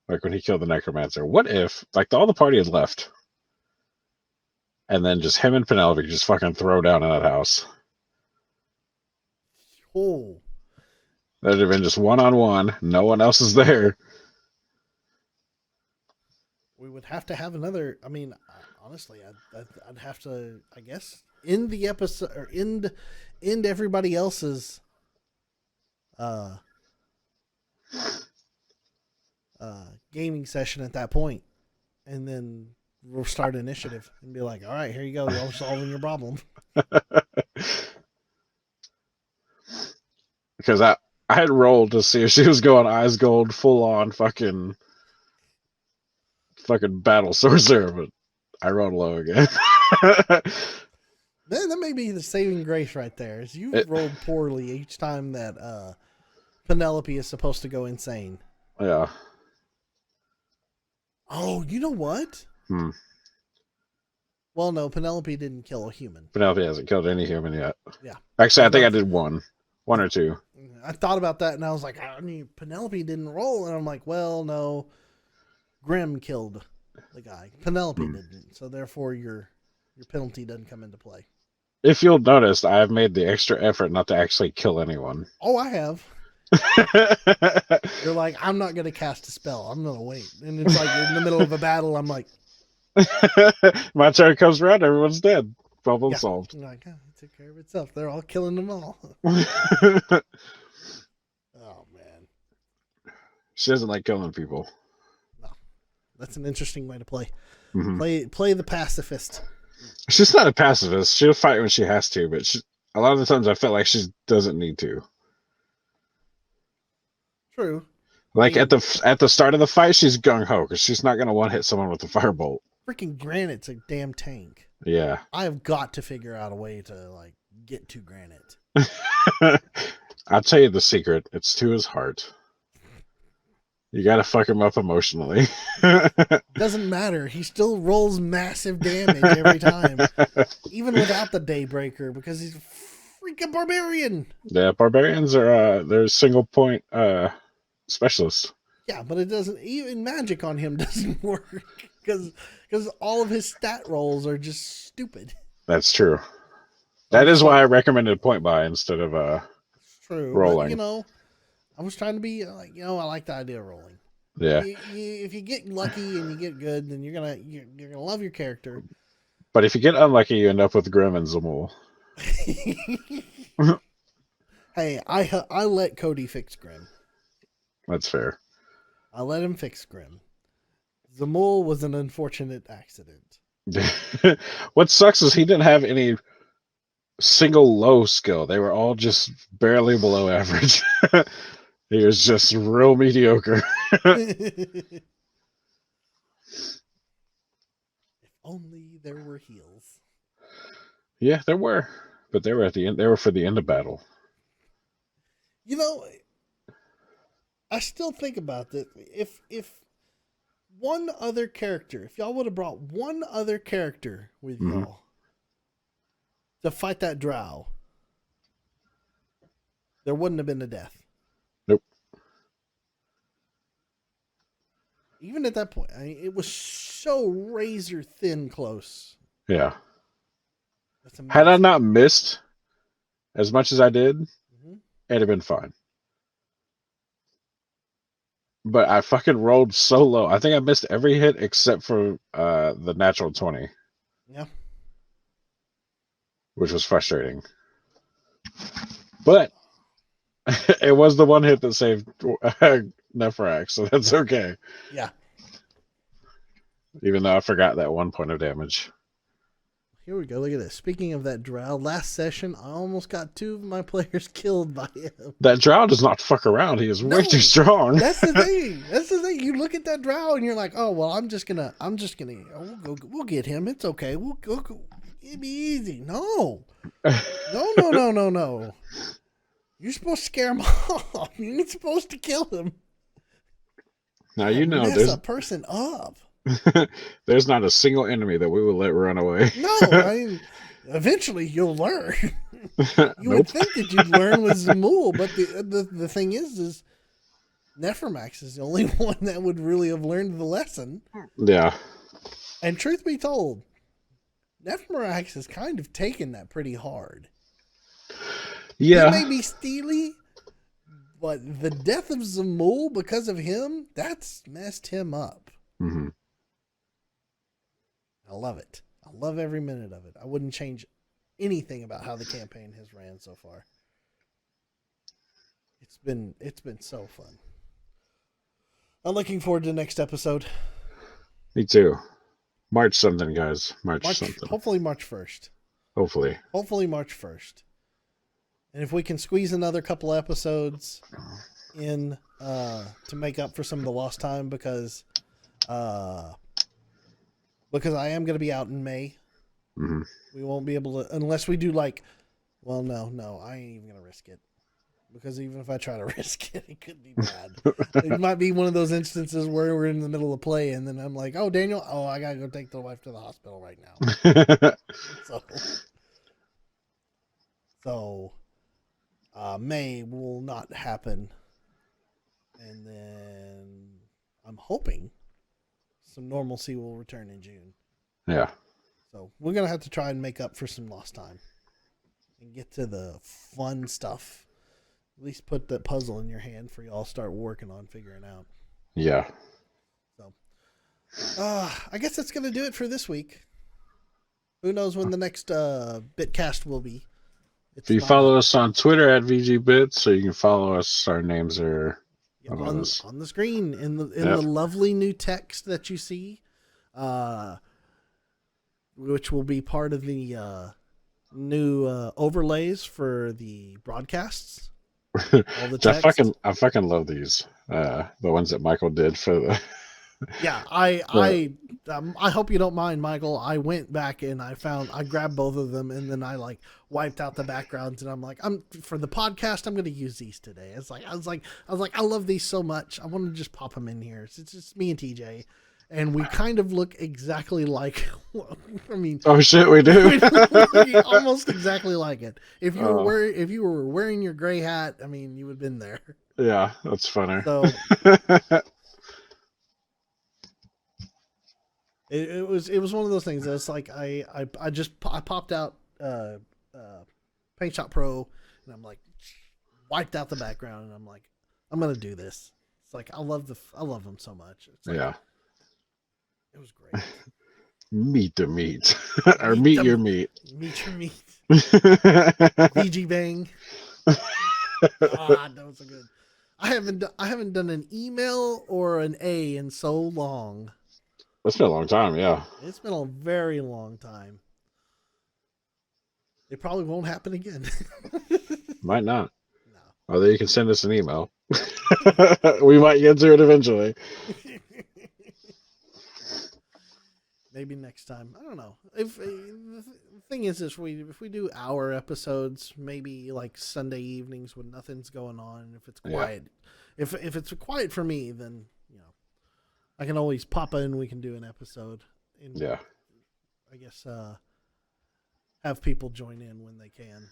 Like when he killed the necromancer. What if, like, all the party had left, and then just him and Penelope just fucking throw down in that house? Oh. That'd have been just one-on-one. No one else is there. We would have to have another. I mean, honestly, I'd have to, I guess, end the episode or end everybody else's gaming session at that point, and then we'll start initiative and be like, all right, here you go, y'all solving your problem. Because I had rolled to see if she was going eyes gold, full on fucking battle sorcerer, but I rolled low again. Man, that may be the saving grace right there. Is you rolled poorly each time that Penelope is supposed to go insane. Yeah. Oh, you know what? Well, no, Penelope didn't kill a human. Penelope hasn't killed any human yet. Yeah. Actually, I think I did one or two. I thought about that and I was like, I mean, Penelope didn't roll, and I'm like, well, no, Grimm killed the guy. Penelope didn't, so therefore your penalty doesn't come into play. If you'll notice, I have made the extra effort not to actually kill anyone. Oh, I have. You're like, I'm not going to cast a spell. I'm going to wait. And it's like in the middle of a battle, I'm like... My turn comes around, everyone's dead. Problem solved. I'm like, oh, it took care of itself. They're all killing them all. Oh, man. She doesn't like killing people. No. That's an interesting way to play. Play the pacifist. She's not a pacifist. She'll fight when she has to, but a lot of the times I felt like she doesn't need to. True. Like at the start of the fight, she's gung ho because she's not gonna one hit someone with a firebolt. Freaking Granite's a damn tank. Yeah. I have got to figure out a way to like get to Granite. I'll tell you the secret. It's to his heart. You gotta fuck him up emotionally. Doesn't matter. He still rolls massive damage every time, even without the Daybreaker, because he's a freaking barbarian. Yeah, barbarians are they're single point specialists. Yeah, but it doesn't. Even magic on him doesn't work because all of his stat rolls are just stupid. That's true. That is why I recommended point buy instead of true, rolling. But, I was trying to be like, I like the idea of rolling. Yeah. If you get lucky and you get good, then you're gonna love your character. But if you get unlucky, you end up with Grim and Zamul. Hey, I let Cody fix Grim. That's fair. I let him fix Grim. Zamul was an unfortunate accident. What sucks is he didn't have any single low skill. They were all just barely below average. He was just real mediocre. If only there were heals. Yeah, there were. But they were at the end. They were for the end of battle. I still think about this. If one other character, if y'all would have brought one other character with y'all to fight that drow, there wouldn't have been a death. Nope. Even at that point, it was so razor thin close. Yeah. Had I not missed as much as I did, it'd have been fine. But I fucking rolled so low. I think I missed every hit except for the natural 20. Yeah. Which was frustrating. But it was the one hit that saved Nephrax, so that's okay. Yeah. Even though I forgot that 1 point of damage. Here we go. Look at this. Speaking of that drow, last session, I almost got 2 of my players killed by him. That drow does not fuck around. He is way too strong. That's the thing. You look at that drow and you're like, oh, well, we'll get him. It's okay. We'll go. It'd be easy. No. No. You're supposed to scare him off. You're not supposed to kill him. Now, there's a person up. There's not a single enemy that we will let run away. No, eventually you'll learn. You would think that you'd learn with Zamul, but the thing is Nephromax is the only one that would really have learned the lesson. Yeah. And truth be told, Nephromax has kind of taken that pretty hard. Yeah. He may be steely, but the death of Zamul because of him, that's messed him up. Mm-hmm. I love it. I love every minute of it. I wouldn't change anything about how the campaign has ran so far. It's been so fun. I'm looking forward to the next episode. Me too. March something, guys. March something. Hopefully March 1st. Hopefully March 1st. And if we can squeeze another couple episodes in to make up for some of the lost time because I am going to be out in May. Mm-hmm. We won't be able to, unless we do no, I ain't even going to risk it. Because even if I try to risk it, it could be bad. It might be one of those instances where we're in the middle of play and then I'm like, oh, Daniel, I got to go take the wife to the hospital right now. So May will not happen. And then I'm hoping some normalcy will return in June. Yeah. So we're going to have to try and make up for some lost time and get to the fun stuff. At least put that puzzle in your hand for y'all to start working on figuring out. Yeah. So I guess that's going to do it for this week. Who knows when the next Bitcast will be. If you follow us on Twitter at VGBits, so you can follow us, our names are on the screen in the lovely new text that you see, which will be part of the new overlays for the broadcasts. All the text. I fucking love these. The ones that Michael did for Yeah, I hope you don't mind, Michael. I went back and I grabbed both of them, and then I like wiped out the backgrounds, and I'm like, for the podcast, I'm going to use these today. I was like, I love these so much. I want to just pop them in here. It's just me and TJ, and we kind of look exactly like. I mean, oh shit, we do. we almost exactly like it. If you were wearing your gray hat, I mean, you would have been there. Yeah, that's funny. So. It was one of those things. It's like I popped out Paint Shop Pro, and I'm like wiped out the background, and I'm like, I'm gonna do this. It's like I love them so much. It's like, yeah, it was great. Meet the meat, or meet your meat. Meet your meat. VG bang. God, that was so good. I haven't done an email or an A in so long. It's been a long time, yeah. It's been a very long time. It probably won't happen again. Might not. No. Although you can send us an email. We might get to it eventually. Maybe next time. I don't know. If the thing is, if we do hour episodes, maybe like Sunday evenings when nothing's going on, if it's quiet, if it's quiet for me, then I can always pop in. We can do an episode. And I guess have people join in when they can.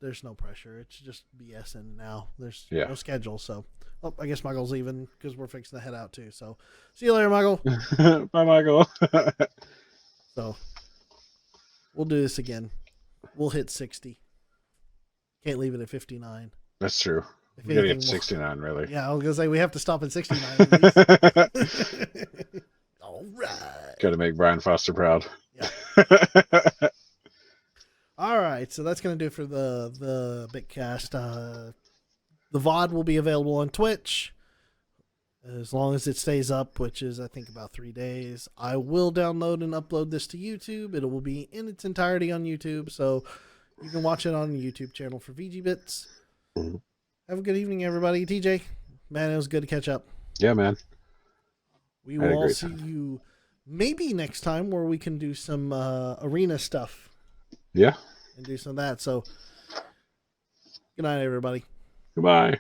There's no pressure. It's just BSing now. There's no schedule. So, I guess Michael's leaving because we're fixing to head out too. So, see you later, Michael. Bye, Michael. So, we'll do this again. We'll hit 60. Can't leave it at 59. That's true. We gotta get 69, really. Yeah, I was gonna say we have to stop at 69. All right. Gotta make Brian Foster proud. Yeah. All right, so that's gonna do it for the Bitcast. The VOD will be available on Twitch as long as it stays up, which is I think about 3 days. I will download and upload this to YouTube. It will be in its entirety on YouTube, so you can watch it on the YouTube channel for VGBits. Mm-hmm. Have a good evening, everybody. TJ, man, it was good to catch up. Yeah, man. We will all see you maybe next time where we can do some arena stuff. Yeah. And do some of that. So, good night, everybody. Goodbye.